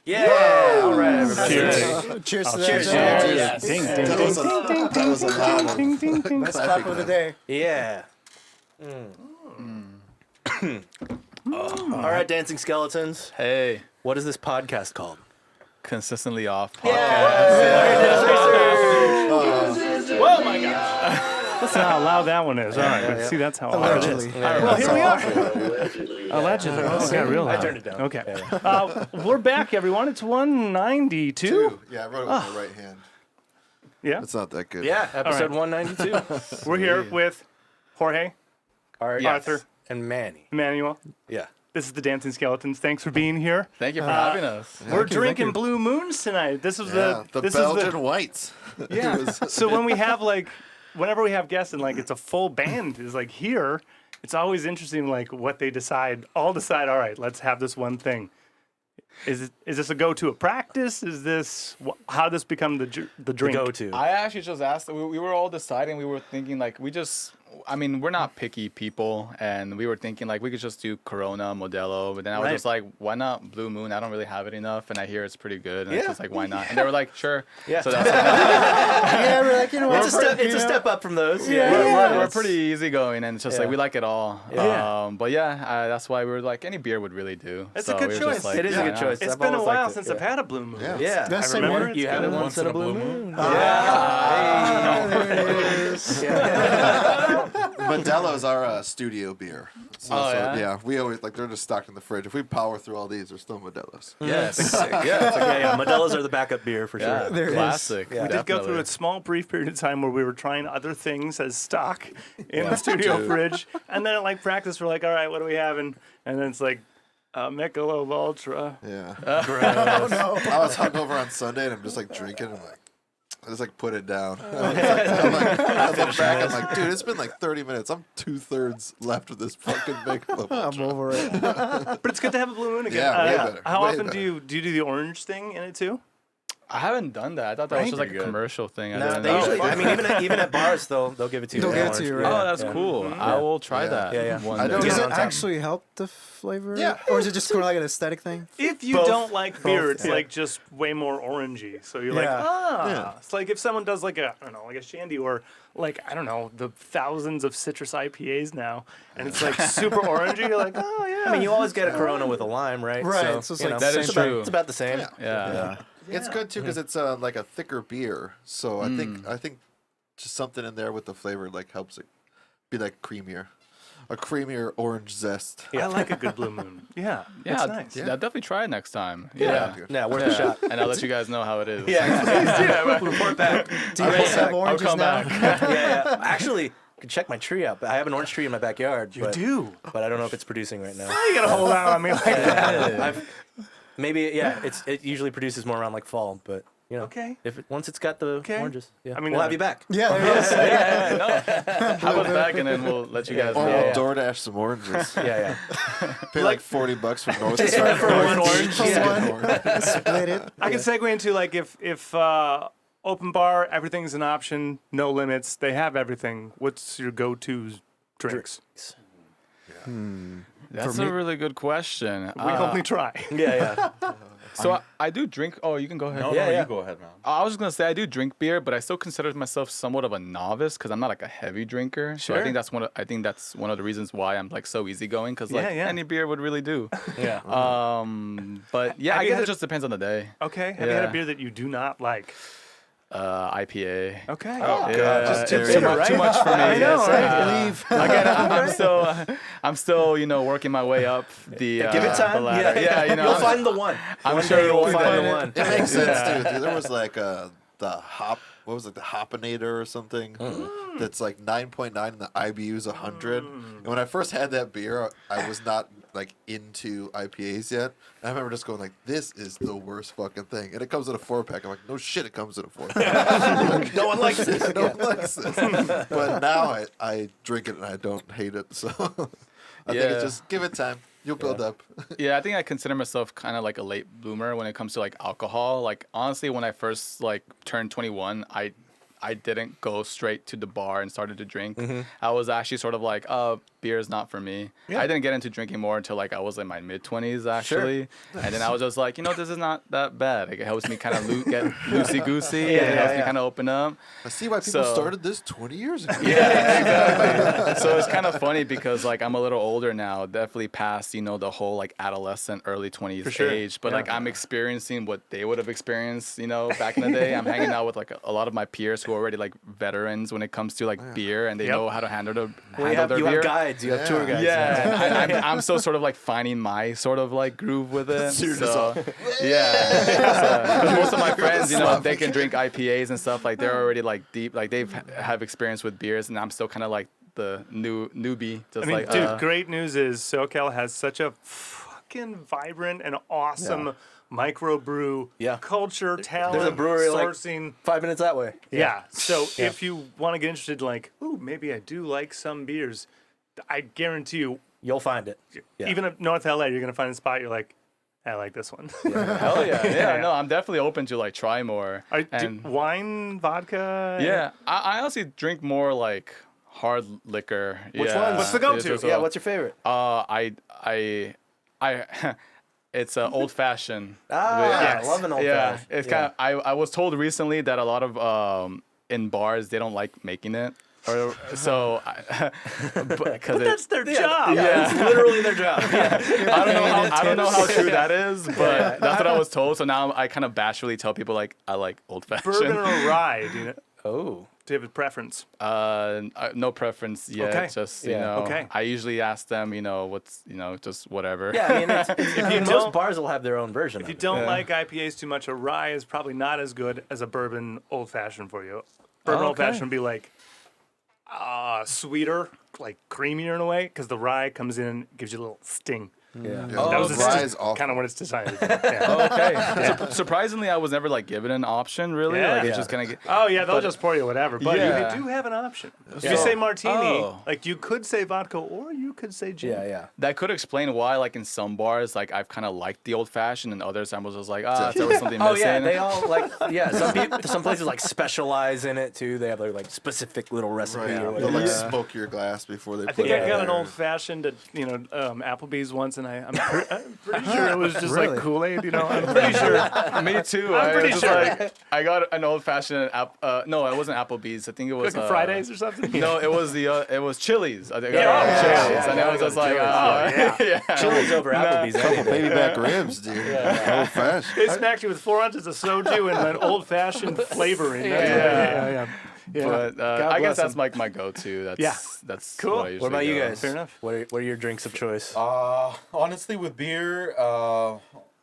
Yeah. All right, everybody. Cheers. Cheers to that. Cheers. Yes. Ding, ding, That was a lot ding, ding, ding. Best clap of the day. Yeah. All right, dancing skeletons. Hey, What is this podcast called? consistently off podcast. Oh my gosh. That's how loud that one is. All right, but see, that's how loud it is. Allegedly. Well, here we are. Allegedly. Oh, it got real loud. I turned it down. Okay. We're back, everyone. It's 192. Yeah, I wrote it with my right hand. Yeah. It's not that good. Yeah, episode All 192. We're here with Jorge, Arthur, and Manny. Emmanuel. Yeah. This is the Dancing Skeletons. Thanks for being here. Thank you for having us. We're drinking Blue Moons tonight. This is Yeah, the this Belgian is whites. yeah. So when we have whenever we have guests and it's a full band is here, it's always interesting what they decide. All decide. All right, let's have this one thing. Is this a go-to a practice? Is this how did this become the drink? The go-to. I actually just asked. We were all deciding. We were thinking we're not picky people, and we were thinking we could just do Corona, Modelo, but then I was just like, why not Blue Moon? I don't really have it enough, and I hear it's pretty good, and it's just why not? And they were like, sure. Yeah. So that's Yeah, we're like, It's a step up from those. we're pretty easygoing, and it's just we like it all. Yeah. But that's why we were like, any beer would really do. It's So a good we were just choice. It is a why good not? choice. It's I've been a always while liked it. since I've had a Blue Moon. Yeah. Yeah. That's I remember same you here. had it It's once in a Blue Moon. There it is. Modelo's our studio beer. So, yeah? we always they're just stocked in the fridge. If we power through all these, they're still Modelo's. Yes. Yeah. Modelo's are the backup beer for Yeah, sure. There it is. classic. Yeah. We did go through a small brief period of time where we were trying other things as stock in the studio fridge, and then at practice we're like, all right, what are we having? And then it's Michelob Ultra. Yeah. Oh, no. I was hungover on Sunday and I'm just drinking and I just put it down. I look back, I'm like, dude, it's been 30 minutes. I'm 2/3 left of this fucking Michelob I'm Ultra. over it. But it's good to have a Blue Moon again. Yeah, way better, How way often better. do you do the orange thing in it too? I haven't done that. I thought that was just Pretty a good. commercial thing. I No, didn't they know. usually. I mean, even at bars, they'll give it to you. They'll in give it orange. to you, Yeah. right? Oh, that's cool. I will try Yeah. that. Yeah. One I day. don't Does Yeah. it actually help the flavor? Yeah. Or is it just kind of an aesthetic thing? If you Both. don't like beer, Both, it's just way more orangey. So you're Yeah. It's like if someone does a shandy or I don't know, the thousands of citrus IPAs now, and it's super orangey. You're like, oh yeah. I mean, you always get a Corona with a lime, right? Right, so it's you know, That is it's about- true. It's about the same. Yeah. It's good too because it's a thicker beer. So I think just something in there with the flavor helps it be creamier. A creamier orange zest. I like a good Blue Moon. Yeah, Yeah, it's I'll, nice. I'll definitely try it next time. Yeah. Yeah, worth a shot. And I'll let you guys know how it is. Yeah, report back. Do you guys have I'll oranges come now? back. Yeah. Actually, you can check my tree out. I have an orange tree in my backyard. You do. But I don't know if it's producing right now. You gotta hold out on me like that. It usually produces more around fall, but Okay. Once it's got the oranges, I mean, we'll have you back. Yeah, there it is. Have us back, and then we'll let you guys Or know. we'll DoorDash some oranges. Yeah. Pay $40 for North For one orange. For one. Split it. I can segue into if open bar, everything's an option, no limits. They have everything. What's your go-to drinks? That's a really good question. We only try. Yeah. So I do drink. Oh, you can go ahead. No, you go ahead, man. I was just gonna say I do drink beer, but I still consider myself somewhat of a novice because I'm not a heavy drinker. So I Sure. think that's one of the reasons why I'm so easygoing because Yeah. any beer would really do. Yeah. But yeah, Have I you guess had it just depends on the day. Okay. Have you had a Yeah. beer that you do not like? IPA. Okay. Oh, Yeah, God. it's Too too bitter, much for me. I know, Yes, right? Leave. Again, I'm still working my way up the. Give it time. the ladder. Yeah, You'll find the one. I'm One sure day you'll we'll find find the it. one. It makes sense too. There was the hop. What was it? The Hopinator or something. That's 9.9 and the IBU is 100. And when I first had that beer, I was not into IPAs yet. And I remember just going this is the worst fucking thing. And it comes in a 4-pack. I'm like, no shit, it comes in a 4-pack. No one likes this. No one likes this. But now I drink it and I don't hate it. So I think it's just give it time. You'll build up. Yeah, I think I consider myself kind of a late bloomer when it comes to alcohol. Honestly, when I first turned 21, I I didn't go straight to the bar and started to drink. I was actually sort of like, beer is not for me. I didn't get into drinking more until like I was in my mid-20s actually. And then I was just like, this is not that bad. Like, it helps me kind of get loosey-goosey and it helps me kind of open up. I see why people started this 20 years ago. Yeah, exactly. So it's kind of funny because like I'm a little older now, definitely past, the whole like adolescent, early 20s age. But like I'm experiencing what they would have experienced, back in the day. I'm hanging out with like a lot of my peers who are already like veterans when it comes to like beer and they know how to handle their you beer. have guides, you have tour guides. Yeah, I'm still sort of like finding my sort of like groove with it. So, most of my friends, they can drink IPAs and stuff. Like they're already like deep, like they have experience with beers, and I'm still kind of like the newbie. Just dude, great news is SoCal has such a fucking vibrant and awesome microbrew culture, talent, There's a brewery sourcing. like 5 minutes that way. Yeah. So if you want to get interested, like, maybe I do like some beers, I guarantee you, You'll find it. Yeah. even in North LA, you're gonna find a spot you're like, I like this one. Hell yeah. No, I'm definitely open to like try more. Wine, vodka. Yeah, I honestly drink more like hard liquor. Which one? What's the go-to? Yeah, what's your favorite? It's old fashioned. I love an old fashioned. It's kind of. I was told recently that a lot of in bars they don't like making it. Because that's their job. Yeah, it's literally their job. I don't know how true that is, but that's what I was told. So now I kind of bashfully tell people like I like old fashioned. Bourbon or rye? Oh. Do you have a preference? No preference yet. Okay. Just Okay. I usually ask them, what's just whatever. Yeah, I mean, most bars will have their own version. If you don't like IPAs too much, a rye is probably not as good as a bourbon old fashioned for you. Bourbon old fashioned would be like sweeter, like creamier in a way, because the rye comes in and gives you a little sting. Yeah. That was rye is awful. kind of what it's designed to do. Yeah. Okay. Surprisingly, I was never like given an option really. Yeah. Like it's just kind of. They'll just pour you whatever. But Yeah. you do have an option. If you say martini, like you could say vodka or you could say gin. Yeah. That could explain why, like in some bars, like I've kind of liked the old fashioned, and others I was just like, there was something missing. Oh yeah, they all like some places like specialize in it too. They have their like specific little recipe. Right. Or They'll whatever. like smoke your glass before they I put think it I got an there. old fashioned at Applebee's once, and I'm pretty sure it was just Really? like Kool-Aid. I'm pretty sure. Me too. I'm pretty sure. I got an old fashioned. No, it wasn't Applebee's. I think it was Like Fridays or something. No, it was it was Chili's. I think Yeah. Chili's, and it was just like, Chili's over Applebee's. any day. Baby back ribs, dude. Old fashioned. They smacked you with 4 ounces of soju and an old-fashioned flavoring. Yeah. But I guess that's like my go-to. That's Cool. What, I What about usually you go. guys? Fair enough. What are your drinks of choice? Honestly, with beer,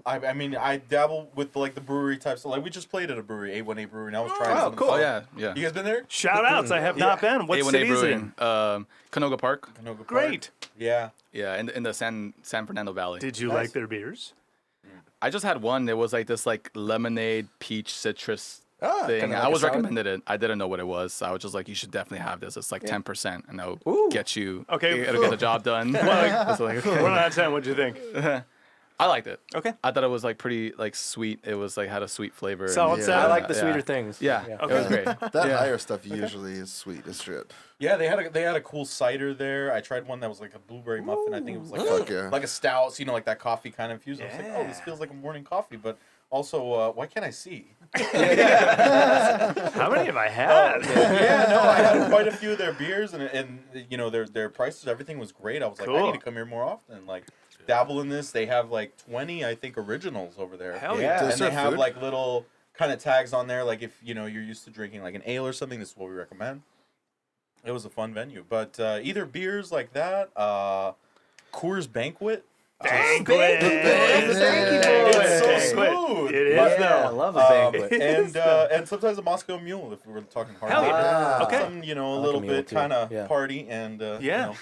I mean, I dabble with like the brewery type stuff. Like we just played at a brewery, 818 Brewery, and I was trying some cool. Oh stuff. yeah. You guys been there? Shout outs. I have not been. What A1A city is it Brewing, in? Canoga Park. Canoga Park. Great. Yeah. Yeah, in the San Fernando Valley. Did you like their beers? I just had one. There was like this like lemonade peach citrus thing. kinda like I a was sour? recommended it. I didn't know what it was. So I was just like, you should definitely have this. It's like 10%, and that'll get you. Okay. It'll get the job done. It's like, okay. 1 out of 10. What'd you think? I liked it. Okay. I thought it was like pretty like sweet. It was like had a sweet flavor. Solid Yeah. set. I like the yeah. sweeter things. Yeah, it was great. That higher stuff usually is sweet as shit. Yeah, they had a cool cider there. I tried one that was like a blueberry muffin. I think it was like Fuck yeah. like a stout, so, like that coffee kind of infused. I was like, oh, this Yeah. feels like a morning coffee, but also, why can't I see? How many have I had? Yeah, no, I had quite a few of their beers, and their prices, everything was great. I was like, I Cool. need to come here more often. Like, dabble in this. They have like 20, I think, originals over there. Hell yeah. And Does they it have food? like little kind of tags on there, like if you're used to drinking like an ale or something, this is what we recommend. It was a fun venue, but either beers like that, Coors Banquet. Banquet. It's so Banquet. smooth. It is, Yeah, I though. love a banquet. And sometimes a Moscow Mule if we were talking hard. Hell yeah. Ah. Okay. Some, a like little a mule bit too. kind of Yeah. party and Yeah.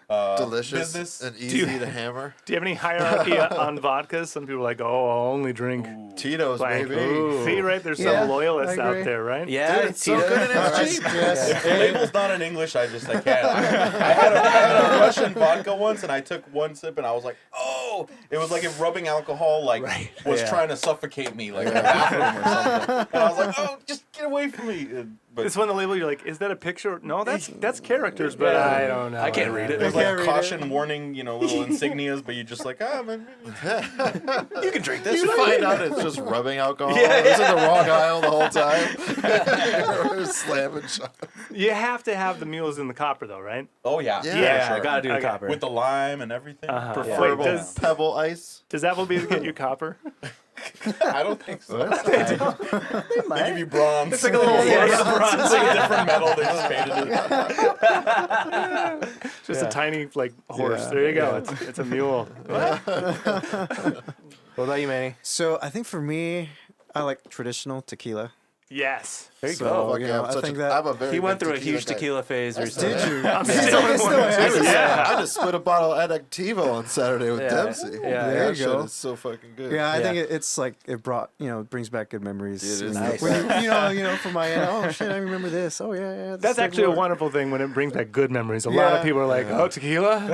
Delicious business. and you- easy to hammer. Do you have any hierarchy on vodkas? Some people are like, oh, I'll only drink Tito's, blank. baby. See, right? There's Yeah, some loyalists I out agree. there, right? Yeah, Dude, it's so good and it's cheap. If the label's not in English, I can't. I had a Russian vodka once, and I took one sip, and I was like, oh! It was like if rubbing alcohol was Yeah. trying to suffocate me, like in a bathroom or something. And I was like, oh, just get away from me. But It's when the label you're like, is that a picture? No, that's characters, but I don't know. I can't read it. there's can't like read caution, warning, little insignias, but you're just like, man. You can drink this. You find out it's just rubbing alcohol. It's in the wrong aisle the whole time. Slamming shots. You have to have the mules in the copper, though, right? Oh yeah, Yeah, for I gotta do the Okay. copper. with the lime and everything. Preferable Wait, does- pebble ice. Does Applebee's get you copper? I don't think so. They They give you bronze. It's like a little- bronze. It's like a different metal. They just painted it. Just a tiny horse. There you go. It's a mule. What about you, Manny? So I think for me, I like traditional tequila. Yes. There you So, go. Fuck you yeah, know, I'm I such think a- that I'm a very He went big through a huge guy. tequila phase recently. Did you? I'm Still- still still one. have it. Yeah. I just split a bottle of Adactivo on Saturday with Yeah. Dempsey. Yeah. There that you go. shit is so fucking good. Yeah, I Yeah. think it's like it brought it brings back good memories. It is When nice. when you from my end. Oh shit, I remember this. Oh yeah. This That's did actually a work. wonderful thing when it brings back good memories. A lot of Yeah. people are like, oh, tequila?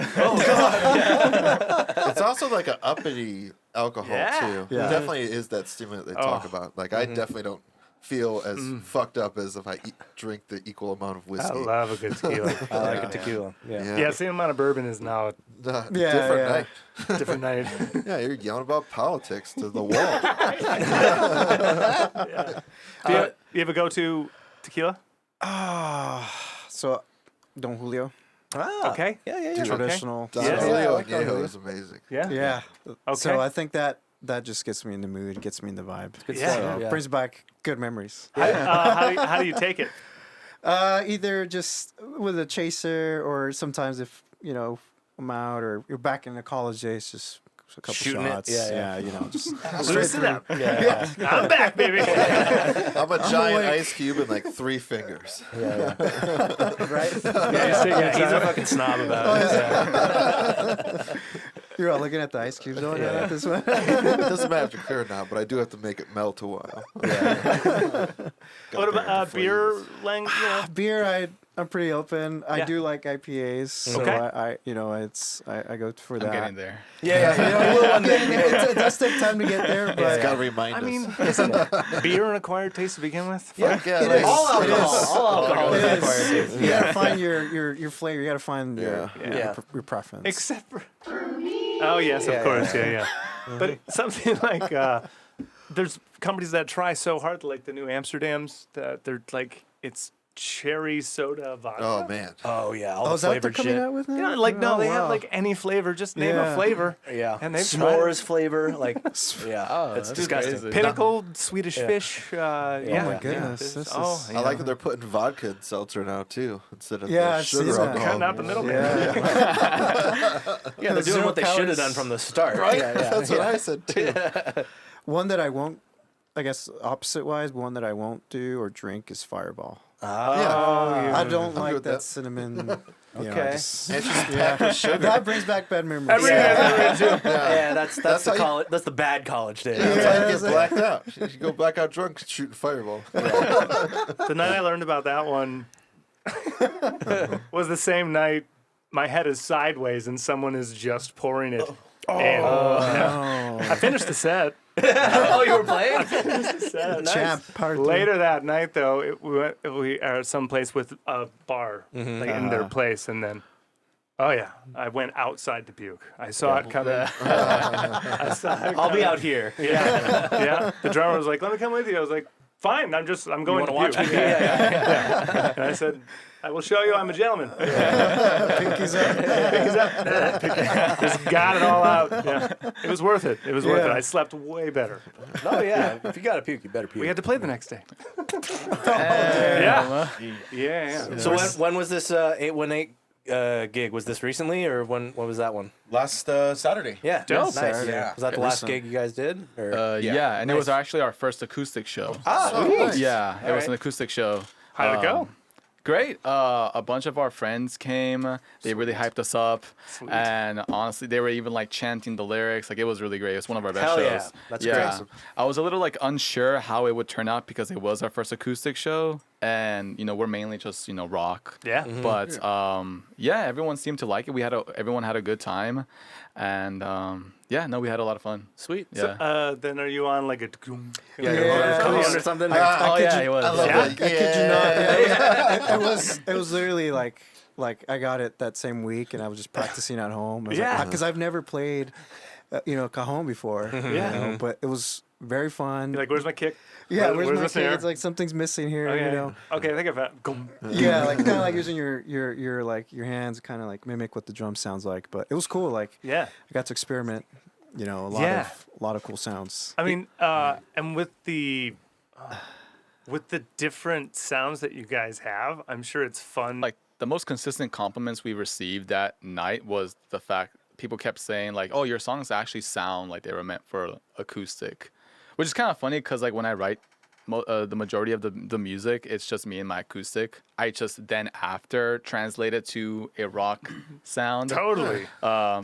It's also like an uppity alcohol Yeah. too. Yeah. It definitely is that stimulant they talk Oh. about. Like I definitely don't feel as fucked up as if I drink the equal amount of I whiskey. love a good tequila. I like a tequila. Yeah. Yeah, same amount of bourbon is now a Different yeah. night. different night. Yeah, you're yelling about politics to the wall. Do you ever go to tequila? So Don Julio, Ah, Okay. Yeah. traditional. Don Yes. Julio Yeah, I like Don Añejo Julio. is amazing. Yeah. Yeah. Okay. So I think that just gets me in the mood, gets me in the vibe. Good Yeah. stuff. So brings back good memories. How do you take it? Either just with a chaser, or sometimes if I'm out or you're back in the college days, just a couple Shooting it. shots. Yeah. Just Loosen up. Yeah. I'm back, baby. I'm a giant awake. ice cube and like 3 fingers. Yeah. right. Yeah, he's a fucking snob about it. Yeah. You're all looking at the ice cubes. Oh, Yeah. yeah, this one. It doesn't matter if you're clear or not, but I do have to make it melt a while. What about beer, Lang? Beer, I'm pretty open. I Yeah. do like IPAs, so Okay. I I go for that. I'm getting there. Yeah. We'll one day. It does take time to get there, but It's got to remind I us. mean, isn't beer an acquired taste to begin with? Fuck yeah, it like- is. All It alcohol. is. All alcohol is It acquired is. taste. You gotta find your flavor. You gotta find your Yeah. your preference. Except for. Oh, yes, of Yeah, course. Yeah. But something like there's companies that try so hard, like the new Amsterdams, that they're like, it's cherry soda vodka. Oh man. Oh yeah. All Oh, the is that what they're flavored coming shit. out with now? You know, like, no, Oh, they have wow. like any flavor. Just name a Yeah. flavor. Yeah. And they've s'mores flavor. Like yeah. Oh, it's that's disgusting. crazy. Pinnacle Swedish Yeah. fish. Yeah. Oh my Yeah. goodness, There's- this oh, is- yeah. I like that they're putting vodka in seltzer now too, instead of Yeah, the I've seen sugar that. alcohol. Cutting out the middleman. Yeah. Yeah, they're doing Zero what they should have calories. done from the start. Right? Yeah. That's what I said too. One that I won't, I guess opposite wise, one that I won't do or drink is Fireball. Yeah. I don't I'm good like with that, that. cinnamon. Okay. It's just packed with sugar. That brings back bad memories. Yeah, that's That's the how you- college. That's the bad college days. That's how you Yeah. get blacked out. You go blackout drunk shooting fireball. The night I learned about that one was the same night my head is sideways and someone is just pouring it. And, I finished the set. Oh, you were playing? Champ, part two. Later that night, though, we are at some place with a bar like in their place, and then, oh yeah, I went outside to puke. I saw it coming. I saw it I'll be coming. out here. Yeah. The drummer was like, "Let me come with you." I was like, "Fine, I'm going to Want to watch puke." me? Yeah. And I said, "I will show you I'm a gentleman." Pinkies up. Just got it all out. Yeah. It was worth it. It was worth it. I slept way better. No, yeah. If you got to puke, you better puke. We had to play the next day. Yeah. Yeah. So when was this 818 gig? Was this recently, or when was that one? Last Saturday. Yeah, Dope. nice. Yeah. Was that the last Recent. gig you guys did? Or? Yeah, and it was actually our first acoustic show. Sweet. Yeah, it was right. an acoustic show. How'd it go? Great. A bunch of our friends came. They really hyped us up. Sweet. And honestly, they were even like chanting the lyrics. Like it was really great. It was one of our best Hell shows. yeah. That's great. I was a little like unsure how it would turn out because it was our first acoustic show. and we're mainly just rock. Yeah. But everyone seemed to like it. Everyone had a good time, and we had a lot of fun. Sweet. Yeah. Then are you on like a? Come on or something. I kid you- he was. I love I that. kid you not. It was literally like I got it that same week, and I was just practicing at home. Yeah. Because I've never played, cajon before. Yeah. But it was very fun. You're like, where's my kick? yeah, where's where's my the snare? kids? Like something's missing here. Okay. Okay, I think I found. Yeah, like kind of like using your like your hands, kind of like mimic what the drum sounds like. But it was cool. Like Yeah. I got to experiment. A lot of cool sounds. I mean, and with the different sounds that you guys have, I'm sure it's fun. Like the most consistent compliments we received that night was the fact people kept saying like, "Oh, your songs actually sound like they were meant for acoustic," which is kind of funny because like when I write the majority of the music, it's just me and my acoustic. I just then after translate it to a rock sound. Totally.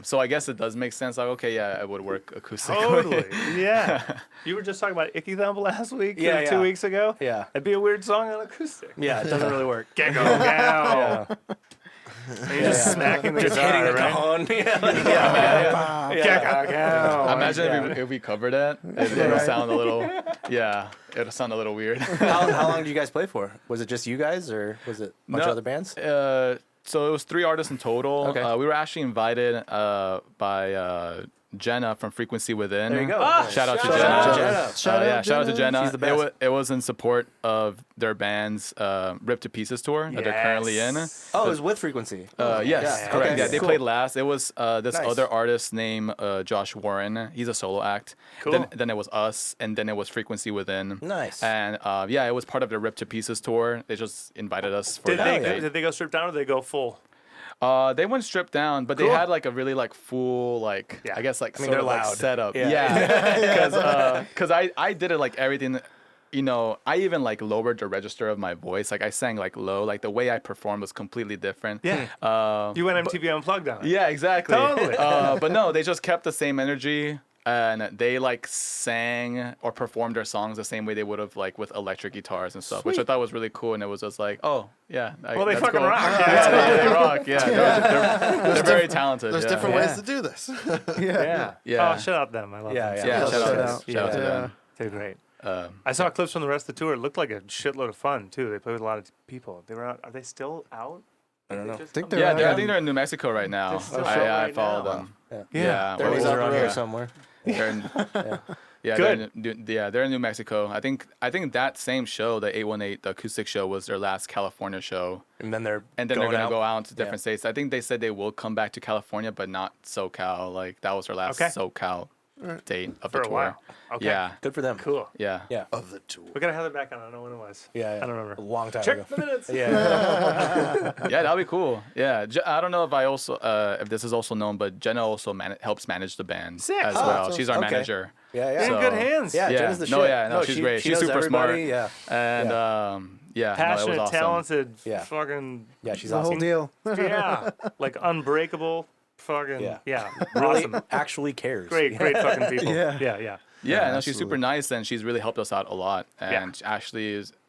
So I guess it does make sense. Like, okay, yeah, it would work acoustically. Totally. Yeah. You were just talking about Icky Thump last week, Yeah, or 2 weeks ago. Yeah. It'd be a weird song on acoustic. Yeah, it doesn't really work. Gecko gal. And you're just smacking the Just guitar, hitting the right? cajon. Yeah. Gecko gal. Imagine if we covered it, it would sound a little, it would sound a little weird. How long did you guys play for? Was it just you guys, or was it a bunch of other bands? So it was 3 artists in total. Okay. We were actually invited by Jenna from Frequency Within. There you go. Shout out to Shout Jenna. out to Jenna. Shout out to Jenna. She's the best. It was in support of their band's Ripped to Pieces tour that they're currently in. Oh, it was with Frequency. Yes, Yeah, correct. okay. Yeah, they Cool. played last. It was this Nice. other artist named Josh Warren. He's a solo act. Cool. Then it was us, and then it was Frequency Within. Nice. And it was part of the Ripped to Pieces tour. They just invited us for that. Did they go stripped down or did they go full? They went stripped down, but they Cool. had like a really like full like Yeah. I guess like I mean, sort they're of like loud. setup. Yeah. Yeah, because I did it like everything. I even like lowered the register of my voice. Like I sang like low. Like the way I performed was completely different. Yeah. You went MTV Unplugged on it. Yeah, exactly. Totally. But no, they just kept the same energy. And they like sang or performed their songs the same way they would have like with electric guitars and stuff, which I thought was really cool. And it was just like, oh yeah, Well, they that's fucking cool. rock. Yeah, they rock. Yeah, they're very talented. There's yeah. different Yeah. ways to do this. Yeah. Yeah. Oh, shut up them. I love Yeah, them. Yeah, Yeah, shout shout out out. to shout out to Yeah. them. They're great. I saw clips from the rest of the tour. It looked like a shitload of fun too. They played with a lot of people. They were out. Are they still out? I don't know. I think Yeah, they're I think they're in New Mexico right now. They're still I right followed now. them. Yeah. Yeah, They're well, always around yeah. here somewhere. They're in, yeah, Good. they're in New Mexico. I think that same show, the 818, the acoustic show, was their last California show, And then they're and then going they're gonna out. go out to different states. I think they said they will come back to California, but not SoCal. Like that was their last Okay. SoCal date of For the a tour. while. Okay. Yeah, Good for them. Cool. yeah. Yeah. Of the tour. We gotta have it back on. I don't know when it was. Yeah, I don't remember. A long time Check ago. the minutes. Yeah. Yeah, that'll be cool. Yeah, I don't know if I also if this is also known, but Jenna also helps manage the band Sick. as Oh, well. so- She's our okay. manager. Yeah, yeah. In So- good hands. Yeah, Yeah, Jenna's the no, shit. yeah, no, she's great. She She's knows super smart. everybody, Yeah. And it was Passionate, awesome. talented, Yeah. fucking Yeah, she's the whole awesome. deal. yeah, like unbreakable, fucking Yeah. really Really actually cares. great fucking people. Yeah. yeah. Yeah, no, she's super absolutely. nice, and she's really helped us out a lot. And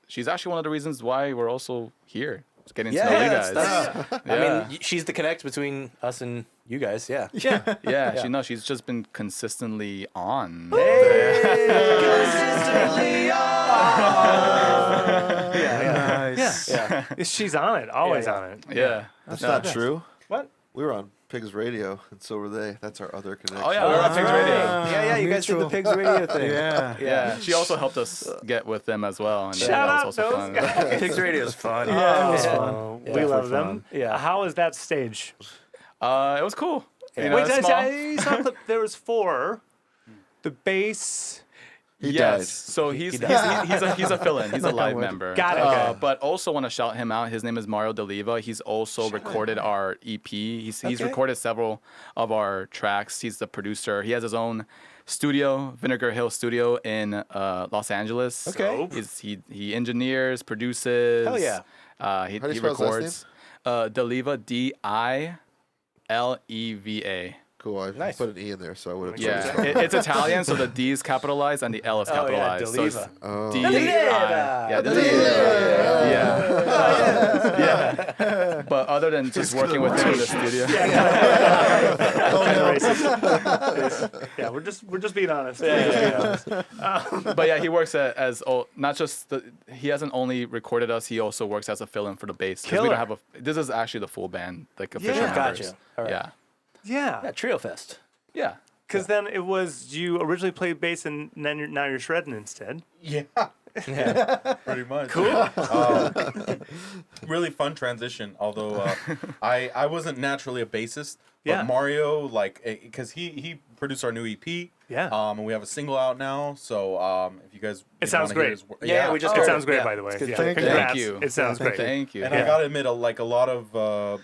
she's actually one of the reasons why we're also here. Just getting to know you guys. that's- Yeah. I mean, she's the connect between us and you guys. Yeah. Yeah, she's just been consistently on. Nice. Yeah. She's on it, always Yeah, on it. Yeah. That's No. not true. What? We were on Pigs Radio, and so were they. That's our other connection. Oh yeah, we're on Pigs Radio. Yeah, yeah. You guys did the Mutual. Pigs Radio thing. Yeah. Yeah, she also helped us get with them as well. And Shout that out was also those fun. guys. Pigs Radio is fun. Yeah, it was Yeah. fun. We love for them. fun. Yeah. How is that stage? It was cool. You know, Wait, it's I small. saw a clip. There was 4. The bass. He Yes. died. So he's a fill-in. He's a live wood. member. Got it. Okay. But also want to shout him out. His name is Mario Deliva. He's also recorded our EP. He's recorded several of our tracks. He's the producer. He has his own studio, Vinegar Hill Studio in Los Angeles. Okay. He engineers, produces. Hell yeah. He How do you spell his last records. Deliva, Dileva. Cool. I Nice. put an E in there, so I would have. Yeah, it's Italian, so the D is capitalized and the L is Oh, yeah, capitalized. so it's Deliva. Oh. D. Deliva. Yeah, Deliva. Yeah. But other than just working with him in the studio. Yeah, we're just being honest. We're just being honest. But yeah, he works not just he hasn't only recorded us. He also works as a fill-in for the bass. 'Cause we Killer. don't have this is actually the full band, like official Yeah. members. Gotcha. All right. Yeah, Yeah, Trio Fest. yeah. Because then it was you originally played bass and then now you're shredding instead. Yeah, Yeah. pretty much. Cool. Really fun transition. Although I wasn't naturally a bassist, but Yeah. Mario, like, because he produced our new EP. Yeah. And we have a single out now. So if you guys, It sounds wanna hear great. his Yeah, we just It heard sounds it. great, Yeah. by the way. It's good. Yeah. Thank you. Congrats. Thank you. It sounds great. Thank you. And I gotta admit, like a lot of the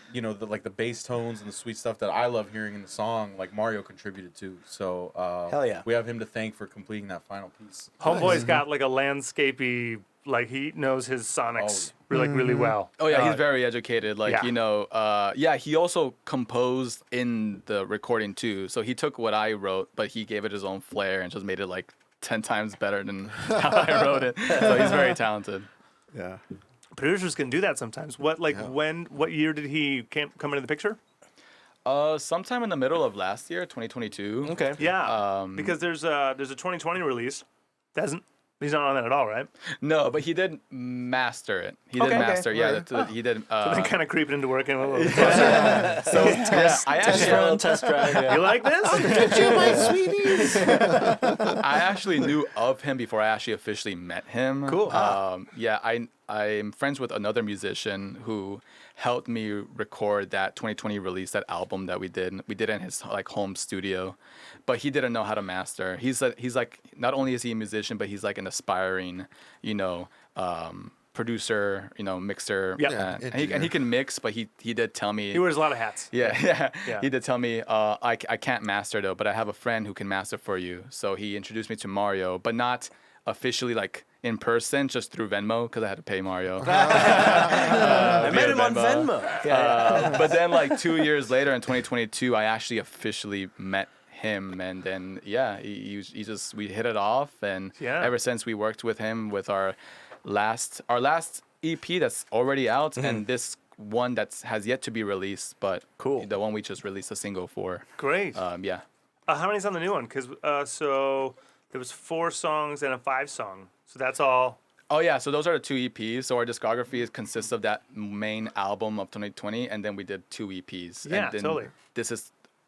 bass tones and the sweet stuff that I love hearing in the song, like Mario contributed to. So Hell yeah. we have him to thank for completing that final piece. Homeboy's got like a landscapey, like he knows his sonics really well. Oh yeah, he's very educated. Like yeah. he also composed in the recording too. So he took what I wrote, but he gave it his own flair and just made it like 10 times better than how I wrote it. So he's very talented. Yeah. Producers can do that sometimes. What year did he come into the picture? Sometime in the middle of last year, 2022. Okay. Yeah, because there's a 2020 release. He's not on that at all, right? No, but he did master it. He did Okay, okay. master. Yeah, Right. he did. Then kind of creeping into working a little. So yeah, I actually, Test drive. Yeah. You like this? I actually knew of him before I actually officially met him. Cool. Yeah, I'm friends with another musician who helped me record that 2020 release, that album that we did. We did it in his like home studio, but he didn't know how to master. He's like not only is he a musician, but he's like an aspiring, producer, mixer. Yep. Yeah, and he can mix, but he did tell me. He wears a lot of hats. Yeah. Yeah. He did tell me, I can't master though, but I have a friend who can master for you. So he introduced me to Mario, but not officially like in person, just through Venmo because I had to pay Mario. I met him on Venmo. But then like 2 years later in 2022, I actually officially met him, and then we hit it off, and ever since we worked with him with our last EP that's already out, and this one that has yet to be released, but Cool. the one we just released a single for. Great. Yeah. How many's on the new one? Because so there was 4 songs and a 5 song. So that's all. Oh yeah, so those are the 2 EPs. So our discography consists of that main album of 2020, and then we did 2 EPs. Yeah, and then totally.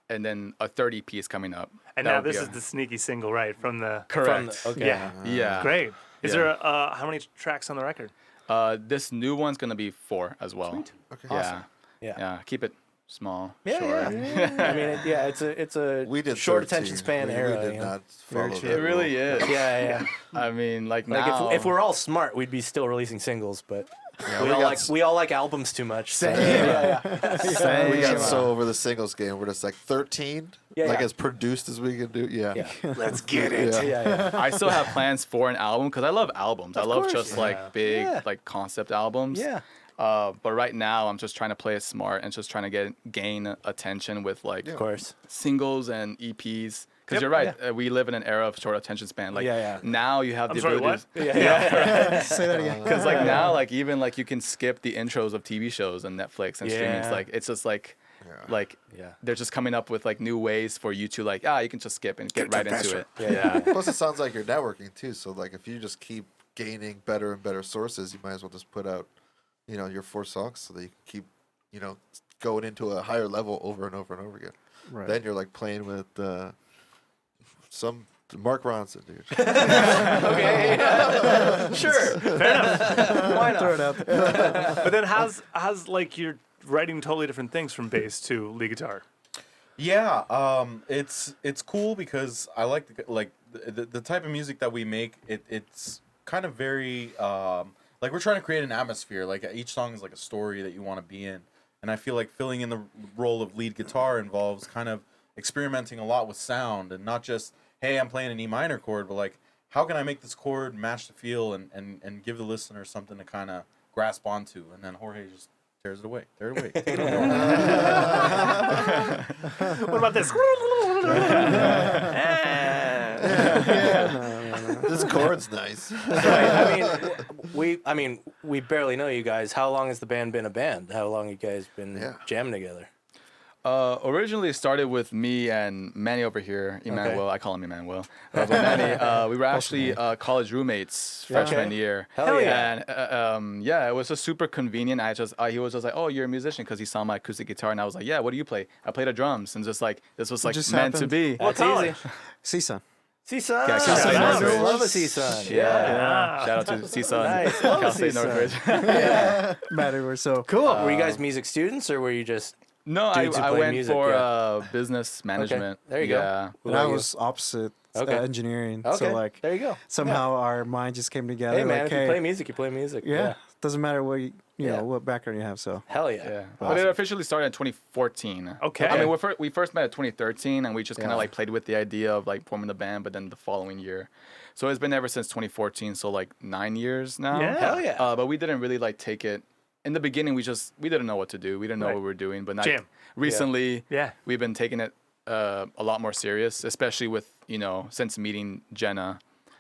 And then a third EP is coming up. And That now would be this is the sneaky single, right? From the. correct. Okay. Yeah. Yeah. Great. Is Yeah. there how many tracks on the record? This new one's gonna be 4 as well. Okay. Yeah. Yeah. Yeah. Keep it small. Yeah, short. I mean, it's a We did short 13. attention span we era. did you know? not follow chill. that It really rule. is. Yeah. I mean, like Like now. if we're all smart, we'd be still releasing singles, but Yeah, we all like albums too much. So. Same. We got so over the singles game. We're just like 13, Yeah, like yeah. as produced as we can do. Yeah. Yeah. Let's get it. Yeah. I still have plans for an album because I love albums. I love course. just like big Yeah. like concept albums. Yeah. But right now I'm just trying to play it smart and just trying to gain attention with like Of course. singles and EPs. Because Yep. you're right, we live in an era of short attention span. Like Yeah. now you have I'm the sorry, ability. what? Say that again. Because like now, like even like you can skip the intros of TV shows and Netflix and streaming. It's Yeah. like it's just like, Yeah. they're just coming up with like new ways for you to like you can just skip and get right into it. Yeah. Plus, it sounds like you're networking too. So, like, if you just keep gaining better and better sources, you might as well just put out, your 4 songs so that you can keep, going into a higher level over and over and over again. Right. Then you're like playing with some Mark Ronson, dude. Okay. Sure. Why not? Throw it out there. But then how's like you're writing totally different things from bass to lead guitar? Yeah, it's cool because I like the type of music that we make. It's kind of very like we're trying to create an atmosphere. Like each song is like a story that you want to be in, and I feel like filling in the role of lead guitar involves kind of experimenting a lot with sound and not just hey I'm playing an E minor chord, but like how can I make this chord match the feel and give the listener something to kind of grasp onto, and then Jorge just tears it away. Tear it away. What about this? This chord's nice. I mean, we barely know you guys. How long has the band been a band? How long you guys been jamming together? Originally it started with me and Manny over here, Emmanuel. Okay. I call him Emmanuel. But Manny, we were actually college roommates freshman year. Hell yeah! And it was just super convenient. He was just like, "Oh, you're a musician," because he saw my acoustic guitar, and I was like, "Yeah, what do you play?" I play the drums, and just like this was like meant to be. That's easy. CSUN. CSUN. Yeah, Cal State Northridge. Love a CSUN. Yeah. Shout out to CSUN. Nice. Cal State Northridge. Matter we're so Cool. Were you guys music students, or were you just? No, I went music, for business management. Okay. There you go. And I was opposite engineering. Okay. So like there you go. Somehow our mind just came together. Hey man, like, if you play music, you play music. Yeah. Doesn't matter what you know what background you have. So hell yeah. Awesome. But it officially started in 2014. Okay. I mean, we first met in 2013, and we just kind of like played with the idea of like forming the band, but then the following year. So it's been ever since 2014. So like 9 years now. Yeah. Hell yeah. But we didn't really like take it. In the beginning, we didn't know what to do. We didn't know what we were doing. But like, recently, we've been taking it a lot more serious, especially with, since meeting Jenna.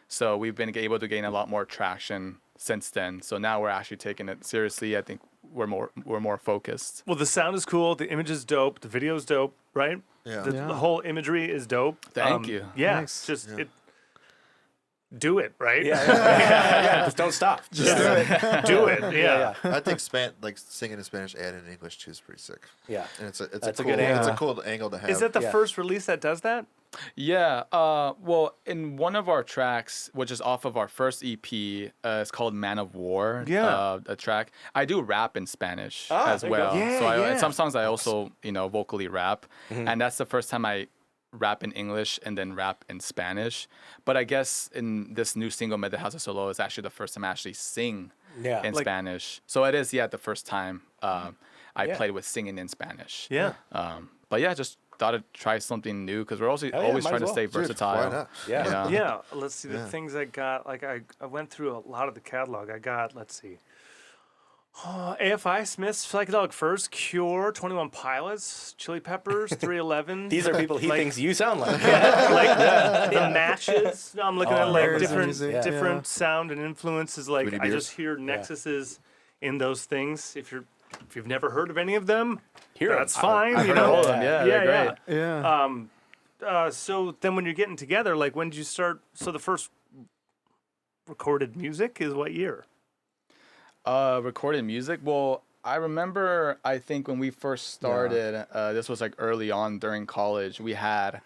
So we've been able to gain a lot more traction since then. So now we're actually taking it seriously. I think we're more focused. Well, the sound is cool. The image is dope. The video is dope, right? Yeah. The whole imagery is dope. Thank you. Yeah. Nice. Just do it, right? Yeah. Just don't stop. just do it. Do it. Yeah. I think singing in Spanish and in English too is pretty sick. Yeah. And it's a That's a cool good angle. it's a cool angle to have. Is that the first release that does that? Yeah. Well, in one of our tracks, which is off of our first EP, it's called "Man of War." Yeah. A track. I do rap in Spanish as well. Yeah, so yeah. in some songs I also vocally rap, and that's the first time I rap in English and then rap in Spanish. But I guess in this new single, "Me Dejas Solo," is actually the first time I actually sing in Spanish. So it is the first time I played with singing in Spanish. Yeah. But yeah, just thought I'd try something new because we're always trying to stay versatile. Why not? Yeah. Yeah. Let's see the things I got. Like I went through a lot of the catalog. I got, let's see. AFI, Smiths, Psychedelic Furs, Cure, 21 Pilots, Chili Peppers, 311. These are people he thinks you sound like. The Matches. No, I'm looking at like layers of different music. different sound and influences. Like Booty I just hear nexuses in those things. If you've never heard of any of them, that's fine. I've you heard know, all of them. Yeah, they're great. Yeah. So then when you're getting together, like when did you start? So the first recorded music is what year? Recorded music. Well, I remember. I think when we first started, this was like early on during college. I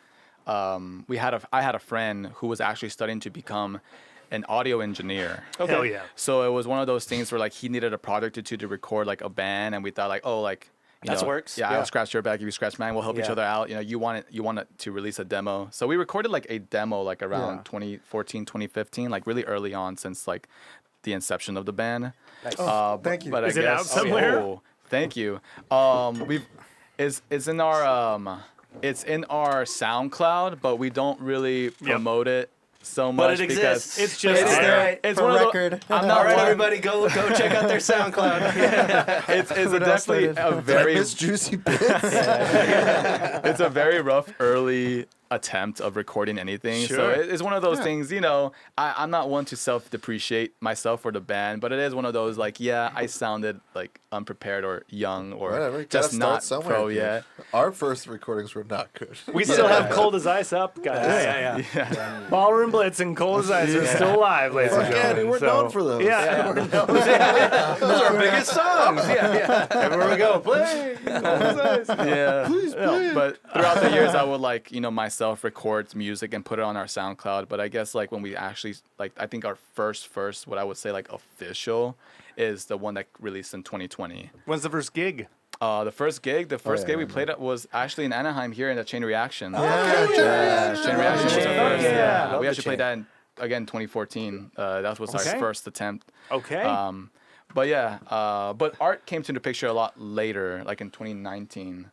had a friend who was actually studying to become an audio engineer. Okay. Hell yeah. So it was one of those things where like he needed a project or two to record like a band, and we thought like, oh, like that works. Yeah, I'll scratch your back, you scratch mine. We'll help each other out. You want it to release a demo. So we recorded like a demo like around 2014, 2015, like really early on since like the inception of the band. Nice. Thank you. But Is I it guess, out somewhere? Oh, thank you. It's in our SoundCloud, but we don't really promote it so much it because exists. It's just It's there. it's for one of the- record. I'm All not right, one- everybody, go check out their SoundCloud. It's Everyone else definitely started. a very Miss Juicy Bits. it's a very rough early attempt of recording anything. So Sure. it's one of those things, I'm not one to self-depreciate myself or the band, but it is one of those like, I sounded like unprepared or young or Whatever. just Gotta not start somewhere, pro dude. yet. Our first recordings were not good. We still have Cold as Ice up, guys. Yeah. Ballroom Blitz and Cold as Ice are still alive, ladies and Fuck yeah, gentlemen. dude, we're So, known for those. Yeah. Those are our biggest songs. Yeah. Everywhere we go, play. Cold as Ice. Yeah. Please play. But throughout the years, I would like, myself record music and put it on our SoundCloud. But I guess like when we actually like, I think our first, what I would say like official is the one that released in 2020. When's the first gig? The first gig we played at was actually in Anaheim here in the Chain Reaction. Yeah. Chain Reaction was our Chain, first. yeah. Love We the actually played Chain. that in 2014. That was Okay. our first attempt. Okay. But but art came to the picture a lot later, like in 2019.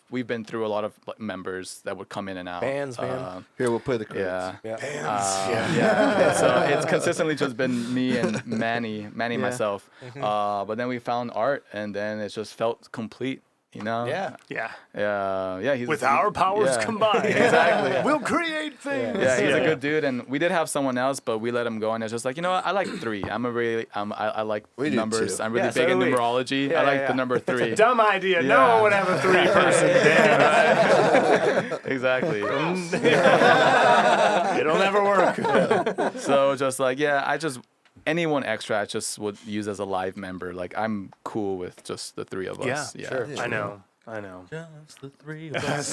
We've been through a lot of like, members that would come in and out. Bands, man. Here, we'll play the credits. Yeah. So it's consistently just been me and Manny and myself. But then we found art, and then it just felt complete. You know? Yeah. Yeah. With our powers combined. Exactly. We'll create things. Yeah, he's a good dude, and we did have someone else, but we let him go, and it's just like, you know what? I like 3. I like We do numbers. too. I'm really Yeah, big so in do we. numerology. I like the number 3. Dumb idea. No one would have a 3-person band, right? Exactly. It'll never work. So just like, anyone extra I just would use as a live member. Like, I'm cool with just the 3 of us. Yeah, sure. I know. Just the 3 of us.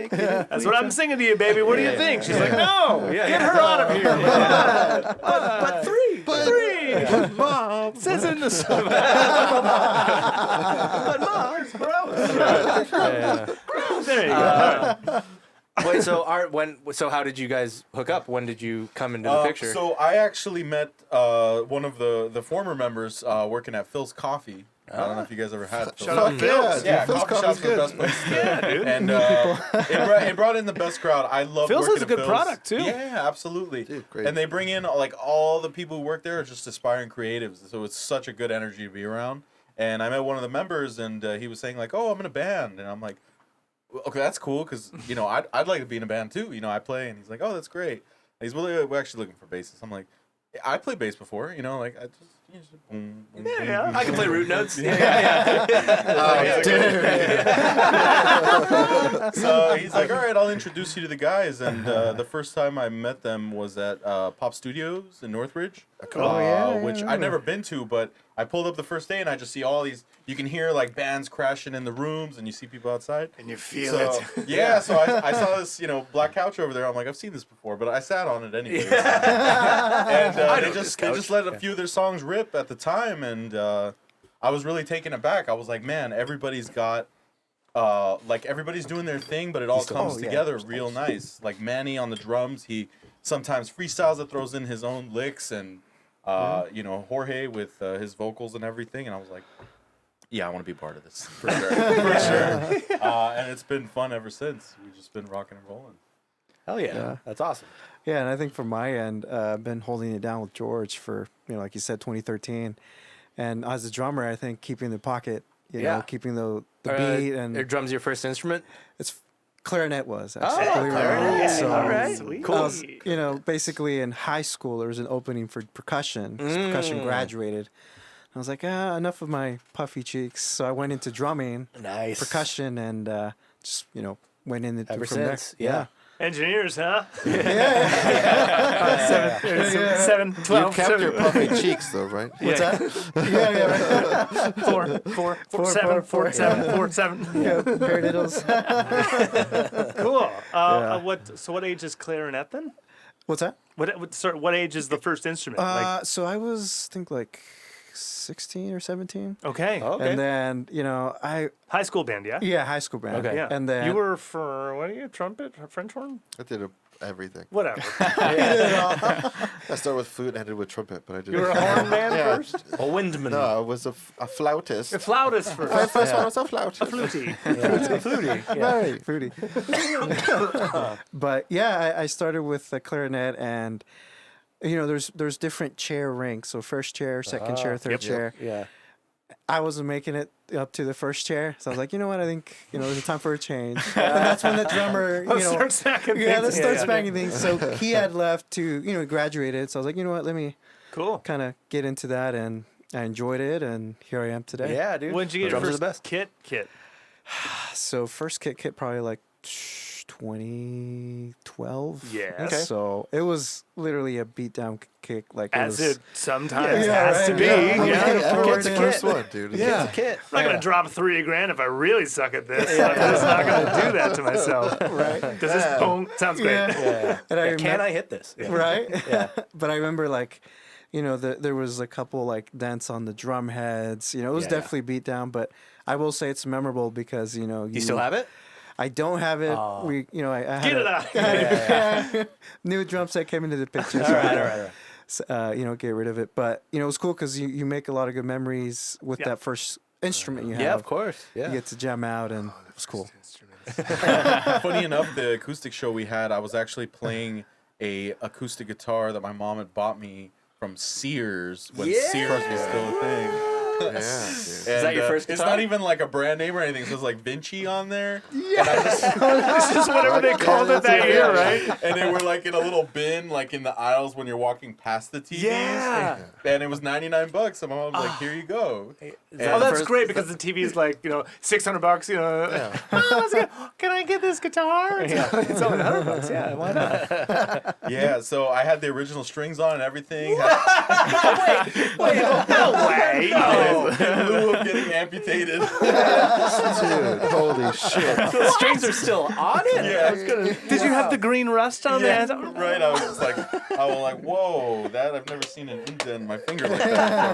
That's what I'm singing to you, baby. What do you think? She's like, no, get her out of here. But 3. But Mom. It says in the song. But Mom, it's gross. There you go. Wait, so Art, so how did you guys hook up? When did you come into the picture? So I actually met one of the former members working at Phil's Coffee. I don't know if you guys ever had Phil's. Shout out Phil's. Yeah, Phil's coffee shop's the best place to Yeah, dude. And it brought in the best crowd. I love Phil's working is a at good Phil's. product, too. Yeah, absolutely. Dude, great. And they bring in like all the people who work there are just aspiring creatives. So it's such a good energy to be around. And I met one of the members, and he was saying like, "Oh, I'm in a band," and I'm like, "Okay, that's cool, because you know I'd like to be in a band too. You know, I play." And he's like, "Oh, that's great." And he's we're actually looking for bassists. I'm like, I played bass before. You know, like I just. Boom, boom, Yeah. I can play root notes. So he's like, all right, I'll introduce you to the guys. And the first time I met them was at Pop Studios in Northridge, which I'd never been to, but I pulled up the first day and I just see all these, you can hear like bands crashing in the rooms and you see people outside. And you feel So, it. yeah, so I saw this, black couch over there. I'm like, I've seen this before, but I sat on it anyway. And they just let a few of their songs rip at the time, and I was really taken aback. I was like, man, everybody's got everybody's doing their thing, but it all comes together real nice. Like Manny on the drums, he sometimes freestyles it, throws in his own licks, and Jorge with his vocals and everything. And I was like, yeah, I want to be part of this for sure, for sure. And it's been fun ever since. We've just been rocking and rolling. Hell yeah. That's awesome. Yeah, and I think from my end, I've been holding it down with George for, like you said, 2013. And as a drummer, I think keeping the pocket, keeping the beat. And Are drums your first instrument? it's clarinet was, actually. believe it or clarinet. not. So, All right. Sweet. I was, basically in high school, there was an opening for percussion. 'Cause percussion graduated. I was like, enough of my puffy cheeks. So I went into drumming, Nice. percussion, and just, went in Ever from there. since, yeah. Engineers, huh? Yeah. 7, 12, You kept your puffy cheeks, though, right? What's that? Yeah. 4, 7, 4, 7, 4, 7. Yeah, paradiddles. Cool. Yeah. What age is clarinet then? What's that? What age is the first instrument? So I was, I think, like 16 or 17. Okay. Okay. And then, High school band, yeah? high school band. Okay. Yeah. And then you were for, what are you, trumpet, French horn? I did everything. Whatever. I started with flute, ended with trumpet, but I did. You were a horn man first? A windman. No, I was a flautist. A flautist first. My first one was a flautist. Flutie. A flutie. Yeah. Very fruity. But yeah, I started with the clarinet, and there's different chair ranks. So first chair, second chair, third chair. Yeah. I wasn't making it up to the first chair, so I was like, you know what? I think there's a time for a change. And that's when the drummer, Start smacking things. let's start smacking things. So he had left to graduated. So I was like, you know what? Let me Cool. kind of get into that, and I enjoyed it, and here I am today. Yeah, dude. When did you get your Drums are first the best. kit? So first kit probably like 2012. Yes. Okay. So it was literally a beatdown kick, like As it was. it sometimes Yeah, has to right, be. yeah. Yeah. Everyone's Kit's a first kit. one, dude. Yeah. It's a kit. I'm not going to drop $3,000 if I really suck at this. I'm just not going to do that to myself. Right. Does this boom? Sounds great. Yeah. And I Can I hit this? Yeah. Right. Yeah. But I remember there was a couple like dents on the drum heads. It was Yeah. definitely beat down, but I will say it's memorable because You still have it? I don't have it. Oh. I had Get it out. new drum set came into the picture. All right. Get rid of it. But it was cool because you make a lot of good memories with that first instrument you have. Yeah, of course. Yeah. You get to jam out, and it was cool. Funny enough, the acoustic show we had, I was actually playing a acoustic guitar that my mom had bought me from Sears when Sears was still a thing. dude. Is that your first It's guitar? not even like a brand name or anything. It says like Vinci on there. It's just whatever they called it that year, right? And they were like in a little bin, like in the aisles when you're walking past the TVs. Yeah. And it was $99. And my mom was like, "Here you go." Oh, that's great because the TV is like, $600, can I get this guitar? It's only $100, yeah, why not? Yeah. So I had the original strings on and everything. Wait, no way. In lieu of getting amputated. Dude, holy shit. The strings are still on it. Yeah. Did you have the green rust on Yeah, there? right. I was like, whoa, that I've never seen an indent in my finger like that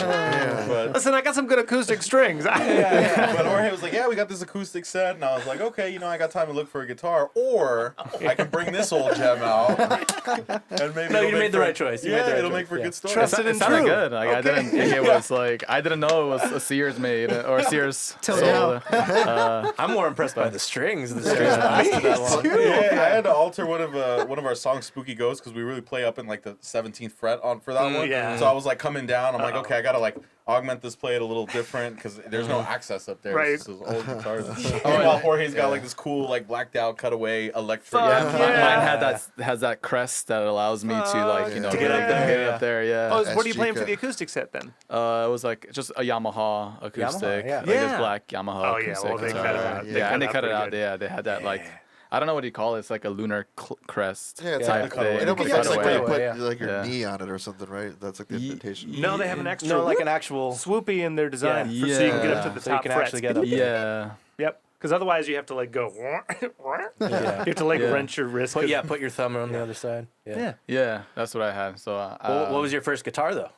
before. But Listen, I got some good acoustic strings. But Jorge was like, yeah, we got this acoustic set, and I was like, okay, I got time to look for a guitar, or I can bring this old gem out, and maybe No, it'll you make made the for- right choice. You Yeah, made the right it'll choice. make for Yeah. good stories. Trust it It and sounded true. good. Like I didn't think it was like I didn't know it was a Sears made or a Sears. Till sold. I'm more impressed by the strings. The strings lasted that long. Yeah, I had to alter one of our songs, "Spooky Ghost," because we really play up in like the 17th fret for that one. yeah. So I was like coming down. I'm like, okay, I gotta like augment this play it a little different because there's no access up there. Right. It's just old guitars. Meanwhile, Jorge's got like this cool like blacked out cutaway electric. Fuck Mine has that crest that allows me to like To really get up there, get up there. Yeah. Oh, what are you SG playing for cut. the acoustic set then? It was like just a Yamaha acoustic, yeah. like this Yeah. black Yamaha Oh, yeah, acoustic well, they guitar. cut it out. Yeah, and they cut it pretty out. good. Yeah, they had that like I don't know what do you call it. It's like a lunar crest Yeah, it's type like cutaway. thing. It almost Yeah, looks like when you cutaway, put yeah. like your Yeah. knee on it or something, right? That's like the indentation. No, they have an extra No, like an actual. swoopy in their design Yeah. so you can get up to the So you top can frets. actually get up. Yeah. Yep. Because otherwise you have to like go. You have to like Yeah. wrench your wrist. Put your thumb on the other side. Yeah. Yeah, that's what I had. So What was your first guitar though?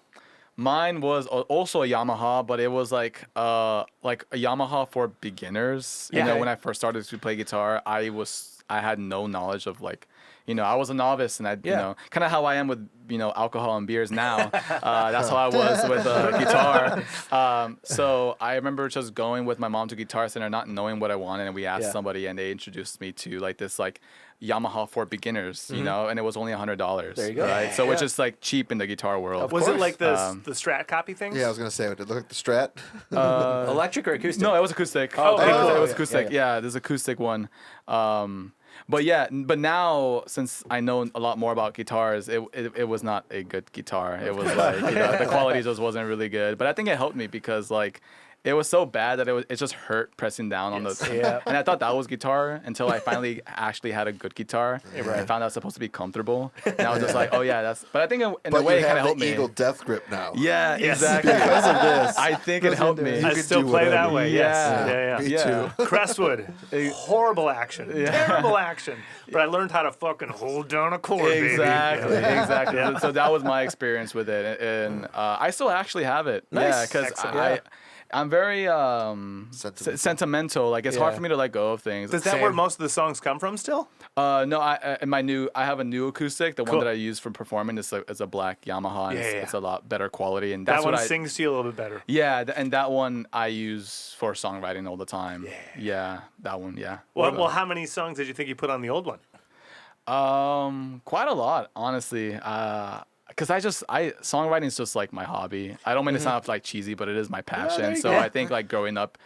mine was also a Yamaha, but it was like a Yamaha for beginners. Yeah. When I first started to play guitar, I had no knowledge of like, I was a novice, and kind of how I am with alcohol and beers now. That's how I was with guitar. So I remember just going with my mom to Guitar Center, not knowing what I wanted, and we asked somebody, and they introduced me to like this like Yamaha for beginners, and it was only $100. There you go. Right, so which is like cheap in the guitar world. Was it course. like the Strat copy things? Yeah, I was gonna say, did it look like the Strat? Electric or acoustic? No, it was acoustic. Oh, I think cool. it was Yeah, acoustic. Yeah, there's acoustic one. But now since I know a lot more about guitars, it was not a good guitar. It was like the quality just wasn't really good. But I think it helped me because like it was so bad that it just hurt pressing down on the. Yeah. And I thought that was guitar until I finally actually had a good guitar. I found out it's supposed to be comfortable, and I was just like, oh yeah, that's. But I think in a But way you it kind of have helped the me. Eagle Death Grip now. Yeah, Yes. exactly. Because of this. I think it helped me. I could still do play that whatever. way. Yeah. Yes. Me Yeah. too. Crestwood, horrible action, terrible action. But I learned how to fucking hold down a chord, baby. Exactly, Yeah. exactly. Yeah. So that was my experience with it, and I still actually have it. Nice. Yeah, because Excellent. I'm very sentimental. Like it's hard Yeah. for me to let go of things. Is that Same. where most of the songs come from still? No, I have a new acoustic. The Cool. one that I use for performing is a black Yamaha. And Yeah. it's a lot better quality, and That that's one what I. sings to you a little bit better. Yeah, and that one I use for songwriting all the time. Yeah, that one. Yeah. Well, how many songs did you think you put on the old one? Quite a lot, honestly. Because songwriting is just like my hobby. I don't mean to sound like cheesy, but it is my passion. So I think like growing up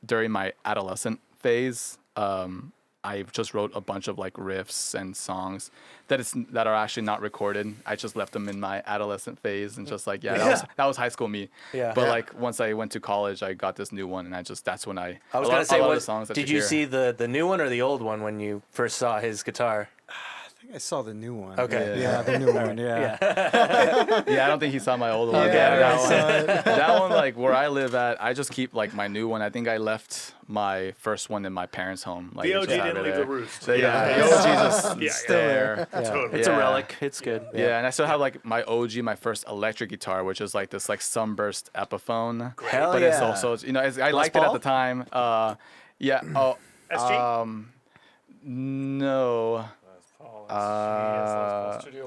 during my adolescent phase, I just wrote a bunch of like riffs and songs that are actually not recorded. I just left them in my adolescent phase and just like that was high school me. Yeah. But Yeah. like once I went to college, I got this new one, and that's when I I was a gonna lot- say, a lot of what the songs that did you you hear. see the new one or the old one when you first saw his guitar? I think I saw the new one. Okay. Yeah, the new one. Yeah. Yeah, I don't think he saw my old one. Yeah, that I saw one. That one, like where I live at, I just keep like my new one. I think I left my first one in my parents' home. Like, The it OG just had didn't it leave there. the roost. So, yeah, Yeah. the OG just Yeah, still there. Totally. It's a Yeah. relic. It's good. Yeah, and I still have like my OG, my first electric guitar, which is like this like sunburst Epiphone. Hell but yeah. it's also I liked it at Paul? the time. Yeah. Oh. SG? No.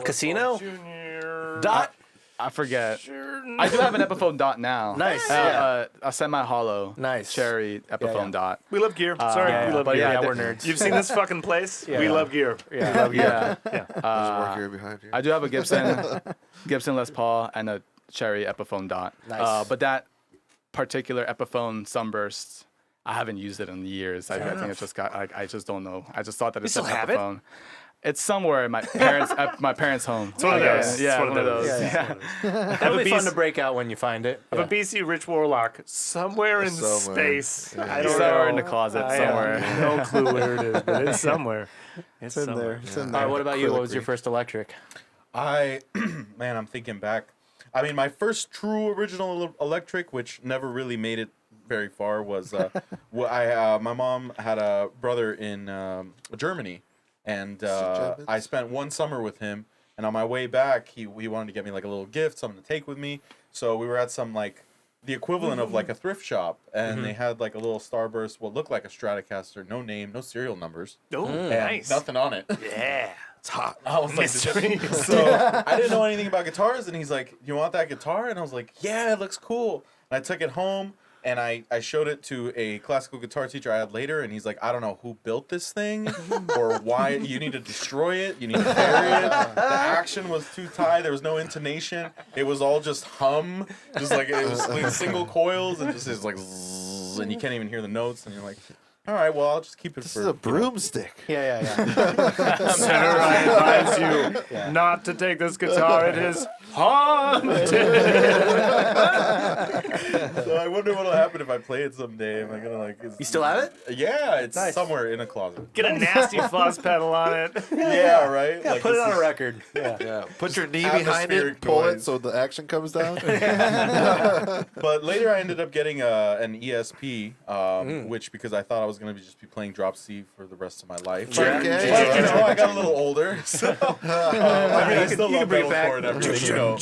Casino? Junior. Dot. I forget. I do have an Epiphone Dot now. Nice, A semi-hollow. Nice. Cherry Epiphone yeah. Dot. We love gear. Sorry, yeah, we love but gear. yeah, we're nerds. You've seen this fucking place? Yeah. We love gear. Yeah. Yeah. There's work here behind you. I do have a Gibson Les Paul and a Cherry Epiphone Dot. Nice. But that particular Epiphone Sunburst, I haven't used it in years. I think it just got. I just don't know. I just thought that it's an still have it? Epiphone. It's somewhere at my parents' home. It's one of those. Yeah, It's one of those. Yeah. It'll be fun to break out when you find it. I have a BC Rich Warlock somewhere in Somewhere. space. Yeah. I don't Somewhere know. in the closet I have somewhere. no clue where it is, but it's somewhere. It's in there. It's in All there. right, what about you? What was your first electric? Man, I'm thinking back. I mean, my first true original electric, which never really made it very far, was my mom had a brother in Germany, and I spent one summer with him. And on my way back, he wanted to get me like a little gift, something to take with me. So we were at some like the equivalent of like a thrift shop, and they had like a little Starburst, what looked like a Stratocaster, no name, no serial numbers, Oh, and nice. nothing on it. Yeah. It's hot. I was like, Mystery. so I didn't know anything about guitars, and he's like, "You want that guitar?" And I was like, "Yeah, it looks cool." And I took it home, and I showed it to a classical guitar teacher I had later, and he's like, "I don't know who built this thing, or why you need to destroy it. You need to bury it. The action was too tight. There was no intonation. It was all just hum, just like it was like single coils, and just it's like, zzz, and you can't even hear the notes, and you're like." All right, well, I'll just keep it This for is a broomstick. Yeah. Senator, I advise you not to take this guitar. It is haunted. So I wonder what'll happen if I play it someday. Am I gonna like? You still have it? Yeah, it's Nice. somewhere in a closet. Get a nasty fuzz pedal on it. Yeah, right. Yeah, put it on a record. Yeah. Yeah. Put your knee behind it, atmospheric pull it noise. so the action comes down. But later I ended up getting an ESP, which because I thought I was gonna just be playing drop C for the rest of my life. Yeah. But, Yeah. you know, I got a little older, so I mean, I still you love can bring it metalcore back. and everything, you know.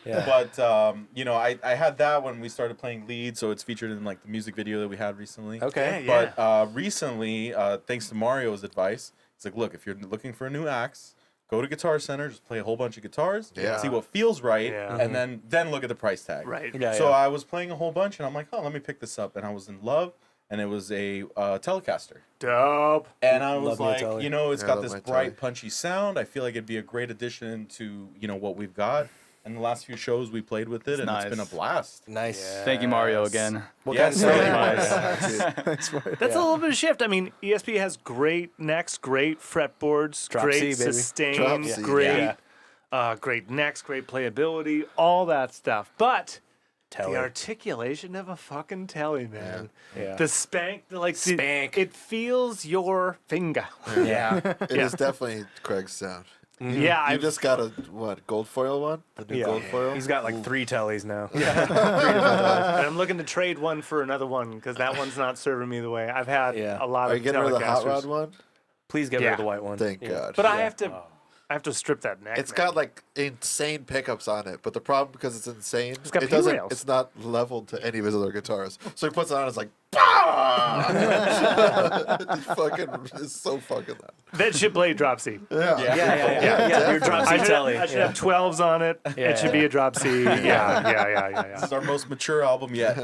Yeah. But you know, I had that when we started playing lead, so it's featured in like the music video that we had recently. Okay. Yeah. But recently, thanks to Mario's advice, it's like, look, if you're looking for a new axe, go to Guitar Center, just play a whole bunch of guitars, Yeah. see what feels right, Yeah. and then look at the price tag. Right. Yeah. So I was playing a whole bunch, and I'm like, oh, let me pick this up, and I was in love, and it was a Telecaster. Dope. And I was Love me a like, Tele. you know, it's Yeah, got love this my bright, Tele. punchy sound. I feel like it'd be a great addition to, you know, what we've got. And the last few shows we played with it, and nice. it's been a blast. Nice. Thank you, Mario, again. What Yes, kind of really sound? nice. That's a little bit of shift. I mean, ESP has great necks, great fretboards, Drop great C, baby. sustain, Drop C, great, yeah. great necks, great playability, all that stuff. But Telly. the articulation of a fucking telly, man. Yeah. The spank, like Spank. it feels your finger. Yeah. It is definitely Craig's sound. Yeah, You I've just got a gold foil one? The new gold foil? He's got like 3 tellies now. and I'm looking to trade one for another one because that one's not serving me the way I've had a lot Are of you getting rid of the hot Telecasters. rod one? Please get rid Yeah. of the white one. Thank Yeah. God. But I have to strip that neck. It's man. got like insane pickups on it, but the problem because it's insane, got it doesn't. P-rails. It's not leveled to any of his other guitars. So he puts it on, it's like, bah! It's fucking, it's so fucking loud. that should play drop C. Yeah. Your drop C I should, telly. I should have 12s on it. Yeah. It should be a drop C. Yeah. This is our most mature album yet.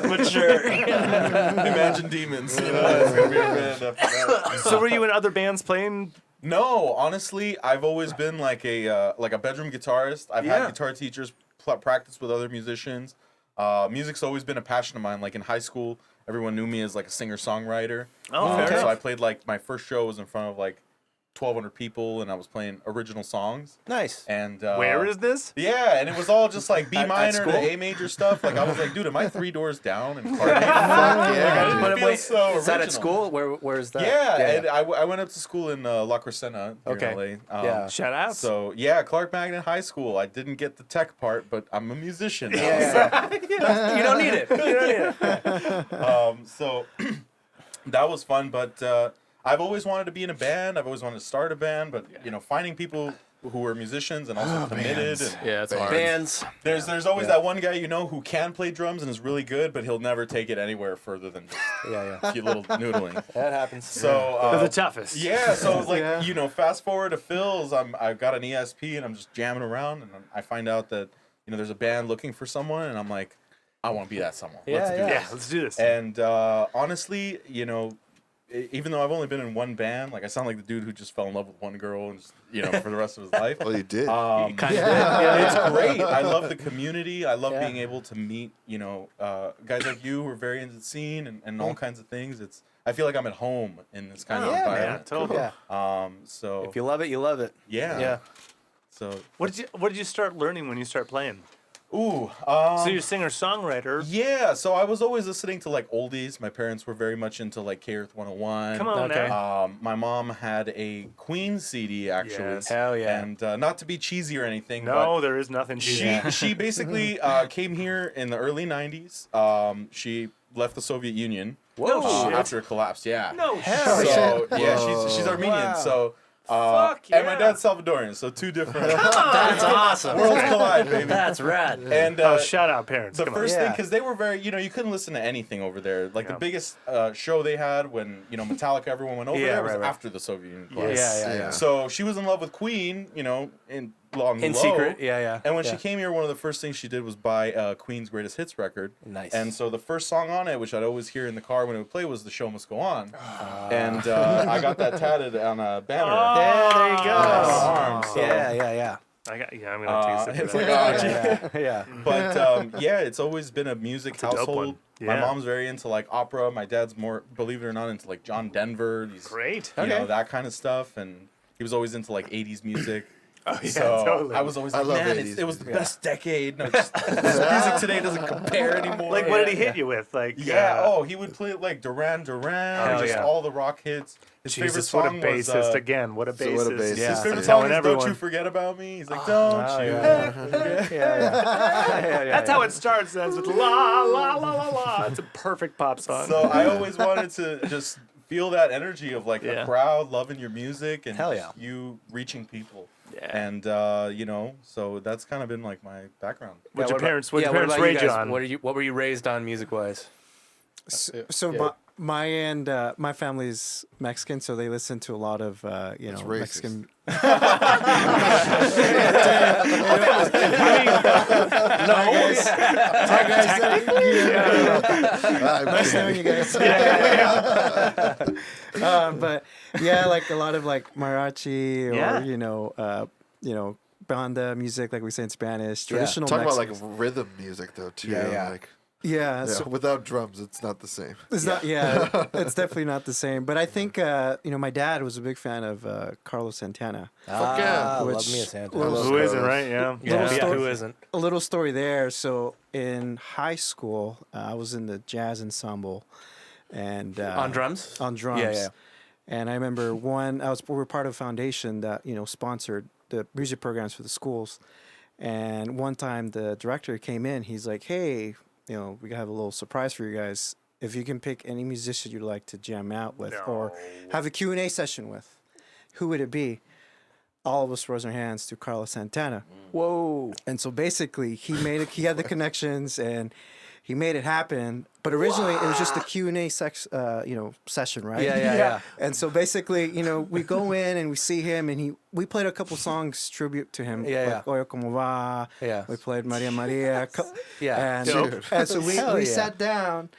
Mature. Imagine Demons. You know, it's gonna be a band after that. So were you in other bands playing? No, honestly, I've always been like a bedroom guitarist. I've had guitar teachers practice with other musicians. Music's always been a passion of mine. Like in high school, everyone knew me as like a singer-songwriter. Oh, fair So enough. I played like my first show was in front of like 1,200 people, and I was playing original songs. Nice. And Where is this? Yeah, and it was all just like B At minor to school? A major stuff. Like I was like, dude, am I 3 doors down and Fuck yeah, dude. But feel wait, so is that at original. school? Where's that? Yeah, and I went up to school in La Crescenta here Okay. in LA. Yeah. Shout out. So yeah, Clark Magnet High School. I didn't get the tech part, but I'm a musician now. You don't need it. You don't need it. So that was fun, but I've always wanted to be in a band. I've always wanted to start a band, but you know, finding people who are musicians and also committed. And Yeah, it's hard. Bands. there's always that one guy you know who can play drums and is really good, but he'll never take it anywhere further than just Yeah. a cute little noodling. That happens. So They're the toughest. yeah, so it's like you know, fast forward to Phil's. I've got an ESP and I'm just jamming around, and I find out that you know there's a band looking for someone, and I'm like, I want to be that someone. Let's do Yeah, this. let's do this. And honestly, you know, even though I've only been in one band, like I sound like the dude who just fell in love with one girl and just, for the rest of his life. Well, you did. It's great. I love the community. I love being able to meet, guys like you who are very into the scene and all kinds of things. I feel like I'm at home in this kind of environment. Totally. Yeah. So If you love it, you love it. yeah. Yeah. So What did you start learning when you start playing? ooh. So you're a singer-songwriter. Yeah, so I was always listening to like oldies. My parents were very much into like K-Earth 101. Come on Okay. now. My mom had a Queen CD actually. Yes. Hell yeah. And not to be cheesy or anything, No, there is nothing. she basically came here in the early 90s. She left the Soviet Union Whoa. after it collapsed. Yeah. No Hell shit. So yeah, she's Armenian. Wow. So Fuck and my yeah. dad's Salvadorian. So two different That's awesome. worlds collide, baby. That's rad. And Oh, shout out parents. the Come first on. thing, Yeah. because they were very, you couldn't listen to anything over there. Like Yeah. the biggest show they had when, Metallica, everyone went over Yeah, there was right, right. after the Soviet Union Yes. collapsed. Yeah. So she was in love with Queen, in In secret. Yeah. And when yeah. she came here, one of the first things she did was buy Queen's greatest hits record. Nice. And so the first song on it, which I'd always hear in the car when it would play, was "The Show Must Go On." And I got that tatted on a banner. Yeah, there you go. on my arm, so- Yeah. I'm gonna taste it. it's for like, that. oh, Yeah. But it's always been a music a dope one. household. My Yeah. mom's very into like opera. My dad's more, believe it or not, into like John Denver. These, Great. that kind of stuff. And he was always into like 80s music. Oh yeah, So totally. I was always I like, love man, 80s it was the music. best decade. No, just, this music today doesn't compare anymore. Like, what did he hit you with? Like, He would play like Duran Duran, Hell just yeah. all the rock hits. His favorite Jesus, song what a bassist was again. What a So what a bassist. bassist. Yeah. his favorite He's song telling is "Don't everyone. You Forget About Me." He's like, "Don't Oh, you." yeah. That's how it starts. That's with la la la la la. It's a perfect pop song. So I always wanted to just feel that energy of like Yeah. a crowd loving your music and Hell yeah. you reaching people. Yeah. And so that's kind of been like my background. What'd your what about- parents what raise about you guys? on? What were you raised on music wise? So my end, my family's Mexican, so they listen to a lot of racist. Mexican. Nice knowing you guys. But yeah, like a lot of like mariachi or Yeah. banda music, like we say in Spanish, traditional Talk about like Mexican. rhythm music though too. Yeah. Like, Yeah, yeah, so without drums, it's not the same. it's not. Yeah, it's definitely not the same. But I think my dad was a big fan of Carlos Santana. Fuck yeah. Love Which- me a Santa. Well, Who isn't, right? Yeah. Yeah, story- who isn't? A little story there. So in high school, I was in the jazz ensemble, and On drums? On drums. Yeah. And I remember we were part of a foundation that sponsored the music programs for the schools. And one time the director came in. He's like, "Hey, we have a little surprise for you guys. If you can pick any musician you'd like to jam out with or have a Q&A session with, who would it be?" All of us rose our hands to Carlos Santana. Whoa. And so basically he had the connections and he made it happen. But originally it was just a Q&A session, right? Yeah. And so basically, we go in and we see him and we played a couple songs tribute to him. Yeah, like Oye Como Va. Yeah. We played Maria Maria. Yeah. And so we Hell yeah. sat down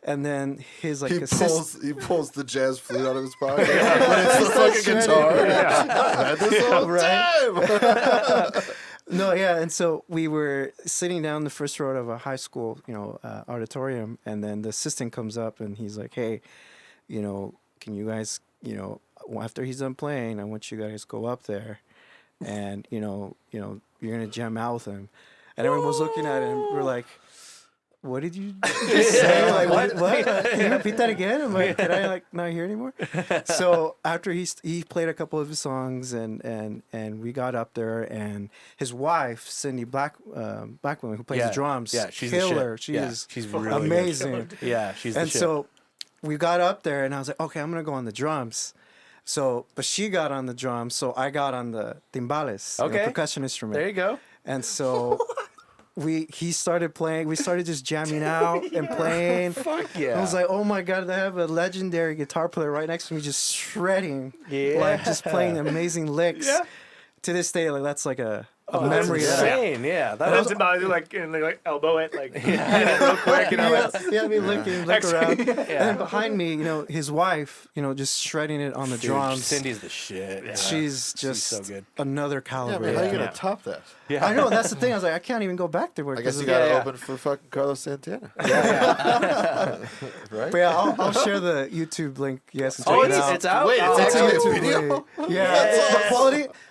and then his like He assistant. pulls the jazz flute out of his pocket, but it's the fucking guitar. I had this all the time. No, yeah, and so we were sitting down the first row of a high school, auditorium, and then the assistant comes up and he's like, "Hey, can you guys, after he's done playing, I want you guys to go up there, and you're gonna jam out with him." And everyone was looking at him. We're like, "What did you just say? Like, what? Can you repeat that again?" I'm like, "Can I not hear anymore?" So after he played a couple of his songs and we got up there, and his wife Cindy Blackwoman, who plays the drums, she's killer. the shit. She Yeah, is she's really amazing. Yeah, she's the And shit. so we got up there, and I was like, "Okay, I'm gonna go on the drums." So, but she got on the drums, so I got on the timbales, Okay. percussion instrument. there you go. And so he started playing. We started just jamming out and playing. Fuck yeah. I was like, "Oh my god, I have a legendary guitar player right next to me, just shredding, Yeah. like just playing amazing licks." Yeah. To this day, like that's like a memory. Insane. Yeah. That And was then somebody like elbow it like hit it real quick, you know. Yeah, me looking, look around. Yeah. And then behind me, his wife, just shredding it on the dude, drums. Cindy's the shit. Yeah. She's just so good. another Yeah, caliber. man, how you Yeah. gonna top that? Yeah. I know, that's the thing. I was like, I can't even go back to work. I guess 'cause you of- gotta yeah. open for fucking Carlos Santana. Right? But yeah, I'll share the YouTube link. Yes, check Oh, it out. it's out. Wait, it's Oh, actually a YouTube video? link. Yeah,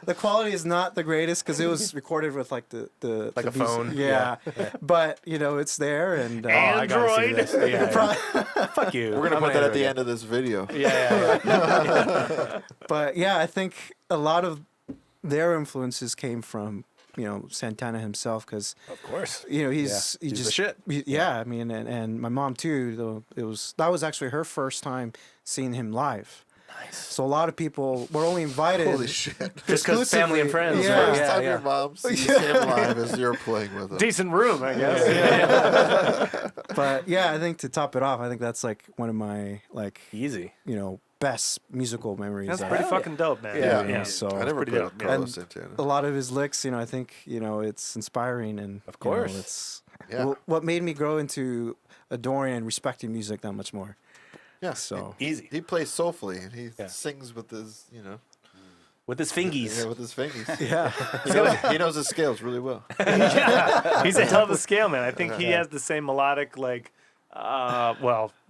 the quality is not the greatest because it was recorded with like the Like a piece- phone? Yeah. But it's there and I gotta see Android. this. Yeah. Fuck you. We're gonna put that at the end of this video. Yeah. But yeah, I think a lot of their influences came from Santana himself because Of course. he's Yeah. he He's the just shit. I mean, and my mom too. Though that was actually her first time seeing him live. Nice. So a lot of people were only invited. Holy shit. Just because family and friends. Yeah. right? First time Yeah. your mom sees him live as you're playing with him. Decent room, I guess. But yeah, I think to top it off, I think that's like one of my Easy. best musical memories. That's I pretty have. fucking dope, man. Yeah. So I never pretty played dope, with yeah. Carlos And Santana. a lot of his licks, I think it's inspiring and Of course. it's Yeah. what made me grow into adoring and respecting music that much more. Yeah. So Easy. He plays soulfully and he Yeah. sings with his, With his fingies. yeah, with his fingers. yeah, He knows his scales really well. Yeah. He's a hell of a scale, man. I think he has the same melodic,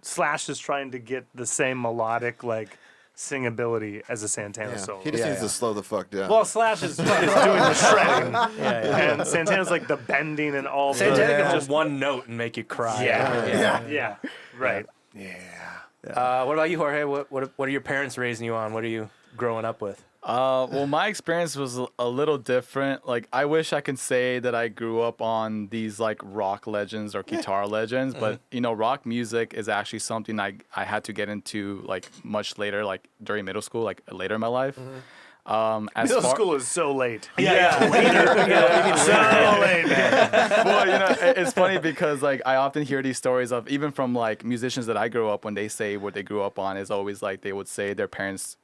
Slash is trying to get the same melodic, singability as a Santana Yeah. solo. He just Yeah, needs yeah. to slow the fuck down. Well, Slash is doing the shredding, Yeah. and Santana's like the bending and all Santana the... can hold one note and make you cry. Yeah. Right. What about you, Jorge? What are your parents raising you on? What are you growing up with? Well, my experience was a little different. Like, I wish I could say that I grew up on these rock legends or guitar legends, but rock music is actually something I had to get into much later, during middle school, later in my life. As Middle far- school is so late. Yeah. So late, man. Well, it's funny because I often hear these stories of even from musicians that I grew up when they say what they grew up on is always they would say their parents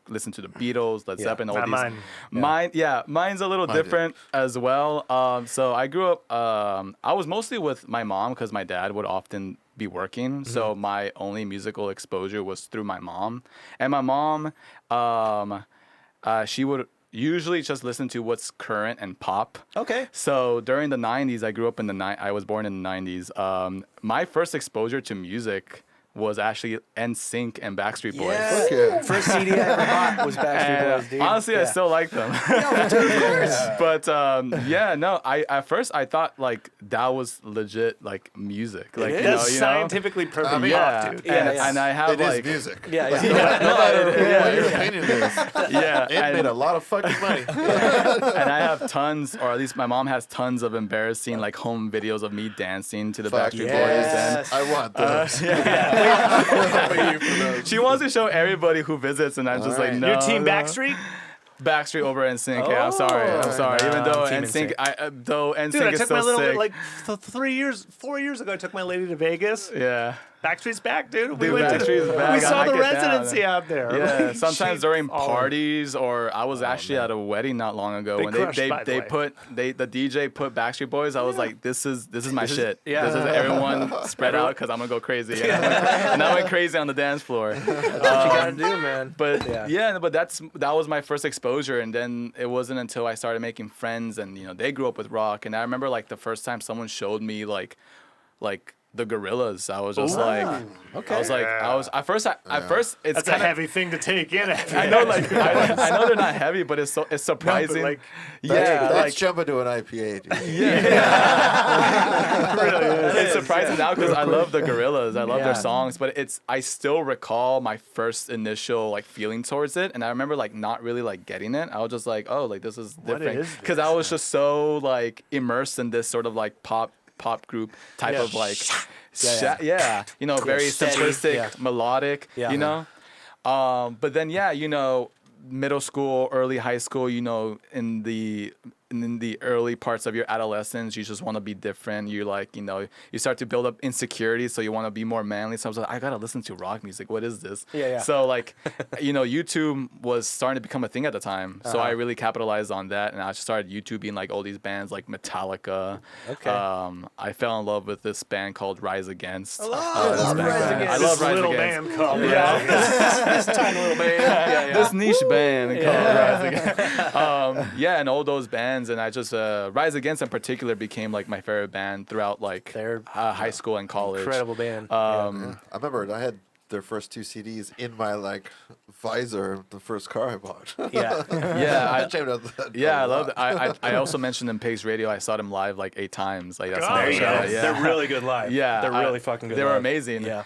listen to the Beatles, Led Zeppelin, all Not these. mine. Mine's a little different as well. So I grew up. I was mostly with my mom because my dad would often be working, so my only musical exposure was through my mom, and my mom. She would usually just listen to what's current and pop. Okay. So during the 90s, I grew up in I was born in the 90s. My first exposure to music was actually NSYNC and Backstreet Boys. Yeah. Okay. First CD I ever bought was Backstreet Boys, dude. Honestly, I still like them. But at first I thought that was legit music. It is. That's scientifically proven pop, Yeah, dude. and I have It is music. Yeah. What your opinion is. yeah, It made a lot of fucking money. and I have tons, or at least my mom has tons of embarrassing home videos of me dancing to the Fuck Backstreet yes. Boys. I want those. And she wants to show everybody who visits, and I'm just Alright. no. Your team no. Backstreet? Backstreet over NSYNC. Yeah, I'm sorry. Even though Team NSYNC, NSYNC Dude, I is took so my little, sick. 4 years ago, I took my lady to Vegas. Yeah. Backstreet's back, dude. Dude, Backstreet's back. We I saw like the it down. residency out there. Yeah, Like, sometimes she- during oh, parties, or I was actually at a wedding not long ago They when crushed, by the they way. put the DJ put Backstreet Boys. I was like, this is my shit. yeah. This is everyone spread out because I'm gonna go crazy. And I went crazy on the dance floor. That's what you gotta do, man. But Yeah. but that was my first exposure, and then it wasn't until I started making friends, and they grew up with rock, and I remember the first time someone showed me like the Gorillas, I was just Okay. I was like, at first it's That's a kind of. heavy thing to take in. I know, I know they're not heavy, but it's surprising. like, That's jumping to an IPA, dude. It's surprising now because I love the Gorillas. I love Yeah. their songs, but I still recall my first initial feeling towards it, and I remember not really getting it. I was just like, oh, this is different is because I was just so immersed in this sort of pop group type of very Steady. simplistic, Yeah. melodic, Yeah. But then middle school, early high school, in the in the early parts of your adolescence, you just want to be different. You like, you start to build up insecurities, so you want to be more manly. So I was like, I gotta listen to rock music. What is this? Yeah. So like, YouTube was starting to become a thing at the time. So I really capitalized on that, and I just started YouTubing like all these bands like Metallica. Okay. I fell in love with this band called Rise Against. I love Rise Against. I love Rise little Against. band called This tiny little band. This niche band called Rise Against. And all those bands, and I just Rise Against in particular became like my favorite band throughout like They're high school and college. Incredible band. I remember I had their first 2 CDs in my like visor, the first car I bought. Yeah. Yeah, Jammed out that I a love lot. it. I also mentioned in Pigs Radio, I saw them live like 8 times. Like that's Oh, not a yeah. shout. Yeah. They're really good live. Yeah, They're really fucking good They were live. amazing. Yeah.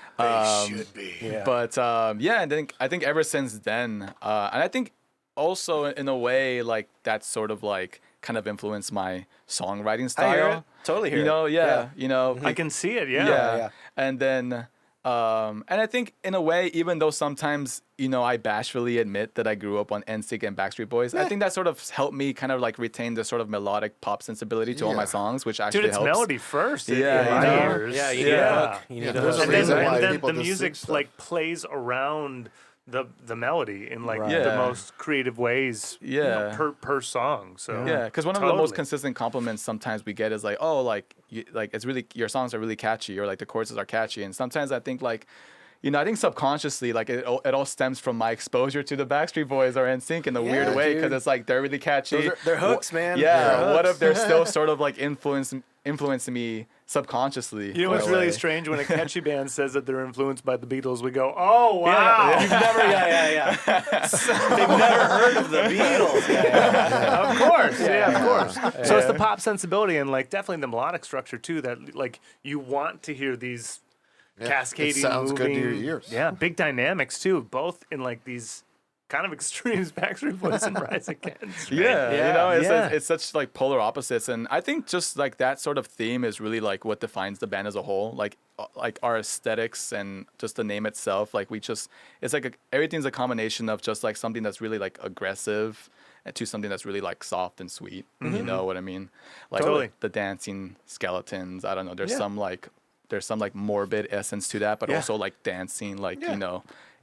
Should be. Yeah. But I think ever since then, and I think also in a way like that sort of like kind of influenced my songwriting style. I hear it. Totally hear it. I can see it. Yeah. Yeah. And then and I think in a way, even though sometimes I bashfully admit that I grew up on NSYNC and Backstreet Boys, I think that sort of helped me kind of like retain the sort of melodic pop sensibility to all my songs, which actually Dude, it's helps. melody first. Yeah, in my you know? ears. Yeah, you need a hook. You need a there's hook. a reason why people the just music sing stuff. like plays around the melody in like Yeah. the most creative ways. Yeah. Per song. So Yeah, because one of the most Totally. consistent compliments sometimes we get is like, oh, like it's really, your songs are really catchy, or like the choruses are catchy, and sometimes I think like, I think subconsciously, like it all stems from my exposure to the Backstreet Boys or NSYNC in a weird way, because it's like they're really catchy. They're hooks, man. Yeah, They're what hooks. if they're still sort of like influencing me subconsciously? You know what's in a really way. strange when a catchy band says that they're influenced by the Beatles? We go, oh wow, Yeah. You've never, They've never heard of the Beatles. Yeah. of course, of course. So it's the pop sensibility and like definitely the melodic structure too that like you want to hear these cascading, it sounds good to your moving- ears. Yeah, big dynamics too, both in like these kind of extremes, Backstreet Boys and Rise Against. Right? Yeah, it's such like polar opposites, and I think just like that sort of theme is really like what defines the band as a whole. Like our aesthetics and just the name itself. Like it's like everything's a combination of just like something that's really like aggressive to something that's really like soft and sweet. You know what I mean? Like Totally. the dancing skeletons. I don't know. There's some like morbid essence to that, but also like dancing, like It's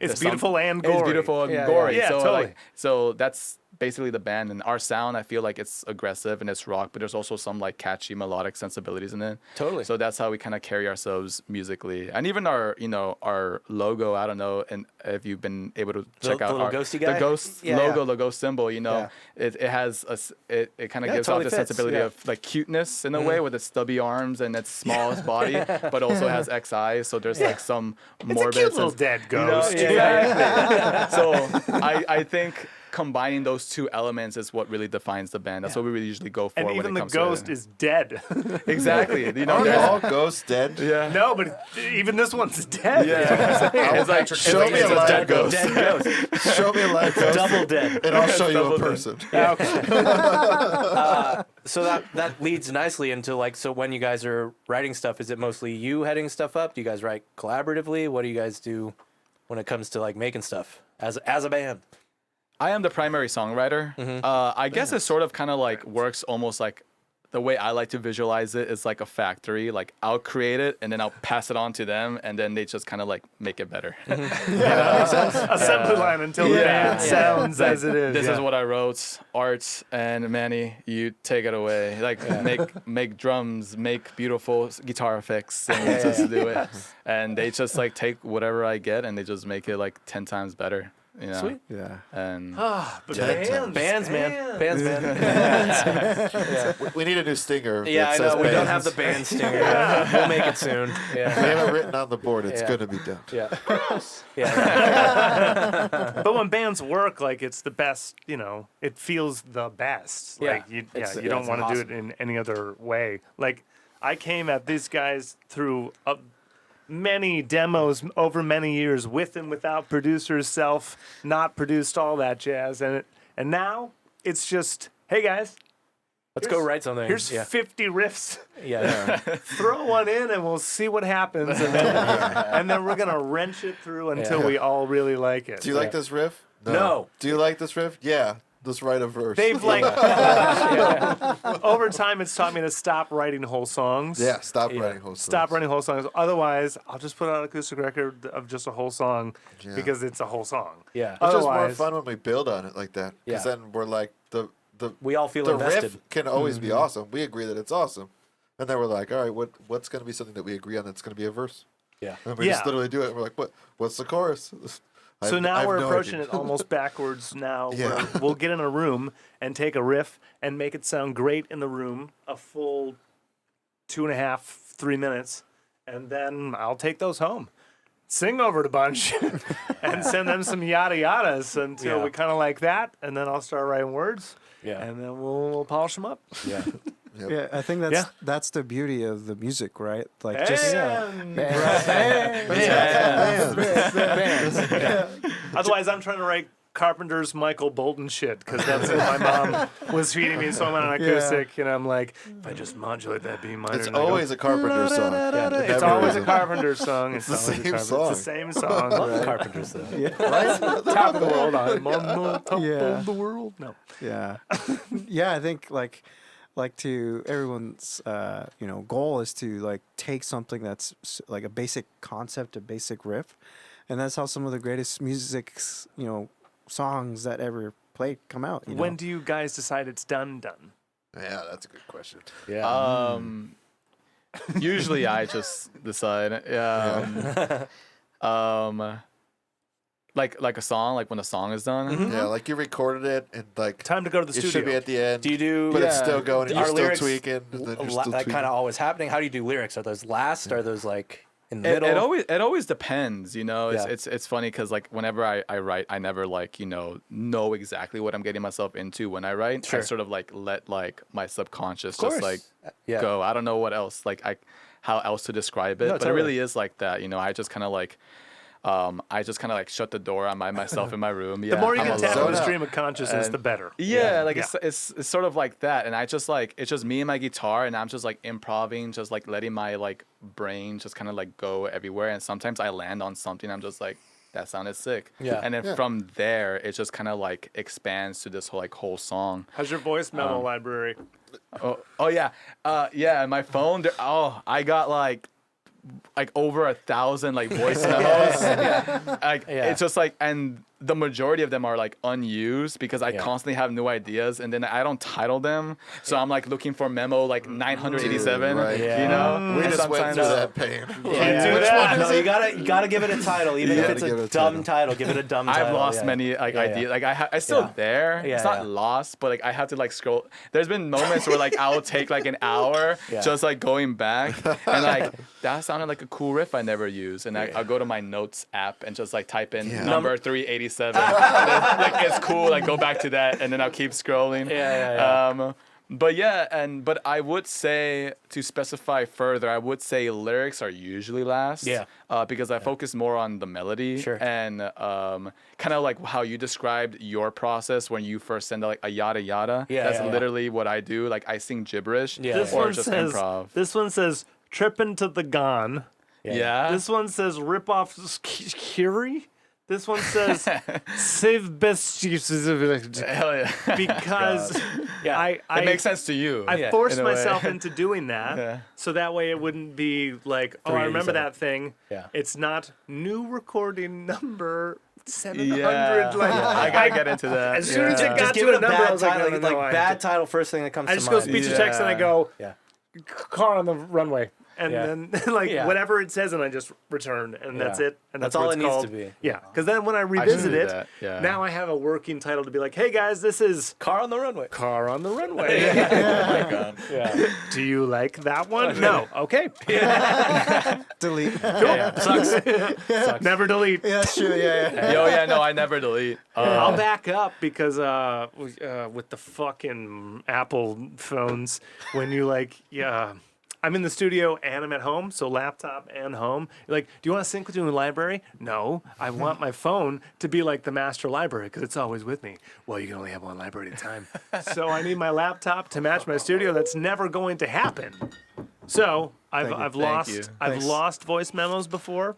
there's some- beautiful and gory. It's beautiful and Yeah, gory. yeah. So Yeah, totally. like, so that's basically the band, and our sound. I feel like it's aggressive and it's rock, but there's also some like catchy melodic sensibilities in it. Totally. So that's how we kind of carry ourselves musically, and even our our logo. I don't know, and if you've been able to check the out little our ghosty guy? the ghost Yeah, logo, yeah. the ghost symbol. Yeah. It has it kind of Yeah, it gives totally off the fits, sensibility yeah. of like cuteness in a way, with its stubby arms and its smallest body, but also has X eyes. So there's like some It's a morbid cute little sens- dead you know, ghost. exactly. So I think combining those two elements is what really defines the band. That's what we really usually go for And when even it the comes ghost to is dead. exactly. Aren't there's- all ghosts dead? yeah. No, but even this one's dead. Yeah. It's like Show me it's a live dead ghost. Dead ghost. Show me a live ghost, Double dead. and I'll show you Double a dead. person. So that leads nicely into like, so when you guys are writing stuff, is it mostly you heading stuff up? Do you guys write collaboratively? What do you guys do when it comes to like making stuff as a band? I am the primary songwriter. I guess it sort of kind of like works almost like the way I like to visualize it is like a factory. Like I'll create it and then I'll pass it on to them, and then they just kind of like make it better. Assembly line until the band sounds as it is. This is what I wrote. Art and Manny, you take it away. Like make drums, make beautiful guitar effects, and just do it. And they just like take whatever I get and they just make it like 10 times better. You know? Sweet. Yeah. And But Bands, man. Bands, man. We need a new stinger. Yeah, I that says know. We don't bands. have the band stinger. We'll make it soon. We Yeah. have it written on the board. It's Yeah. gonna be done. Yeah. Yeah. But when bands work, like it's the best, it feels the best. Yeah. Like you don't it's want to do awesome. it in any other way. Like I came at these guys through many demos over many years, with and without producers, self, not produced, all that jazz, and now it's just, hey guys, Let's go write something. here's yeah. 50 riffs. Yeah. Throw one in and we'll see what happens, and then we're gonna wrench it through until we all really like it. Do you like this riff? No. Do you like this riff? Yeah. Just write a verse. They've like over time, it's taught me to stop writing whole songs. yeah, stop writing whole Stop songs. writing whole songs. Otherwise, I'll just put out an acoustic record of just a whole song Yeah. because it's a whole song. Yeah. It's just more Otherwise- fun when we build on it like that. Because Yeah. then we're like, the We all feel the invested. riff can always be awesome. We agree that it's awesome. And then we're like, all right, what's going to be something that we agree on that's going to be a verse? Yeah. And we just Yeah. literally do it. And we're like, what's the chorus? I So have- I now have we're no approaching idea. it almost backwards now. Yeah. Where we'll get in a room and take a riff and make it sound great in the room, a full 2.5, 3 minutes, and then I'll take those home, sing over it a bunch, and send them some yada yadas until Yeah. we kind of like that, and then I'll start writing words, Yeah. and then we'll polish them up. Yeah. Yep. Yeah, I think that's the beauty of the music, right? Like just And- yeah. Otherwise, I'm trying to write Carpenter's Michael Bolton shit because that's what my mom was feeding me. So I'm on an acoustic, and I'm like, if I just modulate that B minor, It's and I go, always a Carpenter song. it's Never always a is. Carpenter song. It's the always a same Carpenter- song. It's the same song. Love the right? Carpenters though. Top of the world. I'm on the top Yeah. of the world. No. Yeah, yeah. I think like to everyone's goal is to like take something that's like a basic concept, a basic riff, and that's how some of the greatest songs that ever played come out. You know? When do you guys decide it's done? Yeah, that's a good question. Yeah. Usually I just decide. Like a song, like when a song is done. Yeah, like you recorded it and like Time to go to the it studio. should be at the end. Do you do? but it's Yeah. still going. And Are you're still lyrics tweaking. And then you're still that tweaking. kind of always happening? How do you do lyrics? Are those last? Are those like in the It middle? always depends, you know. Yeah. It's funny because like whenever I write, I never like know exactly what I'm getting myself into when I write. Sure. I sort of like let like my subconscious Of course. just like Yeah. go. I don't know what else how else to describe it, No, but totally. it really is like that. You know, I just kind of like shut the door on myself in my room. Yeah, The more you I'm can tap alone. into the stream of consciousness, And- the better. Yeah, like Yeah. it's sort of like that, and I just like it's just me and my guitar, and I'm just like improvising, just like letting my like brain just kind of like go everywhere, and sometimes I land on something, I'm just like that sounded sick, Yeah. and then from there it just kind of like expands to this whole song. How's your voice memo library? Oh yeah, yeah, my phone. I got like over 1,000 like voice memos. It's just like, and the majority of them are like unused because I constantly have new ideas and then I don't title them. So I'm like looking for memo like 987. Right. You Yeah. know, We And just went sometimes- through that pain. Yeah. do Which that? one No, is you it? gotta give it a title, even if Yeah. it's Give it a a dumb title. title. Give it a dumb title. I've lost yeah. many like Yeah, ideas. yeah. Like I still Yeah. there. Yeah, It's not yeah. lost, but like I have to like scroll. There's been moments where like I'll take like an hour Yeah. just like going back and like that sounded like a cool riff I never used, and I'll go to my notes app and just like type in Yeah. number 387. And then, like it's cool. Like go back to that, and then I'll keep scrolling. Yeah. But I would say, to specify further, I would say lyrics are usually last. Yeah. Because I focus more on the melody. Sure. And kind of like how you described your process when you first send like a yada yada. Yeah, That's yeah, yeah. literally what I do. Like I sing gibberish Yeah, This or one just says. improv. This one says tripping to the gone. Yeah. This one says rip off Curie. This one says save best Hell yeah. because Yeah. It makes sense to you. I Yeah, forced in a way. myself into doing that, Yeah. so that way it wouldn't be like, oh, I remember 387. that thing. Yeah. It's not new recording number 700. Yeah. Like I gotta get into that. as soon as it Yeah. got Just give to it a a number, I bad was like, title. no, no, no, Like I bad have to- title, first thing that comes I to just go mind. speech to Yeah. text and I go, Yeah. car on the runway. And Yeah. then like Yeah. whatever it says, and I just return, and that's Yeah. it. And That's that's, all what it it's needs to called. be. Yeah, because then when I should revisit do it, that, yeah. now I have a working title to be like, hey guys, this is Car on the runway. car on the runway. Yeah. Do you like that one? No. Okay. delete. Yeah. Sucks. Never delete. Yeah, sure. Yeah. Yo, yeah, no, I never delete. I'll back up because with the fucking Apple phones, when you like, I'm in the studio and I'm at home, so laptop and home. You're like, do you want to sync with your library? No, I want my phone to be like the master library because it's always with me. Well, you can only have one library at a time. So I need my laptop to match my studio. That's never going to happen. So I've you. lost Thank you. I've Thanks. lost voice memos before,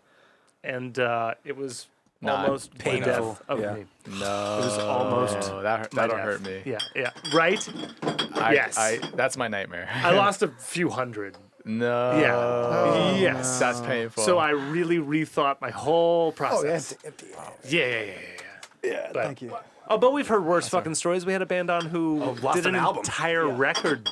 and it was almost painful. death of Yeah. me. No, It was almost that'll my death. hurt me. Yeah. Right? Yes. That's my nightmare. I lost a few hundred. No. Yeah. Yes. That's painful. So I really rethought my whole Oh yeah. process. Yeah. Yeah. But- Thank you. Oh, but we've heard worse fucking stories. We had a band on who lost did an an album. entire record.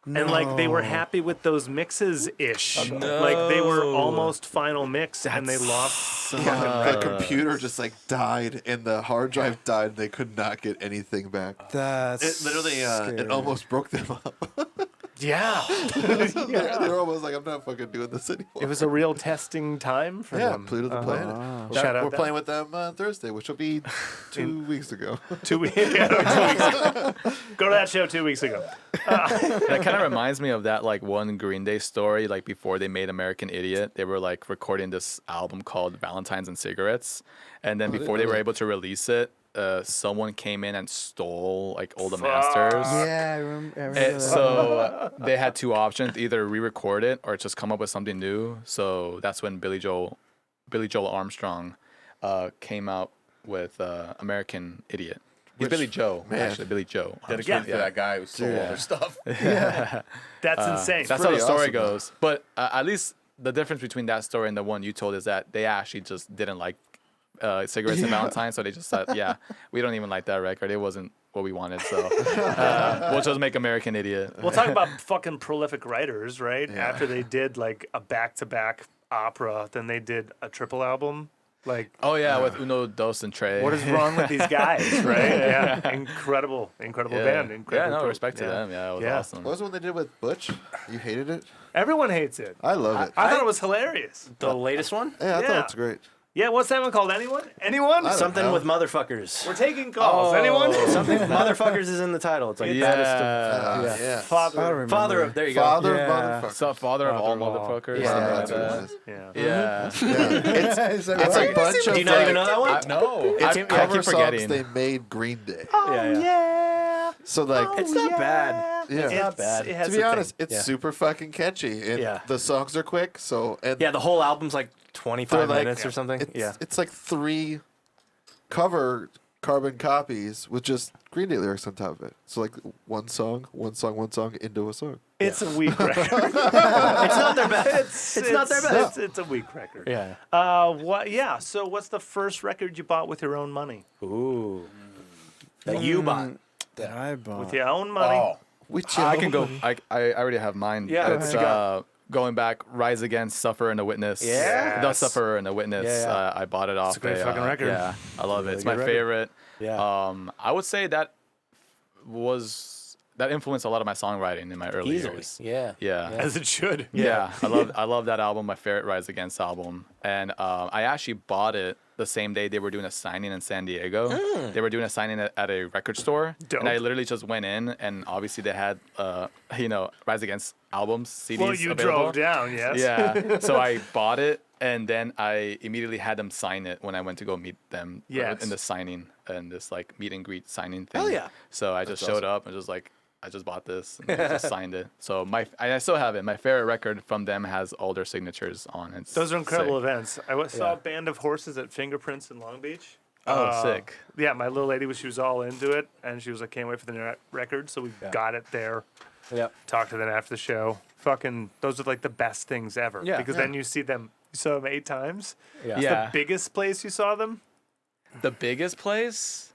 And like they were happy with those mixes ish. Like they were almost final mix and they lost The computer just like died, and the hard drive died, and they could not get anything back. That's It literally, scary. it almost broke them up. Yeah. They were almost like, I'm not fucking doing this anymore. It was a real testing time for yeah, them. Pluto the Planet. Shout out We're that. playing with them Thursday, which will be 2 weeks ago. 2 weeks ago. Go to that show 2 weeks ago. That kind of reminds me of that like one Green Day story. Like before they made American Idiot, they were like recording this album called Valentines and Cigarettes, and then before they were able to release it, someone came in and stole like all the masters. Yeah, I remember And that. so they had two options: either re-record it or just come up with something new. So that's when Billy Joel Armstrong came out with American Idiot. He's Billy Joe, actually. Billy Joe. Dedicated to that guy who stole all their stuff. That's insane. That's how the pretty story awesome, though. goes. But at least the difference between that story and the one you told is that they actually just didn't like cigarettes and Valentine's, so they just said, "Yeah, we don't even like that record. It wasn't what we wanted, so we'll just make American Idiot." We'll talk about fucking prolific writers, right? After they did like a back-to-back opera, then they did a triple album. Like, Oh yeah, with Uno, Dos, and Tre. what is wrong with these guys, right? Yeah, incredible band. Incredible Yeah, no, group. respect to them. Yeah, it was Yeah. awesome. What was the one they did with Butch? You hated it? Everyone hates it. I love it. I thought it was hilarious. The latest one? Yeah, I Yeah. thought it's great. Yeah, what's that one called? Anyone? Anyone? Something know. with motherfuckers. We're taking calls. Anyone? Something motherfuckers is in the title. It's like baddest of Yeah. I Father. remember. father of there you go. Father Yeah. of motherfuckers. So father of all motherfuckers. Yeah. something like That's what it that. is. Yeah. Yeah. It's a bunch of Do you not even know that one? No, It's I cover keep songs forgetting. they made Green Day. Yeah. So like, It's not bad. yeah. It's not bad. It has To be a thing. honest, it's Yeah. super fucking catchy, and Yeah. the songs are quick. So and Yeah, the whole album's like 25 they're like- minutes or something. It's, it's like 3 cover carbon copies with just Green Day lyrics on top of it. So like one song into a song. It's a weak record. It's not their best. It's not their best. It's a weak record. Yeah. What? Yeah. So, what's the first record you bought with your own money? Ooh. That you bought. That I bought. With your own money? Oh, Which I can go. I already have mine. Yeah, It's what you got? going back. Rise Against, Suffer and the Witness. Yeah. The Sufferer and the Witness. Yeah. I bought it off. a great fucking record. Yeah, I love it. It's my good record. favorite. Yeah. I would say that influenced a lot of my songwriting in my early Easily. years. Yeah. Yeah. As it should. Yeah, I love that album, my favorite Rise Against album, and I actually bought it the same day they were doing a signing in San Diego. They were doing a signing at a record store, Dope. and I literally just went in, and obviously they had Rise Against albums, CDs Well, you available. drove down, yes. Yeah, so I bought it, and then I immediately had them sign it when I went to go meet them Yes. in the signing and this like meet and greet signing thing. Hell yeah. So I just showed up and just like, I just bought this and I just signed it. So I still have it. My favorite record from them has all their signatures on it. Those are incredible Sick. events. I saw a band of horses at Fingerprints in Long Beach. Oh, sick. Yeah, my little lady she was all into it, and she was like, "Can't wait for the new record." So we got it there. Yep. Talked to them after the show. Fucking, those are like the best things ever. Yeah. Because then you saw them 8 times. Yeah. It's Yeah. the biggest place you saw them. The biggest place?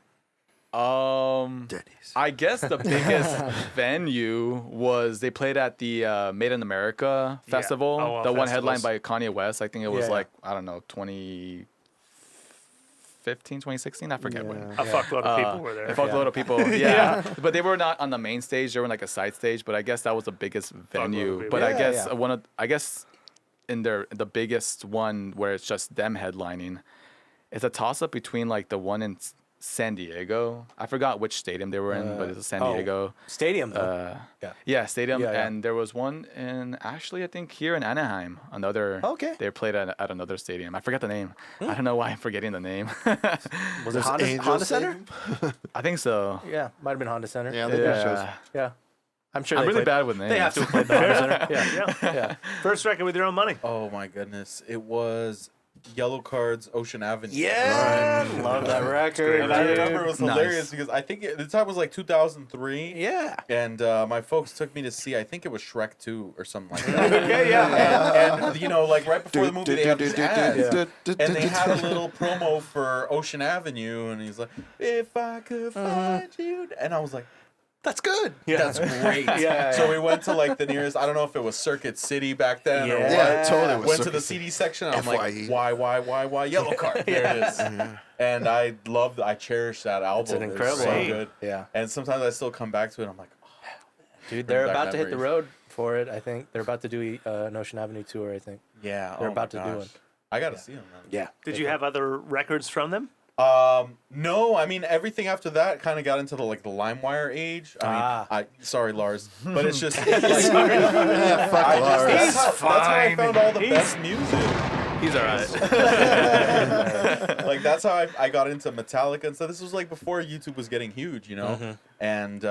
Denny's. I guess the biggest venue was they played at the Made in America festival. Oh, well, the one festivals. headlined by Kanye West. I think it was Yeah. like, I don't know, 2015, 2016? I forget when. Yeah. A fuckload of people were there. A fuckload of people, yeah. But they were not on the main stage. They were on like a side stage. But I guess that was the biggest venue. people. But I Yeah, guess yeah. I guess in the biggest one where it's just them headlining, it's a toss up between like the one in San Diego. I forgot which stadium they were in, but it's San Diego. Stadium, though. Yeah, stadium. Yeah, yeah. And there was one in actually I think here in Anaheim. Another. Okay. They played at another stadium. I forget the name. I don't know why I'm forgetting the name. Was it Honda, Angel Honda Center? Stadium? I think so. Yeah, might have been Honda Center. Yeah, they do shows. Yeah. Yeah. I'm sure I'm they really played- bad with names. They have to have played the Honda Center. Yeah. Yeah. Yeah. First record with your own money. Oh my goodness! It was Yellow Card's Ocean Avenue. Yeah, love that record. And I dude. remember it was hilarious because I think the time was like 2003. Yeah. And my folks took me to see, I think it was Shrek 2 or something like that. yeah. And you know, like right before the movie, they have these ads. And they had a little promo for Ocean Avenue, and he's like, "If I could find you," and I was like, That's good. "That's great." Yeah, So we went to like the nearest. I don't know if it was Circuit City back then or Yeah. what. Yeah, totally was Went to the Circuit CD section. And I'm FYE. like, why? Yellow Card. There it is. And I cherish that album. It's an incredible so album. good. Yeah. And sometimes I still come back to it. I'm like, Dude, they're back about to hit the memories. road for it, I think. They're about to do an Ocean Avenue tour, I think. yeah, They're oh about my to do gosh. it. I gotta see them. Yeah. Did you have other records from them? No, I mean everything after that kind of got into the LimeWire age. I mean, sorry Lars, but it's just Yeah, fuck Lars. that's how I fine. found all the best music. He's all right. Like that's how I got into Metallica and stuff. This was like before YouTube was getting huge, you know. And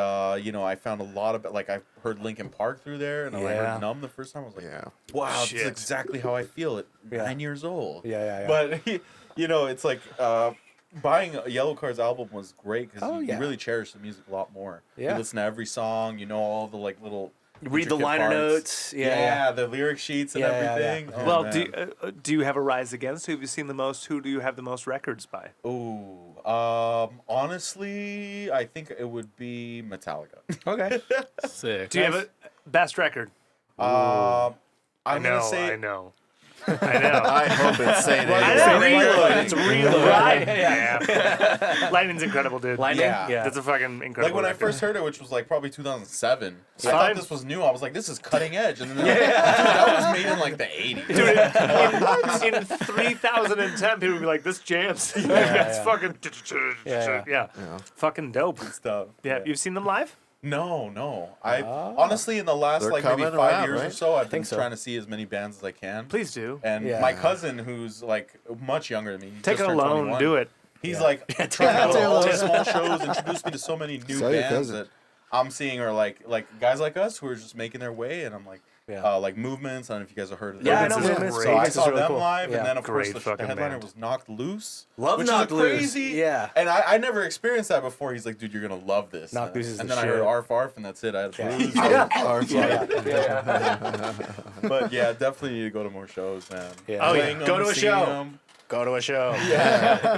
you know, I found a lot of like I heard Linkin Park through there, and when I Yeah. heard Numb the first time, I was like, Yeah. wow, this Shit. is exactly how I feel at Yeah. 9 years old. Yeah. But you know, it's like buying a Yellow Card's album was great because Oh, you yeah. really cherish the music a lot more. Yeah. You listen to every song, you know all the like little Read the intricate liner parts. notes. Yeah, the lyric sheets and Yeah, yeah, everything. Oh, Well, man. do you have a rise against? Who have you seen the most? Who do you have the most records by? Ooh, honestly, I think it would be Metallica. Okay. Sick. Do you have a best record? I'm gonna say I know. I know. I hope it's saying I it. know. Reload. It's Reload. Right. Yeah. Lightning's incredible, dude. Lightning? Yeah. That's a fucking incredible. like when I record. first heard it, which was like probably 2007. I Fine. thought this was new. I was like, this is cutting edge. And then dude, that was made in like the 80s. in 3010, people would be like, "This jams." It's yeah. fucking Yeah. fucking dope. Stuff. Yeah, you've seen them live? No. I honestly in the last They're like maybe coming 5 around, years or right? so, I've been think so. trying to see as many bands as I can. Please do. And Yeah. my cousin, who's like much younger than me, he Take just it turned alone. 21. Do it. He's like trying to go to all these small shows, introduced me to so many new Tell your bands cousin. that I'm seeing are like guys like us who are just making their way, and I'm like, Yeah. like Movements. I don't know if you guys have heard of Yeah, I them. know Movements Movements. is So I great. saw really them cool. live, Yeah. and then of Great course the fucking headliner band. was Knocked Loose. Love which Knocked is Loose. crazy. Yeah. And I never experienced that before. He's like, dude, you're gonna love this. Knocked Loose is and the then I heard shit. Arf Arf, and that's it. I had blues. But yeah, definitely need to go to more shows, man. Yeah. Oh, yeah. Playing Go them, to a seeing show. them. Go to a show.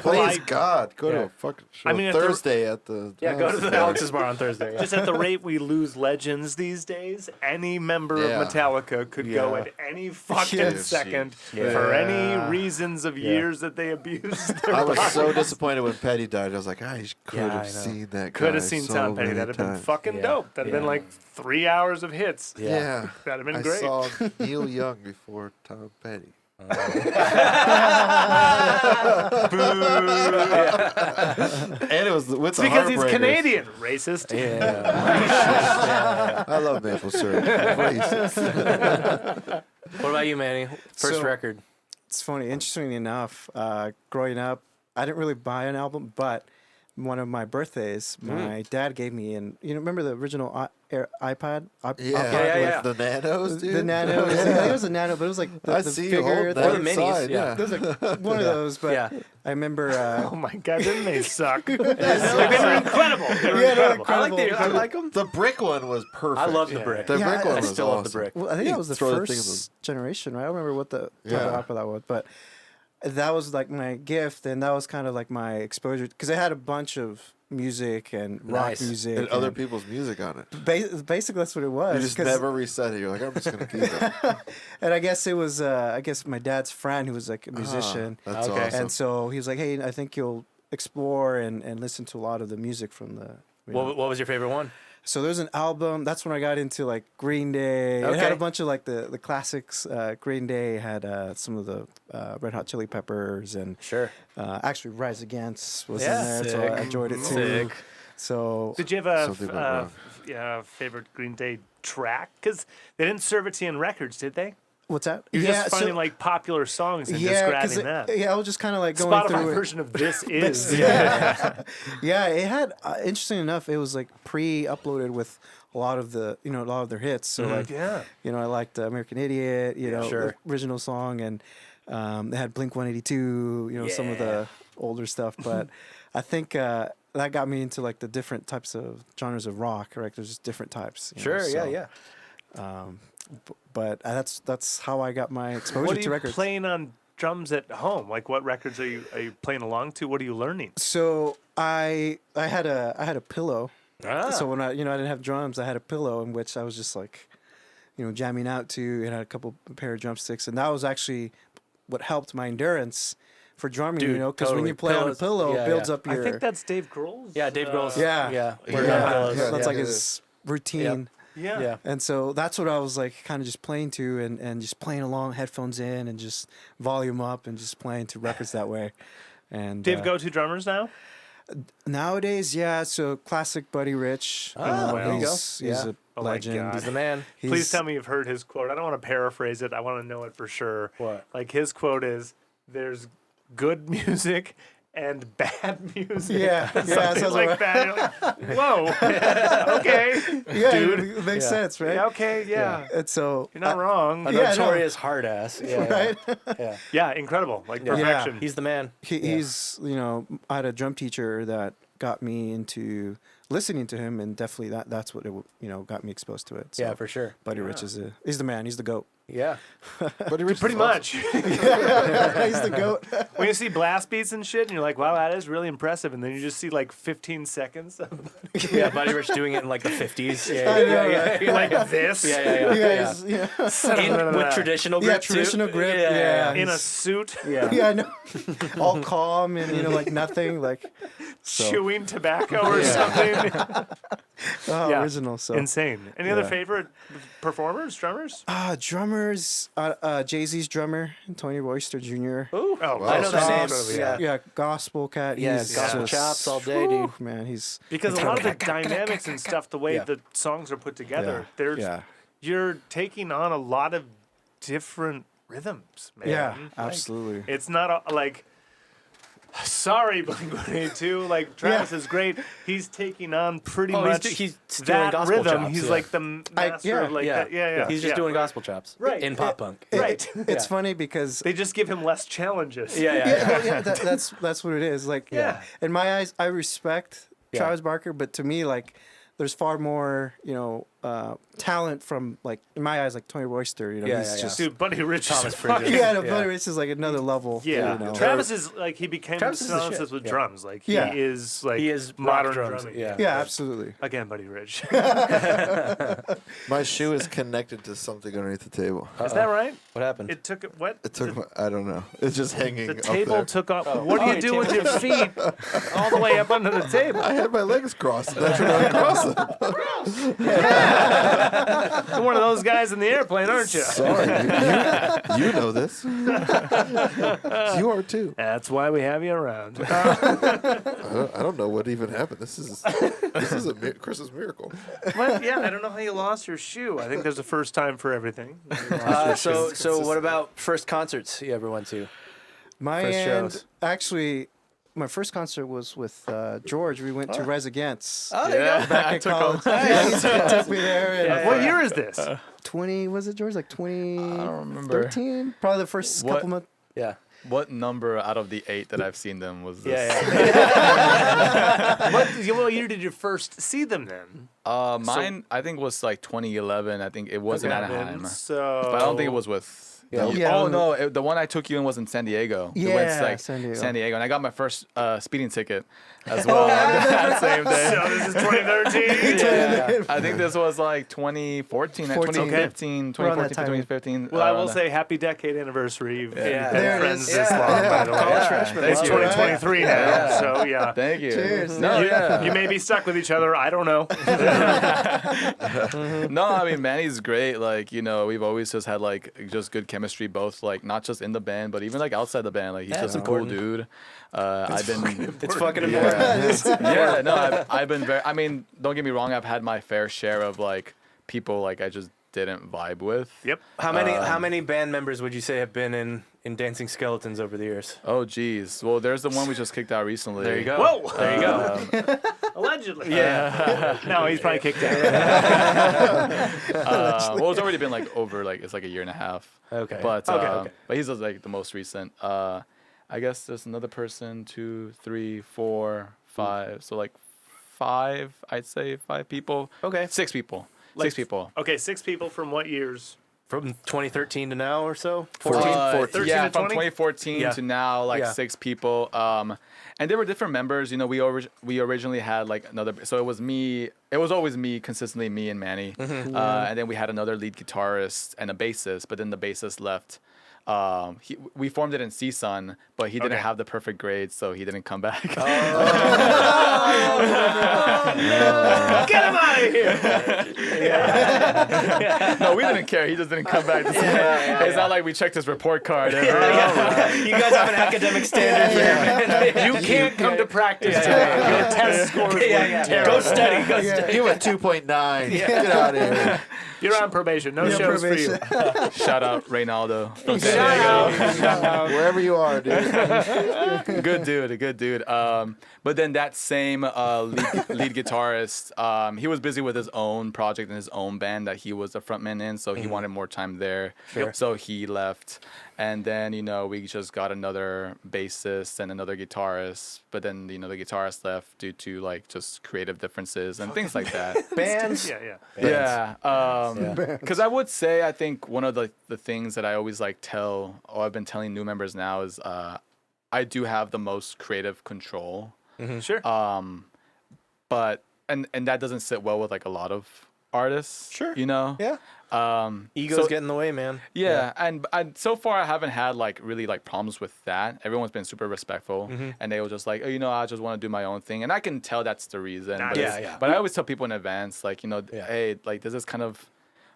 Please God, go to Yeah. a fucking show I mean, if there- Thursday at the. Yeah, go to the Alex's Bar on Thursday. Yeah. Just at the rate we lose legends these days, any member Yeah. of Metallica could go Yeah. at any fucking Yes. second Yeah. for any reasons of years that they abused. Their I was so bodies. disappointed when Petty died. I was like, I could Yeah, I have know. seen that. Could guy have seen so Tom Petty. many That'd have been times. fucking Yeah. dope. That'd have been like 3 hours of hits. Yeah, That'd have been I great. saw Neil Young before Tom Petty. Boo. And it was with It's the because he's Heartbreakers. Canadian. Racist. Yeah. I love maple syrup. Racist. What about you, Manny? First So- record. It's funny. Interestingly enough, growing up, I didn't really buy an album, but one of my birthdays, my dad gave me remember the original iPod? Yeah, with the nanos, dude. The Nano. I think it was a Nano, but it was like the I see you bigger hold thing. that Or the minis, inside, yeah. There was like one of those, but Yeah. I remember. Oh my god, didn't they suck? Like, they were incredible. They were incredible. I like them. The brick one was perfect. I love the brick. The Yeah, brick one I was still love the awesome. brick. Well, I think You that was the throw the thing in first generation, right? I don't remember what the Yeah. type of opera that was, but that was like my gift, and that was kind of like my exposure because I had a bunch of music and rock Nice. music And other people's music on it. Basically, that's what it was. You just 'cause- never reset it. You're like, I'm just gonna keep it. And I guess it was, my dad's friend who was like a musician, That's Okay. awesome. and so he was like, "Hey, I think you'll explore and listen to a lot of the music from the." you know." What was your favorite one? So there's an album. That's when I got into like Green Day. It had Okay. a bunch of like the classics. Green Day had some of the Red Hot Chili Peppers and Sure. actually Rise Against was Yeah, in there, so sick. I enjoyed it too. Sick. So Did you have a Something went wrong. favorite Green Day track? Because they didn't serve it to you in records, did they? what's that? You're just finding like popular songs and just 'cause grabbing that. I was just kind of like going Spotify through it. version of this is. Yeah, it had. Interesting enough, it was like pre-uploaded with a lot of the, a lot of their hits. So like, Yeah. I liked American Idiot, Sure. the original song, and They had Blink 182, some of the older stuff. But I think that got me into like the different types of genres of rock. Right? There's just different types. Sure. So, Yeah. But that's how I got my exposure What are to you records. playing on drums at home? Like, what records are you playing along to? What are you learning? So I had a pillow. Ah. So when I didn't have drums, I had a pillow in which I was just like, jamming out to, and had a couple pair of drumsticks, and that was actually what helped my endurance for drumming. Dude, Because when totally. you play on a Pillows. pillow, Yeah, it builds yeah. up your. I think that's Dave Grohl's. Yeah, Dave Grohl's. Yeah. Yeah. Yeah, We're on pillows. that's like Yeah. his routine. Yeah. Yeah. And so that's what I was like kind of just playing to and just playing along, headphones in, and just volume up and just playing to records that way. And Do you have go-to drummers now? nowadays, yeah, so classic Buddy Rich. Oh, there you go. He's Yeah. a Oh my legend. God. He's the man. Please tell me you've heard his quote. I don't want to paraphrase it. I want to know it for sure. What? Like his quote is, "There's good music and bad music." Yeah, yeah, Something sounds like right. that. You're like, whoa. Okay. Yeah, dude. it makes Yeah. sense, right? Yeah, okay. Yeah. And so You're not wrong. A Yeah, I know. notorious hard ass. Yeah. right? Yeah. Yeah, incredible. Like Yeah. perfection. He's the man. He's I had a drum teacher that got me into listening to him, and definitely that's what got me exposed to it. So Yeah, for sure. Buddy Rich he's the man. He's the goat. Yeah. But Pretty much. He's the goat. When you see blast beats and shit, and you're like, wow, that is really impressive. And then you just see like 15 seconds of Yeah, Buddy Rich doing it in like the 50s. Yeah, I know, yeah, right? yeah. like this. Yeah, yeah, yeah. Yeah, With traditional grip. Yeah, traditional too. grip, Yeah, yeah. In a suit, yeah. yeah, I know. All calm and like nothing, like chewing tobacco or something. Yeah. original. So Insane. Any other Yeah. favorite performers, drummers? drummers, Jay-Z's drummer, Tony Royster Jr. Oh, I know that name. Soft. Yeah. Yeah, gospel cat. Yeah, he's gospel just- chops all day, dude. Whew, man, he's Because a lot of the dynamics and stuff, the way Yeah. the songs are put together, Yeah. there's Yeah. you're taking on a lot of different rhythms, man. yeah, Like, absolutely. it's not like sorry, Blink-182. Like Travis is great. He's taking on pretty Oh, much he's stealing that gospel rhythm. chops, He's yeah. like the master yeah, of like Yeah. that. Yeah, yeah. He's just yeah. doing gospel chops. Right. In pop punk. Right. It's funny because They just give him less challenges. Yeah, yeah. yeah, that's what it is. Like, Yeah. in my eyes, I respect Yeah. Travis Barker, but to me, like, there's far more, talent from, like, in my eyes, like Tony Royster. Yeah, he's yeah, yeah. just Dude, Buddy Rich Thomas is Fraser. fucking yeah, no, Yeah. Buddy Rich is like another level. Yeah, you know. Travis is like he became Travis is the synonymous shit. with Yeah. drums. Like Yeah. he is like He is modern rock drums. drumming. Yeah. Yeah, absolutely. Again, Buddy Rich. My shoe is connected to something underneath the table. Is that right? What happened? It took what? It took. I don't know. It's just hanging. The up table there. took off. What do Oh, you do with your feet all the way up under the table? I had my legs crossed. And I tried to cross them. You're one of those guys in the airplane, aren't you? Sorry, you know this. You are too. That's why we have you around. I don't know what even happened. This is a Christmas miracle. What? Yeah, I don't know how you lost your shoe. I think there's a first time for everything. You lost your shoe. So what about first concerts you ever went to? My First end, shows. actually, my first concert was with George. We went to Res Against. Oh, there you go. Back in college. Yeah, he took me there. And What year is this? 20, was it, George? Like 2013? I don't remember. Probably the first What? couple months. Yeah. What number out of the 8 that I've seen them was this? Yeah. What year did you first see them then? Mine, I think, was like 2011. I think it was in Anaheim. So, But I don't think it was with. Yeah. Yeah. Oh no! The one I took you in was in San Diego. We went to, Yeah, like, San Diego. San Diego, and I got my first speeding ticket as well that same day. So this is 2013. Yeah. I think this was like 2014, 2015, We're on that 2014, time. 2015. Well, I will around say happy decade anniversary. You've Yeah. been There it friends is. this long, by the way. College freshman. It's Love it. 2023 now, Yeah. so yeah. Thank you. Cheers. No, yeah. You may be stuck with each other. I don't know. No, I mean, Manny's great. Like, we've always just had like just good chemistry, both like not just in the band, but even like outside the band. Like, he's just a cool dude. I've been. It's fucking important. Yeah, no, I've been very. I mean, don't get me wrong. I've had my fair share of like people like I just didn't vibe with. Yep. How many band members would you say have been in fucking dancing skeletons over the years? Oh, geez. Well, there's the one we just kicked out recently. There you go. Whoa! There you go. Allegedly. Yeah. No, he's probably kicked out. Well, it's already been like over, like it's like a year and a half. Okay. But Okay. but he's like the most recent. I guess there's another person, 2, 3, 4, 5. So like 5, I'd say 5 people. Okay. 6 people. Like- 6 people. Okay, 6 people from what years? From 2013 to now or so? 14. 13 yeah, to from 20? 2014 Yeah. to now, like Yeah. 6 people. And there were different members. You know, we originally had like another. So it was me. It was always me, consistently me and Manny. And then we had another lead guitarist and a bassist. But then the bassist left. We formed it in CSUN, but he didn't Okay. have the perfect grades, so he didn't come back. Get him out of here! No, we didn't care. He just didn't come back. It's not like we checked his report card. You guys have an academic standard for your You can't come to practice today. Your test scores were terrible. Go study. Go study. You went 2.9. Get out of here. You're on probation. No shows for you. Shout out Reynaldo from San Diego. Wherever you are, dude. Good dude. But then that same lead guitarist, he was busy with his own project and his own band that he was the frontman in, so he wanted more time there. Sure. So he left. And then, you know, we just got another bassist and another guitarist. But then, you know, the guitarist left due to like just creative differences and things like that. Bands. Yeah. Yeah. Because I would say, I think one of the things that I always like I've been telling new members now is I do have the most creative control. Sure. But, and that doesn't sit well with like a lot of artists. Sure. You know? Yeah. Egos So- get in the way, man. Yeah, and so far I haven't had like really like problems with that. Everyone's been super respectful, and they were just like, oh, you know, I just want to do my own thing, and I can tell that's the reason. Nice. But Yeah, it's- yeah. But I always tell people in advance, like, you know, Yeah. hey, like this is kind of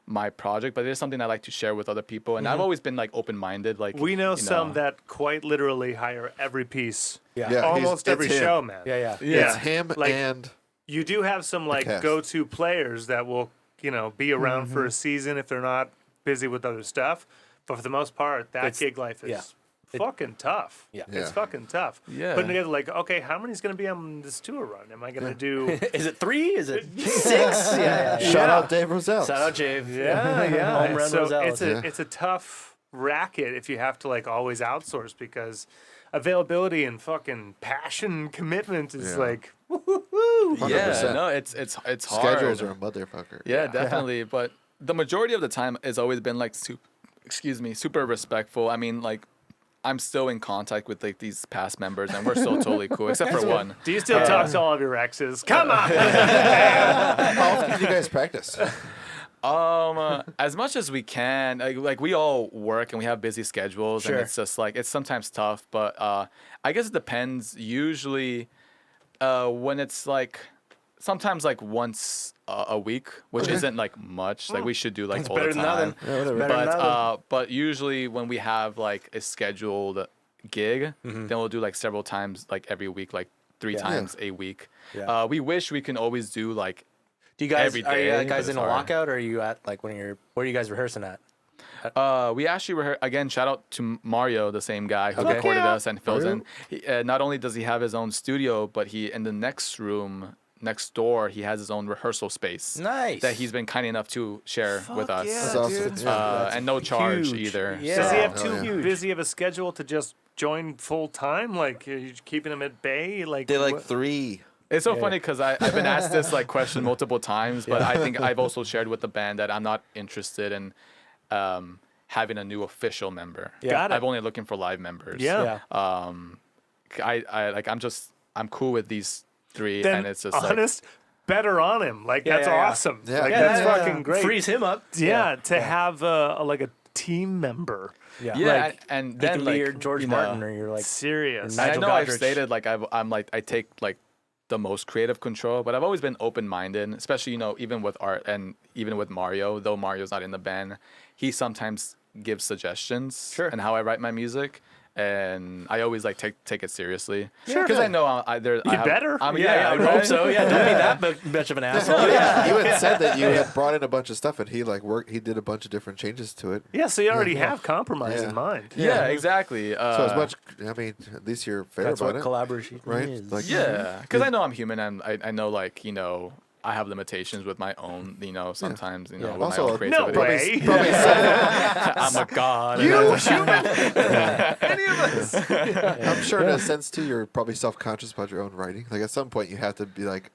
my project, but it is something I like to share with other people, and I've always been like open-minded. Like We know you some that quite literally hire every piece. Yeah. Yeah. Almost it's every him. show, man. Yeah. It's him Like, and You do have some like cast. go-to players that will, you know, be around for a season if they're not busy with other stuff. But for the most part, that It's- gig life is yeah. fucking tough. Yeah. It's Yeah. fucking tough. Yeah. Putting together like, okay, how many's gonna be on this tour run? Am I gonna do? Is it 3? Is it 6? Yeah. shout out Dave Roselle. Shout out, Jave. Yeah. Home run So Rosales. it's a tough racket if you have to like always outsource because availability and fucking passion and commitment is Yeah. like Yeah, 100%. no, it's hard. Schedules are a motherfucker. Yeah, definitely. But the majority of the time has always been like, super respectful. I mean, like, I'm still in contact with like these past members, and we're still totally cool, except for one. Do you still talk to all of your exes? Come on. How often do you guys practice? As much as we can. Like we all work and we have busy schedules, Sure. and it's just like it's sometimes tough. But I guess it depends. Usually, when it's like sometimes like once a week, which isn't like much. Like we should do like all better the than time. nothing. Yeah, whatever. Better than But nothing. but usually when we have like a scheduled gig, then we'll do like several times, like every week, like 3 times a week. Yeah. We wish we can always do like Do you guys every are you day, guys but in a it's hard. lockout, or are you at like when you're? Where are you guys rehearsing at? We actually again, shout out to Mario, the same guy who Okay. recorded Yeah. us and fills in. Not only does he have his own studio, but he in the next room next door he has his own rehearsal space Nice. that he's been kind enough to share with us. yeah, That's awesome. dude. And no charge huge. either. Yeah. Does he have Hell too yeah. busy of a schedule to just join full time? Like, are you keeping him at bay? Like, They're like what- 3. It's so funny because I've been asked this like question multiple times, but I think I've also shared with the band that I'm not interested in having a new official member. Got it. I'm only looking for live members. Yeah. I'm cool with these 3, then and it's just like, honest, better on him. Like, Yeah, that's yeah, yeah. awesome. Yeah. Like, Yeah, that's yeah, fucking great. Frees him up. Yeah, to have like a team member. Yeah. yeah, like, and He then can like be your George you know, Martin, or you're like Serious. Or I Nigel know I've Godrich. stated like I'm like I take like the most creative control, but I've always been open-minded, especially even with art and even with Mario. Though Mario's not in the band, he sometimes gives suggestions Sure. and how I write my music, and I always like take it seriously. Sure. Because I know I better. I mean, I would hope so. Yeah, don't be that much of an asshole. Yeah. You had said that you had brought in a bunch of stuff, and he did a bunch of different changes to it. Yeah, so you already have compromise in mind. Yeah, exactly. So as much, I mean, at least you're fair That's about what it, collaboration right? is. Like, Yeah, because I know I'm human, and I know like I have limitations with my own, sometimes, with Also, my own creativity. No way. I'm a god. You human? Any of us. I'm sure in a sense too, you're probably self-conscious about your own writing. Like at some point, you have to be like,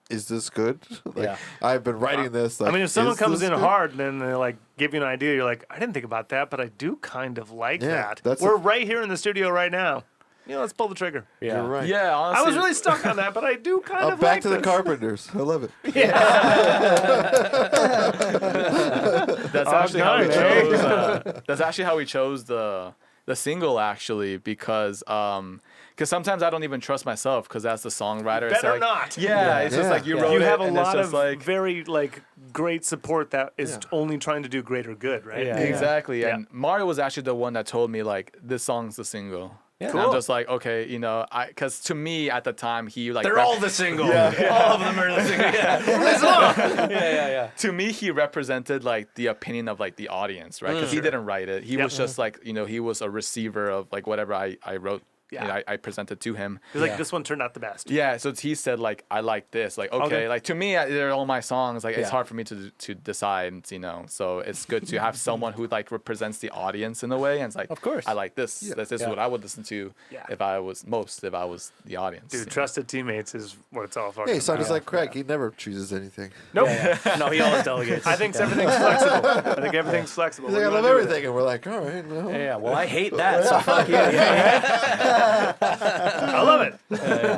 "Is this good?" Like, Yeah. I've been writing this. Like, I mean, if someone is comes this in good? hard and then they like give you an idea, you're like, I didn't think about that, but I do kind of like Yeah, that. We're right here in the studio right now. Let's pull the trigger. Yeah. You're right. Yeah, honestly. I was really stuck on that, but I do kind I'm of back like to the this. Carpenters. I love it. That's actually how we nice. chose. That's actually how we chose the single, actually, because sometimes I don't even trust myself because as the songwriter, it's Better like, not. Yeah, it's just Yeah. like you Yeah. wrote You it, have a and it's lot just of like very great support that is only trying to do greater good, right? Yeah. exactly. Yeah. And Mario was actually the one that told me like this song's the single. Yeah. And I'm Cool. just like, okay, because to me at the time he like They're all the single. All of them are the single. Yeah. to me he represented like the opinion of like the audience, right? Because he didn't write it. He was just like he was a receiver of like whatever I wrote. Yeah. I presented to him. He's like, this one turned out the best. Yeah, so he said like I like this, like okay, like to me they're all my songs. Like it's Yeah. hard for me to decide, So it's good to have someone who like represents the audience in a way, and it's like Of course. I like this. This is what I would listen to Yeah. if I was the audience. Dude, trusted teammates is what it's all fucking Hey, son, about. he's like Craig. He never chooses anything. Nope. No, he always delegates. I think everything's flexible. I think everything's flexible. He's What like, do I you love wanna do with everything, and we're like, all right, well. Yeah, well, I hate that, so fuck you. it? I love it.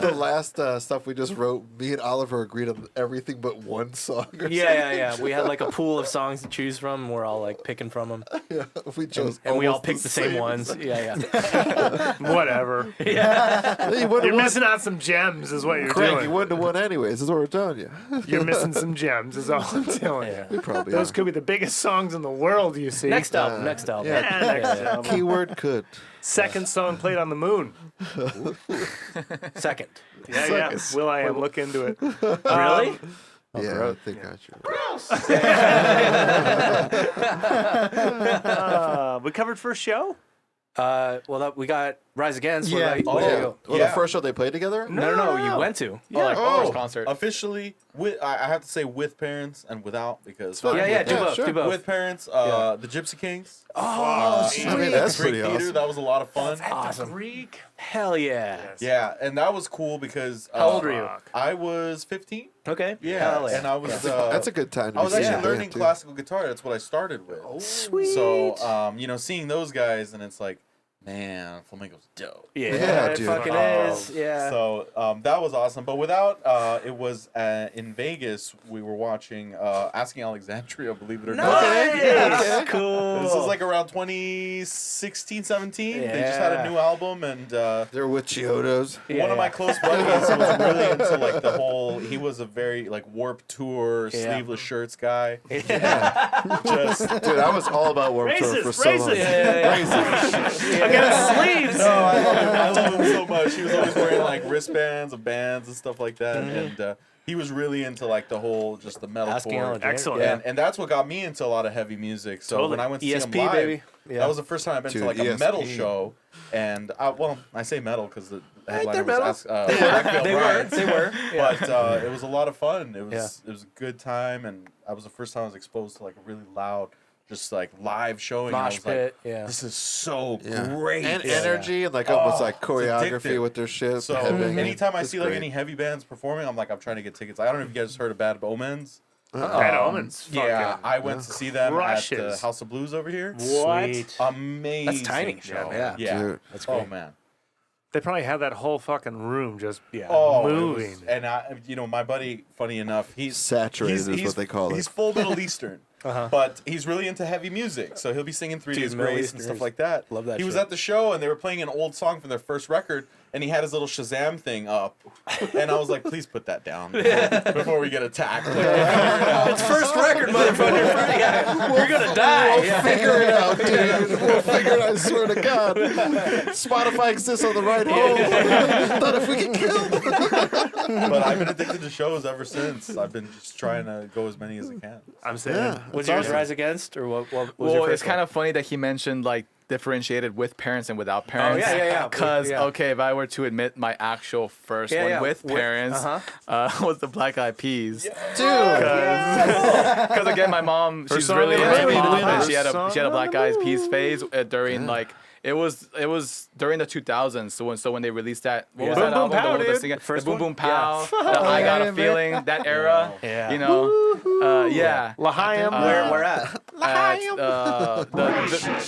The last stuff we just wrote, me and Oliver agreed on everything but one song. Or Yeah. We had like a pool of songs to choose from. And we're all like picking from them, something. We chose and we all almost picked the same ones. Yeah. Whatever. Hey, you wouldn't You're have missing out some gems, is what you're Craig, you doing. wouldn't have won anyways. Is what we're telling you. You're missing some gems, is all I'm telling you. We probably Those are. could be the biggest songs in the world, you see. Next album. Next album. yeah. Yeah, next album. Keyword could. Second song played on the moon. Second. Yeah. Will I am look into it. Really? Yeah, I think I should. We covered first show? We got Rise Against. Yeah. What about, Oh, there you go. Well, Yeah. the first show they played together? No, you went to. First concert. Officially, I have to say with parents and without because Yeah, do Yeah, both. sure. Do both. with parents, the Gypsy Kings, Oh, I mean, that's Greek pretty theater, awesome. that was a lot of fun. awesome. Greek. Hell yeah. Yeah, and that was cool because How old were you? I was 15. Okay. Yeah, Hell yeah. and I was That's a good time to I be was seeing actually a learning band, too. classical guitar. That's what I started with. Sweet. So, seeing those guys, and it's like, man, flamenco's dope. Yeah, Yeah, it dude. fucking is. Yeah. So that was awesome. But without, it was in Vegas. We were watching Asking Alexandria, believe it or not. Nice. Cool. This was like around 2016, 17. They just had a new album, and They're with Chiodos. one of my close buddies was really into like the whole. He was a very like Warped Tour, Yeah. sleeveless shirts guy. Just, dude, I was all about Warped Tour for so long. I got sleeves. No, I love him. I love him so much. He was always wearing like wristbands of bands and stuff like that, and he was really into like the whole just the metalcore. Asking Alexandria. Excellent. Yeah. And that's what got me into a lot of heavy music. So Totally. when I went to see him ESP, live, baby. Yeah. that was the first time I've been Dude, to like a ESP. metal show. And I say metal because the headliner they're was Black They Veil were. Brides. They were. Yeah. But it was a lot of fun. It was a good time, and I was the first time I was exposed to like a really loud, just like live showing. and I Mosh was like, pit. Yeah. this is so Yeah. great. And It's- energy and like almost like it's choreography addictive. with their shit. So headbanging. anytime I It's see like great. any heavy bands performing, I'm trying to get tickets. I don't know if you guys heard of Bad Omens. Bad Omens. Yeah, Fucking I went to see them at crushes. the House of Blues over here. What? Sweet. Amazing. That's tiny. show. Yeah. Yeah. Dude. That's Oh great. man. They probably have that whole fucking room just Oh, it was- moving. and my buddy, funny enough, he's Saturated is what they call He's it. full Middle Eastern. But he's really into heavy music, so he'll be singing 3 Dude, Days Middle Grace and Easterners stuff like that. love that He was shit. at the show, and they were playing an old song from their first record, and he had his little Shazam thing up, and I was like, please put that down before we get attacked. Like, It's first record, motherfucker. Yeah, you're gonna die. We'll figure it out, dude. We'll figure it out. I swear to God. Spotify exists on the right home. Not if we get killed. but I've been addicted to shows ever since. I've been just trying to go as many as I can. I'm saying. Yeah. What's yours, Rise Against, or what was your Well, first it's kind of funny that he mentioned like differentiated with parents and without Oh, parents. yeah. Because Yeah. okay, if I were to admit my actual first Yeah, one yeah. with parents, was the Black Eyed Peas. Dude. Because again, my mom, she's song really of the into movie, pop, the and she had song a of Black the Eyed Peas phase during like. It was during the 2000s. So when they released that, what was Yeah. that Boom Boom album? Pow, the dude. singer, First the one? Boom Boom Pow, Yeah. the I Got a man. Feeling, that era. Yeah. You know, yeah. L'Chaim. Where at? At,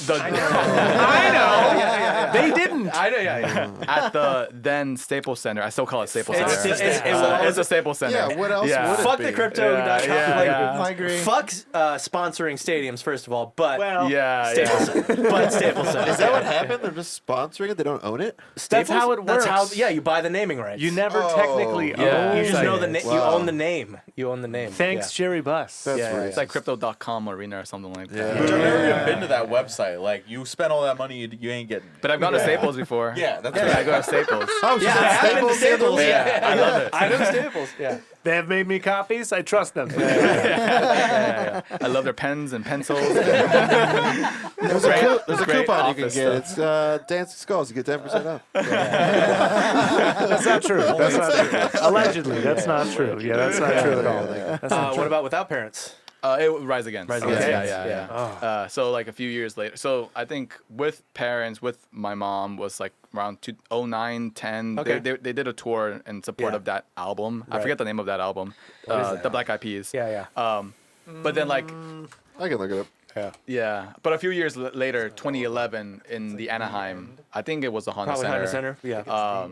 I know. They didn't. I know, yeah. At the then Staples Center. I still call it Staples It's- Center. it's- It's a Staples Center. Yeah, what else Yeah. would it Fuck be? the crypto.com. Yeah. I agree. Fuck sponsoring stadiums, first of all, but Well, Yeah, Staples yeah. Center. But Staples Center. Is that what happened? They're just sponsoring it? They don't own it? Staples? how it That's how, works. yeah, you buy the naming rights. You never Oh. technically Yeah. own You just it. know the name. You Wow. own the name. You own the name. Thanks, Jerry Buss. That's Yeah, right. It's like crypto.com arena or something like that. Yeah. I've never even been to that website. Like, you spent all that money, you ain't getting. But I've gone to Staples before. Yeah, that's Yeah, I right. go to Staples. Oh, Yeah, I have been to Staples. Yeah, I love it. I know Staples. Yeah. They have made me copies. I trust them. Yeah. I love their pens and pencils. There's a great coupon you can office get. It's Dancing Skulls. You get 10% off. That's not true. That's not true. Allegedly, that's not true. Yeah, that's not true at all. That's not What about without parents? It would Rise Against. Rise Against. Yeah. So like a few years later. So I think with parents, with my mom was like around 09, 10. Okay. They did a tour in support Yeah. of that album. I Right. forget the name of that album. is that? The Black Eyed Peas. Yeah. But then like I can look it up. yeah. But a few years later, 2011 in the Anaheim, I think it was the Honda Probably Center. Honda Center. Yeah.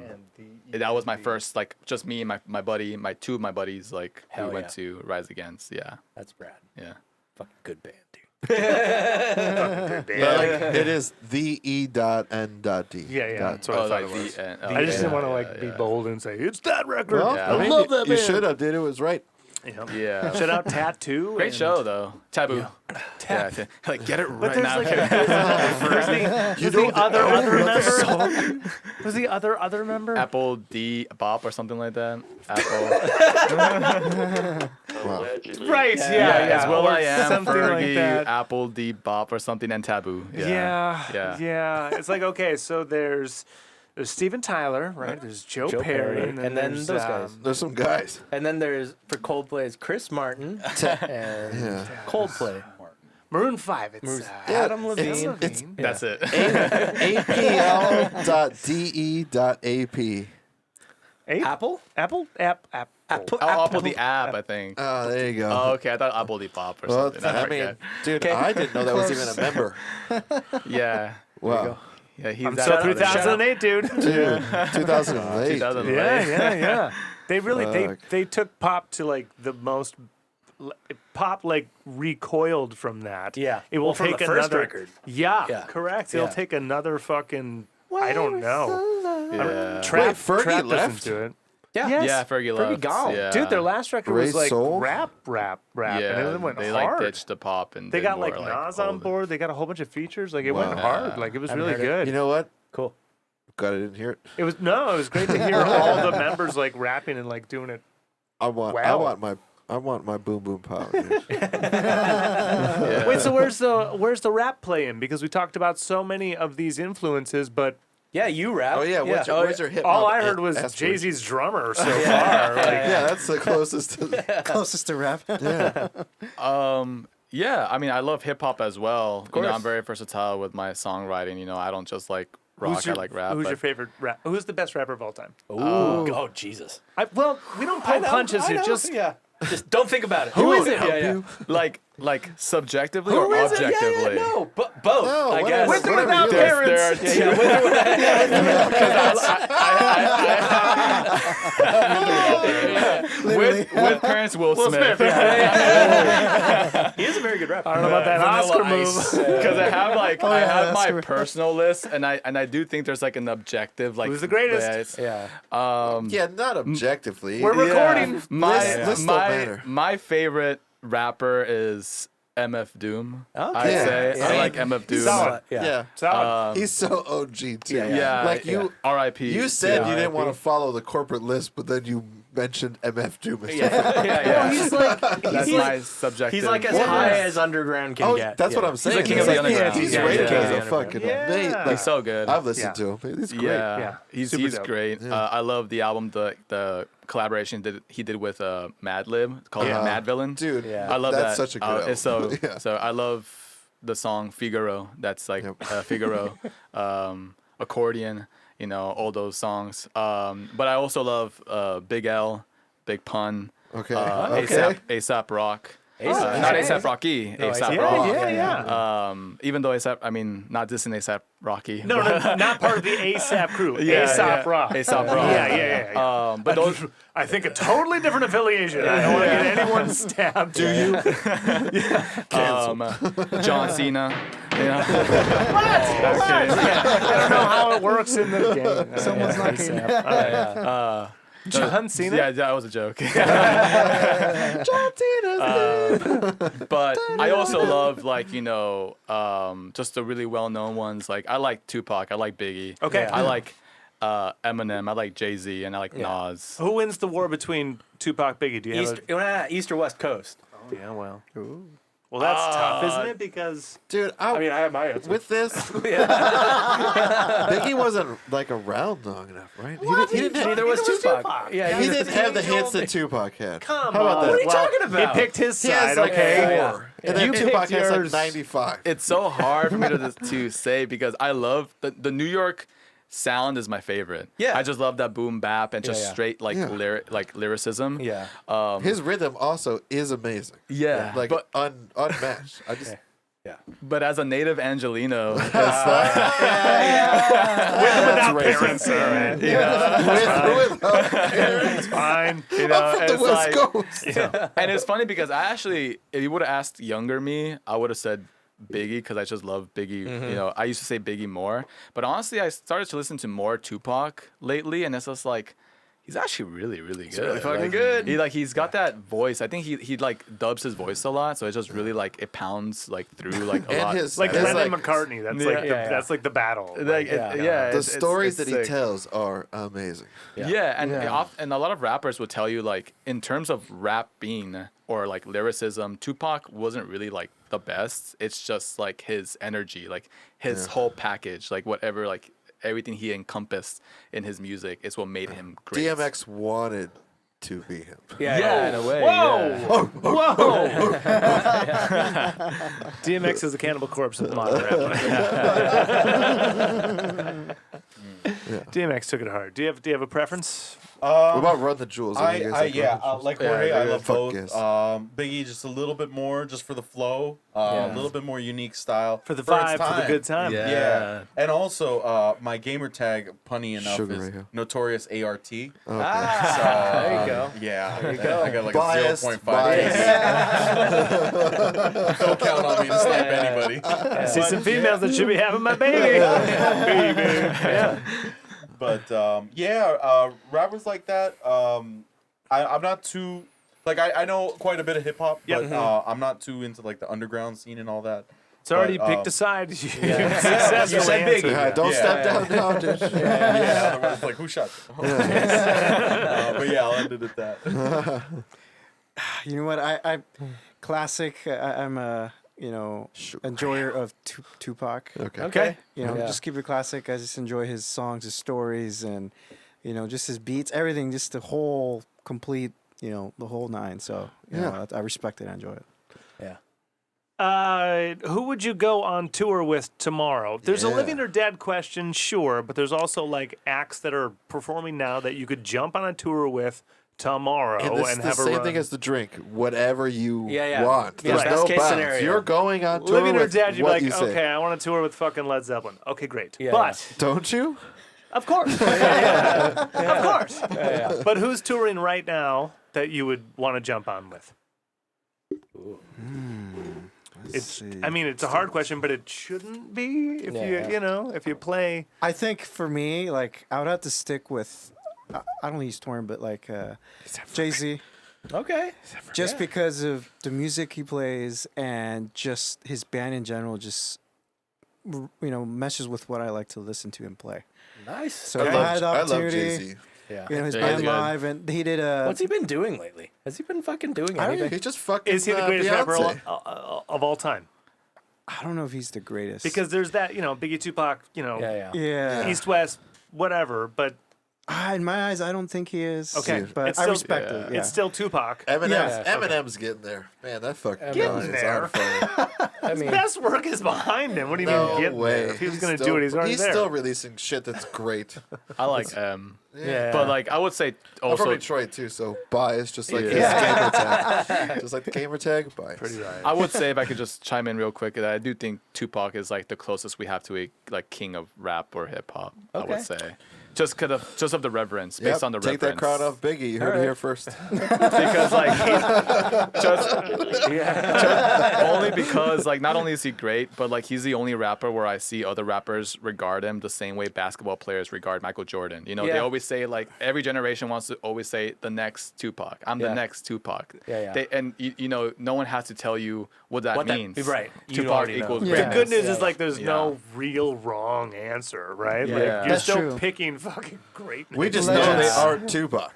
That was my first like just me and my buddy, two of my buddies like Hell we went yeah. to Rise Against. Yeah. That's rad. Yeah. Fucking good band, dude. It is the E.N.D. Yeah. That's what I thought it was. I just didn't want to like be bold and say it's that record. Well, Yeah. I love that. You should have, dude. It was right. Yeah. Shout out Tattoo. Great and- show though. Taboo. Yeah. Like get it But right there's now. like was the other member? Was the other member? Apple D Bop or something like that. Apple. Wow. Right. Yeah. As well Or I am. something Fergie, like that. Apple D Bop or something and Taboo. Yeah. It's like okay, so there's Steven Tyler, right? There's Joe Perry, and then there's, those guys. There's some guys. And then there's for Coldplay is Chris Martin and Yeah. Coldplay. Maroon 5. It's Adam it's Levine. Levine. That's it. apl.de.ap. Apple? Apple? Apple. Apple the app, I think. Oh, there you go. Oh, okay. I thought Apple the Pop or Well, something. I forget. mean, dude, I didn't know that was even a member. Yeah. Wow. Yeah, he's I'm that so other- 2008, dude. Dude, 2008. 2008. Yeah. They really Fuck. they took pop to like the most pop like recoiled from that. Yeah. It will Well, from take the first another record. Yeah, Yeah. correct. It'll Yeah. take another fucking I don't know. Yeah. Trap, Fergie trap left? listens to it. Yeah. Yes. Yeah, Fergie left. gone. Yeah. Dude, their last record Ray was like Soul? rap, Yeah, and it went they hard. like ditched the pop and They did got more, like Nas on old- board. They got a whole bunch of features. Like it went Wow. hard. Like it was Haven't really heard it. good. You know what? Cool. God, I didn't hear it. It was it was great to hear all the members like rapping and like doing it. I Wow. want my boom boom power. Dude. Yeah. Wait, so where's the rap play in? Because we talked about so many of these influences, but Yeah, you rap. Oh yeah, where's your hip? all I heard was Jay-Z's drummer so far. Like, Yeah, that's the closest to. Closest to rap. Yeah. Yeah, I mean, I love hip hop as well. You know, course. I'm very versatile with my songwriting. You know, I don't just like rock. I like rap. Who's but your favorite rap? Who's the best rapper of all time? Ooh. Oh, Jesus. Well, we don't pull punches here. Just yeah. Just don't think about it. Who is it? Yeah. Like Like subjectively Who or is it? objectively? Yeah, no, but both. No, I whatever. guess. With or without There are two. With parents, Will Smith. He is a very good rapper. I don't know about that Oscar move. Because I have like I have that's my right. personal list, and I do think there's like an objective like Who's the greatest? it's- Yeah. Yeah, not objectively. We're recording. Lists don't matter. My favorite rapper is MF Doom. Okay. I say Yeah. I like MF Doom. Solid. Yeah. Solid. He's so OG too. Yeah, like you. R.I.P. You said Yeah. you didn't want to follow the corporate list, but then you mentioned MF Doom. And stuff. Yeah. He's like That's my subjective. he's like as What high is- as underground can Oh, get. that's what Yeah. I'm saying. the king It's of the like, underground. He's Yeah, rated yeah, as yeah. a fucking Yeah. mate. Like, He's so good. I've listened to him. He's great. Yeah, he's Super dope. great. I love the album, the collaboration that he did with Madlib called Mad Villain. Dude, Yeah. I love that's that. such a good It's so album. Yeah. so I love the song Figaro. That's like Figaro, accordion. You know, all those songs. But I also love Big L, Big Pun. Okay. ASAP Rock. Not ASAP Rocky. ASAP A$AP Rock. Yeah. Even though ASAP, I mean, not dissing ASAP Rocky. No, not part of the ASAP crew. Yeah, ASAP yeah. Rock. A$AP Rock. Yeah. But those, I think a totally different affiliation. I don't want to get anyone stabbed. Do you? John Cena. You know? I don't know how it works in the game. Someone's knocking. John Cena? Yeah, that was a joke. But I also love like just the really well-known ones. Like I like Tupac, I like Biggie. Okay. I like Eminem, I like Jay-Z, and I like Nas. Who wins the war between Tupac Biggie? Do you have East or West Coast. yeah, well. Well, that's tough, isn't it? Because Dude, I mean, I have my answer. with this, Biggie wasn't like around long enough, right? He didn't have, Neither was Tupac. Yeah, he didn't have the hits that Tupac had. Come How about on. that? What are you talking about? He picked his He has side, like okay? 4. And then You Tupac picked has like yours. 95. It's so hard for me to say because I love the New York sound is my favorite. Yeah. I just love that boom bap and just Yeah. straight like Yeah. lyricism. Yeah. His rhythm also is amazing. Yeah. Like but unmatched. I just but as a native Angelino, Without parents, all right. It's fine. you know, I'm from the it's West like- Coast. and it's funny because I actually, if you would have asked younger me, I would have said Biggie because I just love Biggie. You know, I used to say Biggie more, but honestly, I started to listen to more Tupac lately, and it's just like he's actually really, really good. really fucking Like, good. He's got that voice. I think he like dubs his voice a lot, so it's just really like it pounds like through like a And lot. his- Like It's Lennon like- McCartney. That's Yeah. like the, Yeah. that's like the battle. like, yeah, The it's stories that he sick. tells are amazing. Yeah, and and a lot of rappers would tell you like in terms of rap being or like lyricism, Tupac wasn't really like the best. It's just like his energy, like his whole package, like whatever, like everything he encompassed in his music is what made him great. DMX wanted to be him. Yeah, in a way. Whoa! yeah. Whoa! DMX is a Cannibal Corpse of modern rap. DMX took it hard. Do you have a preference? What about Run the Jewels? Any of you guys like Run the Jewels? Like Jorge, I love Fuck both. yes. Biggie just a little bit more, just for the flow, a little bit more unique style For the its vibe, for the time. good time. Yeah. And also, my gamer tag, punny enough, Sugar is Ray Hill. Notorious ART. Okay. There you go. Yeah, there you go. I got like Biased, a 0.5. biased. Don't count on me to snipe anybody. I see some females that should be having my baby. Baby. Yeah. But rappers like that. I'm not too like I know quite a bit of hip hop, Yep. but I'm not too into like the underground scene and all that. It's already But, picked a side. You You successfully said answered Biggie. Yeah, that. don't Yeah. step down now, dude. Yeah, otherwise, like who shot them? But yeah, I'll end it at that. You know what? I classic. I'm a enjoyer of Tupac. Okay. Okay. You know, Yeah. just keep it classic. I just enjoy his songs, his stories, and just his beats, everything, just the whole complete, the whole nine. So I respect it. I enjoy it. Yeah. Who would you go on tour with tomorrow? There's a Yeah. living or dead question, sure, but there's also like acts that are performing now that you could jump on a tour with tomorrow And this is and the have a same run. thing as the drink. Whatever you Yeah. want. Yeah, There's best no case bounds. scenario. You're going on tour Living or with dead, you'd be what like, you say. okay, I want to tour with fucking Led Zeppelin. Okay, great. Yeah, But Don't you? of course, of course. But who's touring right now that you would want to jump on with? It's. I mean, it's a hard question, but it shouldn't be if if you play. I think for me, like I would have to stick with. I don't think he's touring, but like Jay-Z, Okay. just because of the music he plays and just his band in general, just meshes with what I like to listen to and play. Nice. So if I had the I love opportunity, Jay-Z. Yeah. his Jay-Z's band good. live, and he did a. What's he been doing lately? Has he been fucking doing anything? He just fucking Is he the greatest rapper Beyonce. of all time? I don't know if he's the greatest Because there's that, Biggie, Tupac, Yeah. yeah, East, West, whatever. But in my eyes, I don't think he is. Okay, but it's I still- respect it. Yeah. it's still Tupac. Eminem's getting there. Man, that fucking Getting guy is there. on fire. I mean, Best work is behind him. What do you No mean getting way. there? If he was He's going to still- do it, he's already He's there. still releasing shit that's great. I like yeah. but like I would say I'm from also Detroit too, so biased, just like his Yeah. gamer tag. Just like the gamer tag, biased. Pretty right. I would say if I could just chime in real quick that I do think Tupac is like the closest we have to a like king of rap or hip hop. I Okay. would say just of the reverence based Yep, on the take reverence. that crown off Biggie. You heard it here first. Because like he's just only because like not only is he great, but like he's the only rapper where I see other rappers regard him the same way basketball players regard Michael Jordan. They Yeah. always say like every generation wants to always say the next Tupac. I'm Yeah. the next Tupac. Yeah. And no one has to tell you what that means. right. You Tupac already know. equals Yeah. The greatness. good news Yeah. is like there's Yeah. no real wrong answer, right? Yeah. Like you're That's still true. picking fucking great. We just Legends. know they aren't Tupac.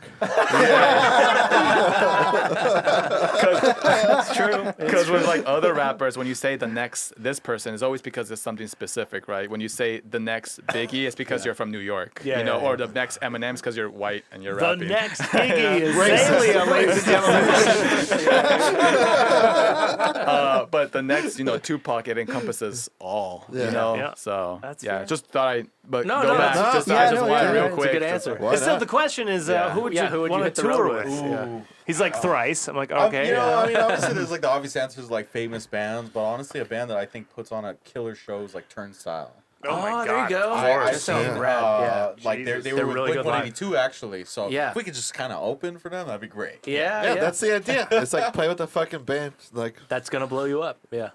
It's true. Because with like other rappers, when you say the next this person, it's always because it's something specific, right? When you say the next Biggie, it's because you're from New York, Yeah, yeah, or the next Eminem's because you're white and you're The rapping. next Biggie is Azalea, ladies and gentlemen. But the next, Tupac, it encompasses all, Yeah. Yeah. So That's yeah, fair. just thought I, but No, go no, back. that's- Just, yeah, I just no, wanted yeah, real it's a quick. good answer. Why Still, not? the question is, Yeah. who would Yeah, you who would you want hit to the tour road with? with? Yeah. He's like thrice. I'm like, okay, I mean, obviously there's like the obvious answers like famous bands, but honestly, a band that I think puts on a killer show is like Turnstile. Oh my God. there you go. of course. That sounds Yeah. rad. Yeah. Like Jesus. they They're were with really good live. Blink-182 actually. So Yeah. if we could just kind of open for them, that'd be great. Yeah. That's the idea. It's like play with the fucking band. Like That's gonna blow you up. Yeah.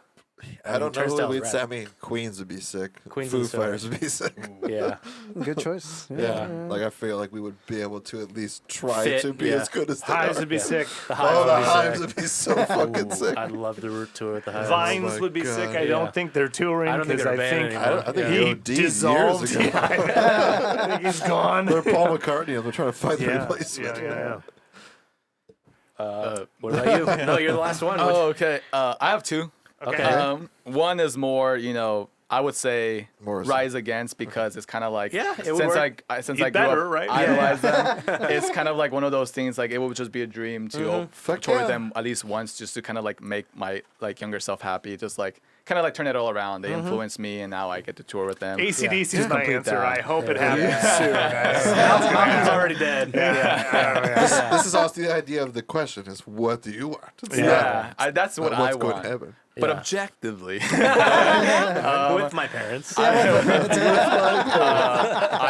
I don't know who Turnstile's we'd rad. say. I mean, Queens would be sick. Queens Foo would be so Fighters would be sick. Yeah. Good choice. Yeah. Like I feel like we would be able to at least try Fit, to be yeah. as good as they Hives are. would be sick. The Oh, Hives the would be Hives sick. would be so fucking sick. I'd love to tour with the Hives. Vines my would be God. sick. I Yeah. don't think they're touring I don't think because they're I a band think anymore. I think he he OD'd dissolved. years ago. I think he's gone. They're Paul McCartney and they're trying to find the Yeah, replacement. yeah. What about you? No, you're the last one. Oh, okay. I have two. Okay. One is more, I would say Morrison. Rise Against because it's kind of like Yeah, it would since work. I since You I grew better, up right? idolize them, it's kind of like one of those things like it would just be a dream to Fuck tour yeah. with them at least once just to kind of like make my like younger self happy, just like kind of like turn it all around. They influenced me and now I get to tour with them. ACDC Yeah. is my Complete answer. that. I hope it happens soon, guys. Malcolm's already dead. This is also the idea of the question: is what do you want? It's Yeah, that's not what what's I going want. to happen. But Yeah. objectively, With my parents. I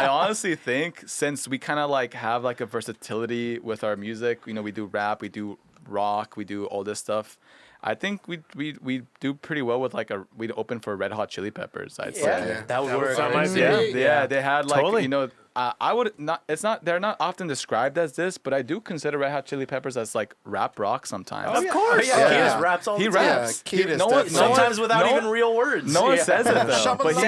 honestly think since we kind of like have like a versatility with our music, we do rap, we do rock, we do all this stuff. I think we do pretty well with like we'd open for Red Hot Chili Peppers. I'd say. Yeah. That would That would work. sound nice, Yeah, yeah. they had like Totally. I would not. It's not. They're not often described as this, but I do consider Red Hot Chili Peppers as like rap rock sometimes. Of course. Yeah, Yeah. Kiedis raps all the He time. raps. Yeah, Kiedis, no one, that's- no one- Sometimes without no- even real words. No one Yeah. says it though. But he's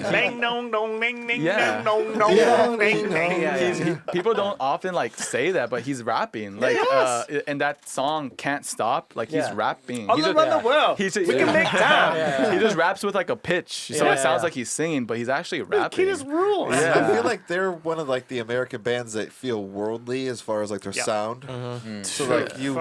Ding dong dong ding ding Yeah. dong dong dong ding ding. people don't often like say that, but he's rapping. Like and that song Can't Stop, like he's Yeah. rapping. All He's around the world. He's We can make time. He just raps with like a pitch, so Yeah. it sounds like he's singing, but he's actually rapping. Kid is rules. I feel like they're one of like the American bands that feel worldly as far as like their sound. So like you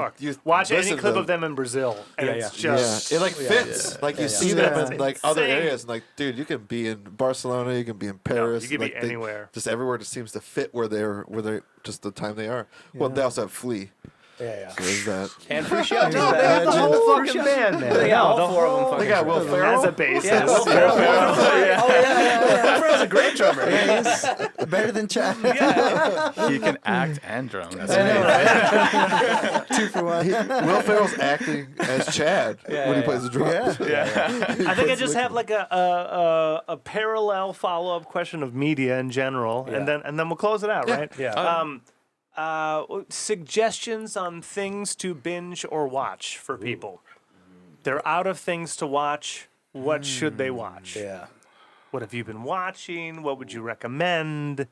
watch any listen to clip of them in Brazil, and it's just it like fits. Like you see them in like other insane. areas, and like dude, you can be in Barcelona, you can be in Paris, you can be like, they- anywhere. just everywhere. Just seems to fit where they're just the time they are. Well, they also have Flea. Yeah. So there's that. And Frusciante. No, they have the whole fucking band, man. Yeah, all four of them. They Fucking got Will Ferrell. As a bassist. Yeah, Will Ferrell. Will Ferrell's a great drummer. Yeah, he's better than Chad. He can act and drum. That's I know, 2 for 1. Will Ferrell's acting as Chad when he plays the drums. I think I just have like a parallel follow up question of media in general, and then we'll close it out, right? Yeah. Suggestions on things to binge or watch for people. They're out of things to watch. What should they watch? Yeah. What have you been watching? What would you recommend?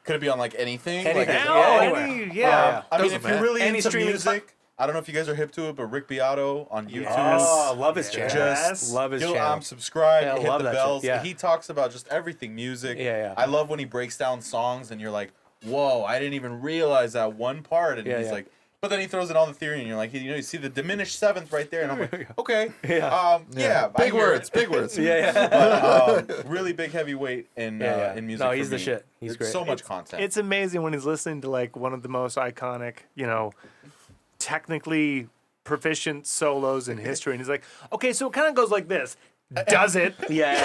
Could it be on like anything? Anything. Like, Yeah, I mean, Doesn't if you're matter. really Any into streaming music, I don't know if you guys are hip to it, but Rick Beato on YouTube. Oh, love his channel. Just Love his yo, channel. I'm subscribed. Yeah, I hit love the that shit. bells. Yeah. He talks about just everything music. Yeah. I love when he breaks down songs and you're like, whoa, I didn't even realize that one part. And he's like, but then he throws it on the theory and you're like, you see the diminished seventh right there, and I'm like, okay, Big words, big words. But, really big heavyweight in music. No, for he's the me. shit. He's There's great. so much content. It's amazing when he's listening to like one of the most iconic, technically proficient solos in history, and he's like, okay, so it kind of goes like this. Does it? Yeah.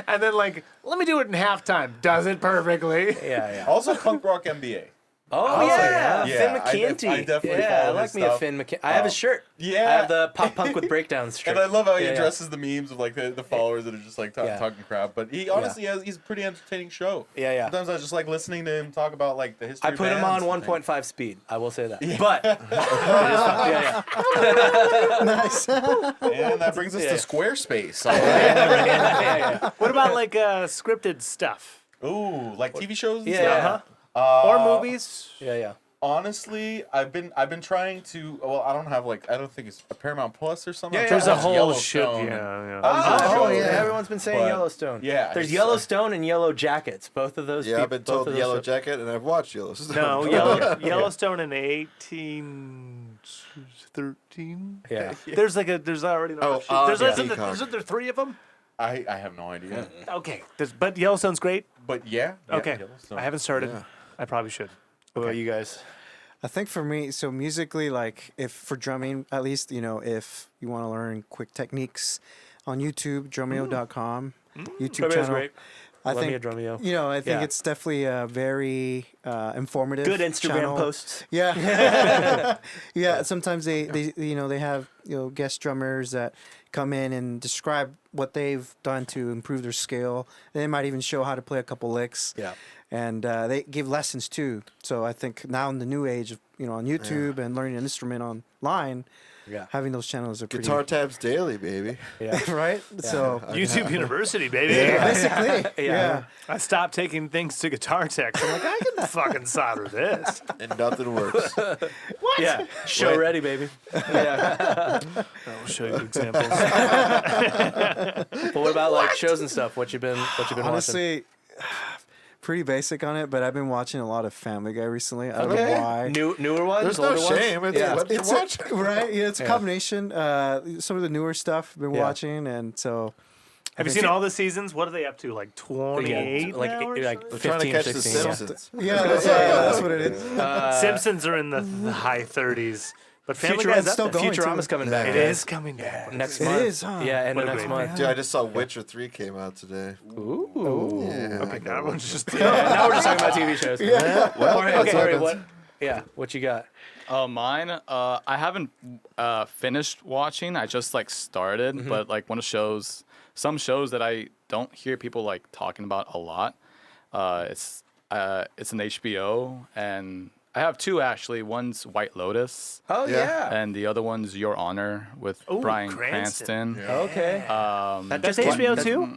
And then like, let me do it in halftime. Does it perfectly? Yeah. Also, punk rock MBA. Oh, yeah. yeah. Finn I McKenty. definitely I follow like his me a stuff. Finn McKenty. I have his shirt. Yeah. I have the pop punk with breakdowns shirt. And I love how he Yeah. addresses the memes of like the followers that are just like talking crap. But he honestly he's a pretty entertaining show. Yeah. Sometimes I just like listening to him talk about like the history. I of put him on bands and 1.5 speed. I will say that. But Nice. And that brings us to Squarespace. What about like scripted stuff? Ooh, like TV shows and Yeah. stuff? Or movies? Yeah. Honestly, I've been trying to. Well, I don't think it's a Paramount Plus or something. Yeah, I'm There's trying a to watch whole shit. Yellowstone. Yeah. Oh, yeah. Everyone's been saying But, Yellowstone. yeah, There's it's, Yellowstone and Yellow Jackets. Both of those. Yeah, I've been both told of those Yellow shows- Jacket, and I've watched Yellowstone. No, Yellowstone in 1813. Yeah. There's already no Oh, there's Peacock. isn't there 3 of them? I have no idea. Okay. But Yellowstone's great. But yeah. Okay. Yellowstone. I haven't started. Yeah. I probably should. What about you guys? I think for me, so musically, like if for drumming, at least, if you want to learn quick techniques on YouTube, drumeo.com, YouTube Drumeo's channel. great. I Love think me a Drumeo. I think Yeah. it's definitely a very informative. Good Instagram channel. posts. Yeah, yeah. Sometimes they have guest drummers that come in and describe what they've done to improve their skill. They might even show how to play a couple licks. Yeah. And they give lessons too. So I think now in the new age, on YouTube and learning an instrument online, having those channels are pretty. Guitar tabs daily, baby. Yeah. Right. So YouTube University, baby. basically, yeah. I stopped taking things to guitar tech. I'm like, I can fucking solder this. And nothing works. Yeah. Show Right. ready, baby. Yeah. I'll show you examples. But what about like shows and stuff? What you been watching? Honestly, pretty basic on it, but I've been watching a lot of Family Guy recently. I don't know why. Newer ones. There's no older ones? shame. It's what you It's watch. right. Yeah, it's a combination. Some of the newer stuff I've been watching, and so. Have you seen all the seasons? What are they up to? Like 28 like now or like something? Trying to 15, catch the 16. Yeah. Simpsons. Yeah, that's what it is. Simpsons are in the high 30s. But Family Futurama's Guy's up still there. going. Futurama's coming back. It is coming back. Next It month. is, huh? Yeah, end What of a next great month. Dude, I just saw Witcher 3 came out today. Ooh. Yeah. Okay, now everyone's just Now we're just talking about TV shows. Yeah. Well, Okay, that's Corey, what what you got? Mine, I havenens finished watching. I just like started, but like some shows that I don't hear people like talking about a lot. It's an HBO, and I have 2 actually. One's White Lotus, Oh Yeah. and the other one's Your Honor with Ooh, Bryan Cranston. Cranston. Okay. That's HBO too?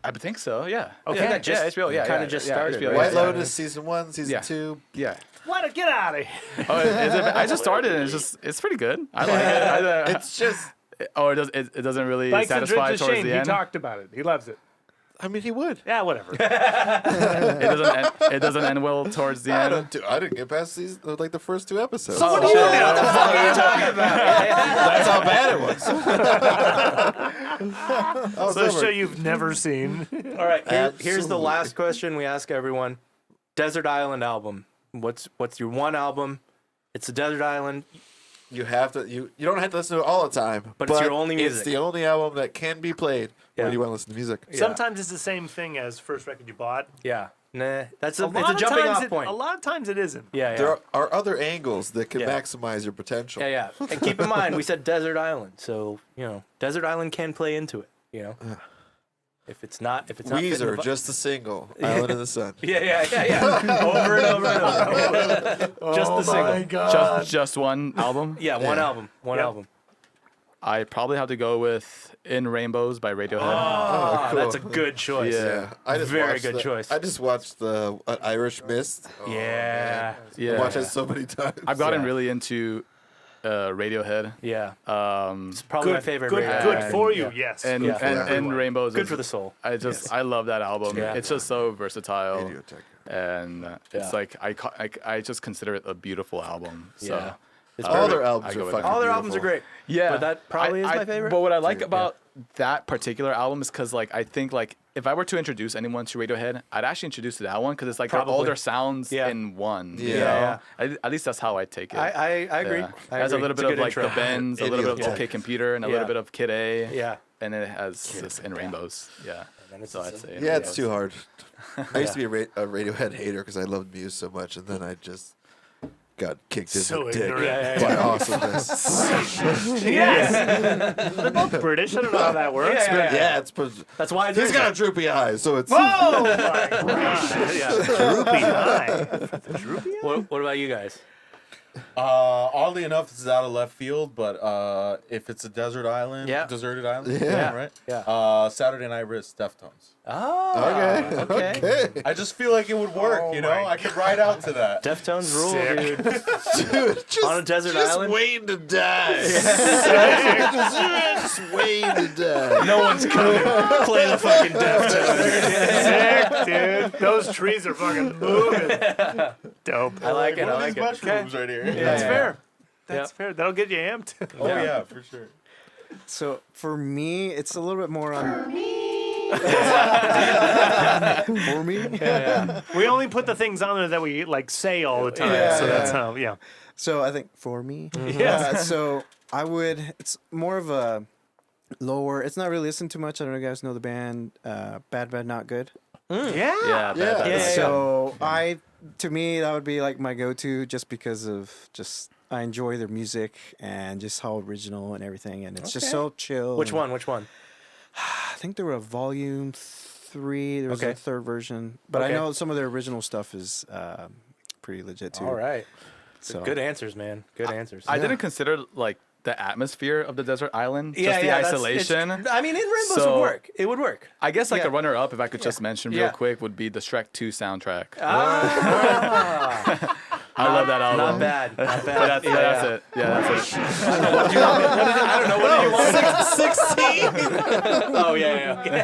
I would think so. Yeah. Okay. Yeah, That just HBO. Yeah. kinda yeah, just yeah, started, HBO, right? White yeah, Lotus season 1, season Yeah. 2. Yeah. What? Get out of here. Oh, I just started, and it's pretty good. I like it. It's just Oh, it doesn't really Likes and satisfy Drips of towards Shame. the He end. talked about it. He loves it. I mean, he would. Yeah, whatever. It doesn't end well towards the end. I didn't get past these like the first 2 episodes. Oh, What the fuck are you talking about? That's how bad it was. So a show you've never seen. All right, here's the Absolutely. last question we ask everyone. Desert Island album. What's your one album? It's a desert island. You have to. You don't have to listen to it all the time. But it's your only music. It's the only album that can be played. Yeah. When you want to listen to music. Yeah. Sometimes it's the same thing as first record you bought. Yeah. Nah. It's A a lot of jumping times off point. A lot of times it isn't. Yeah, There yeah. are other angles that can Yeah. maximize your potential. Yeah, yeah. And keep in mind, we said desert island, so desert island can play into it. If it's not fitting the Weezer, vi- just a single. Island in the Sun. yeah. Over and over and over. Just the single. Just one album. Yeah, one album. One Yep. album. I probably have to go with "In Rainbows" by Radiohead. Oh, cool. that's a good choice. Yeah. I just Very watched good choice. I just watched the Irish Mist. Oh, Yeah. Yeah. I watched it so many times. I've gotten Yeah. really into Radiohead. Yeah. Um, It's probably my favorite. Good, Radiohead. good for you. Yes. and Yeah. and Rainbows. Good is- for the soul. I love that album. Yeah. It's just so versatile, Radiohead. and it's Yeah. like I just consider it a beautiful album. So Yeah. It's All their albums I go are with fucking All their albums are beautiful. great. yeah, But that probably is my favorite. But what I like about that particular album is because I think if I were to introduce anyone to Radiohead, I'd actually introduce to that one because it's like all Probably. their sounds Yeah. in one. you Yeah. know? At least that's how I take it. I agree. Yeah. I It has a agree. little It's bit of good like intro. the Bends, a little bit of Idiot. OK Computer, and a Yeah. little bit of Kid A. Yeah. And then it has this In Rainbows. Yeah. then So it's- I'd say. Yeah, it's too hard. I used to be a Radiohead hater because I loved Muse so much, and then I just got kicked in So the dick ignorant. by awesomeness. Yes. They're both British. I don't know how that works. Yeah. Yeah, it's. That's why it's He's got a droopy eye, so it's. Oh my gosh. Yeah. Droopy eye. What about you guys? Oddly enough, this is out of left field, but if it's a deserted island, Yeah. yeah, right? Yeah. Saturday Night Wrist, Deftones. Oh. Okay. I just feel like it would work, Oh you know? my I could ride out to that. Deftones rule, Sick. dude. Dude, just, On a desert just island? waiting to die. just waiting to die. No one's coming. Play the fucking Deftones. Sick, dude. Those trees are fucking moving. Dope. I like it. What I are like these it. mushrooms right here? That's Yeah. fair. That's Yep. fair. That'll get you amped. Oh, yeah, for sure. So for me, it's a little bit more on. For me? We only put the things on there that we say all the time. Yeah, so that's yeah. how, yeah. So I think for me, Yes. so I would. It's more of a lower. It's not really listened to much. I don't know if you guys know the band Bad Bad Not Good. Yeah. Yeah. Yeah. So to me, that would be like my go-to, just because of I enjoy their music and just how original and everything, and it's just Okay. so chill. Which and one? Which one? I think there were a volume 3. There was Okay. a third version, but Okay. I know some of their original stuff is pretty legit too. All right. So Good answers, man. Good answers. I didn't consider the atmosphere of the desert island, Yeah, just the yeah, that's- isolation. I mean, in Rainbows So- would work. It would work. I guess Yeah. a runner-up, if I could just mention real Yeah. quick, would be the Shrek 2 soundtrack. Ah. I love that album. Not bad. Not bad. But that's it. Yeah, that's it. I don't know. What did you want me to 16? Oh, yeah. Okay.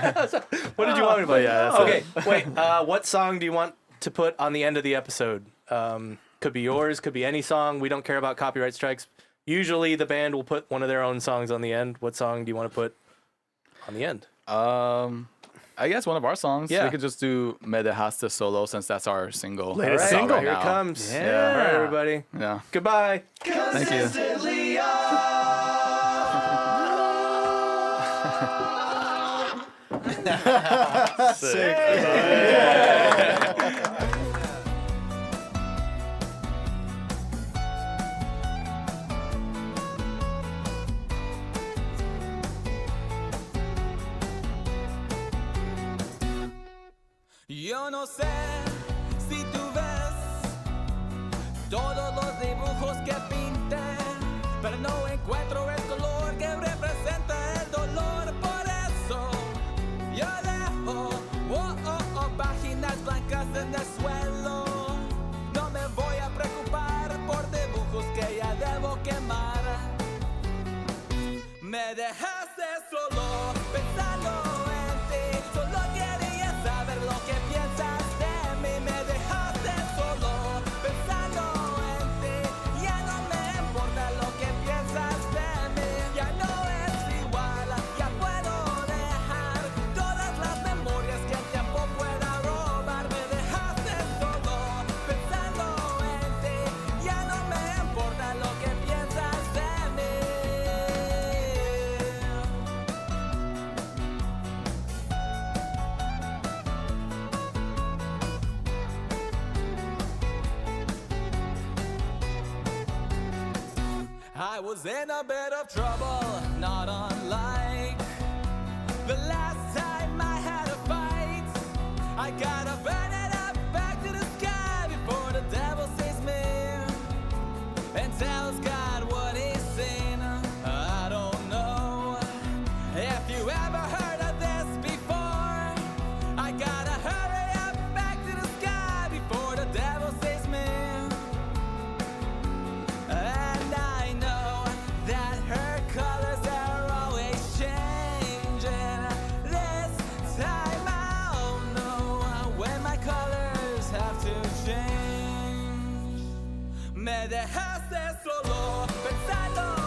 What did you want me to play? yeah, that's Okay, wait. What song do you want to put on the end of the episode? Could be yours, could be any song. We don't care about copyright strikes. Usually the band will put one of their own songs on the end. What song do you want to put on the end? I guess one of our songs. Yeah. We could just do Me Dejaste Solo, since that's our single. Latest It's out single. right Here it now. comes. Yeah. All right, everybody. Yeah. Goodbye. Thank you. Yo no sé si tú ves todos los dibujos que pinté, pero no encuentro el color que representa el dolor. Por eso yo dejo páginas blancas en el suelo. No me voy a preocupar por dibujos que ya debo quemar. Me dejaste I was in a bit of trouble, not unlike the last time I had a fight. I gotta burn it up back to the sky before the devil sees me and tells God what he's seen. I don't know if you ever heard of this before. I gotta hurry up back to the sky before the devil sees me. And I know that her colors are always changing. This time I'll know when my colors have to change. Me dejaste solo pensando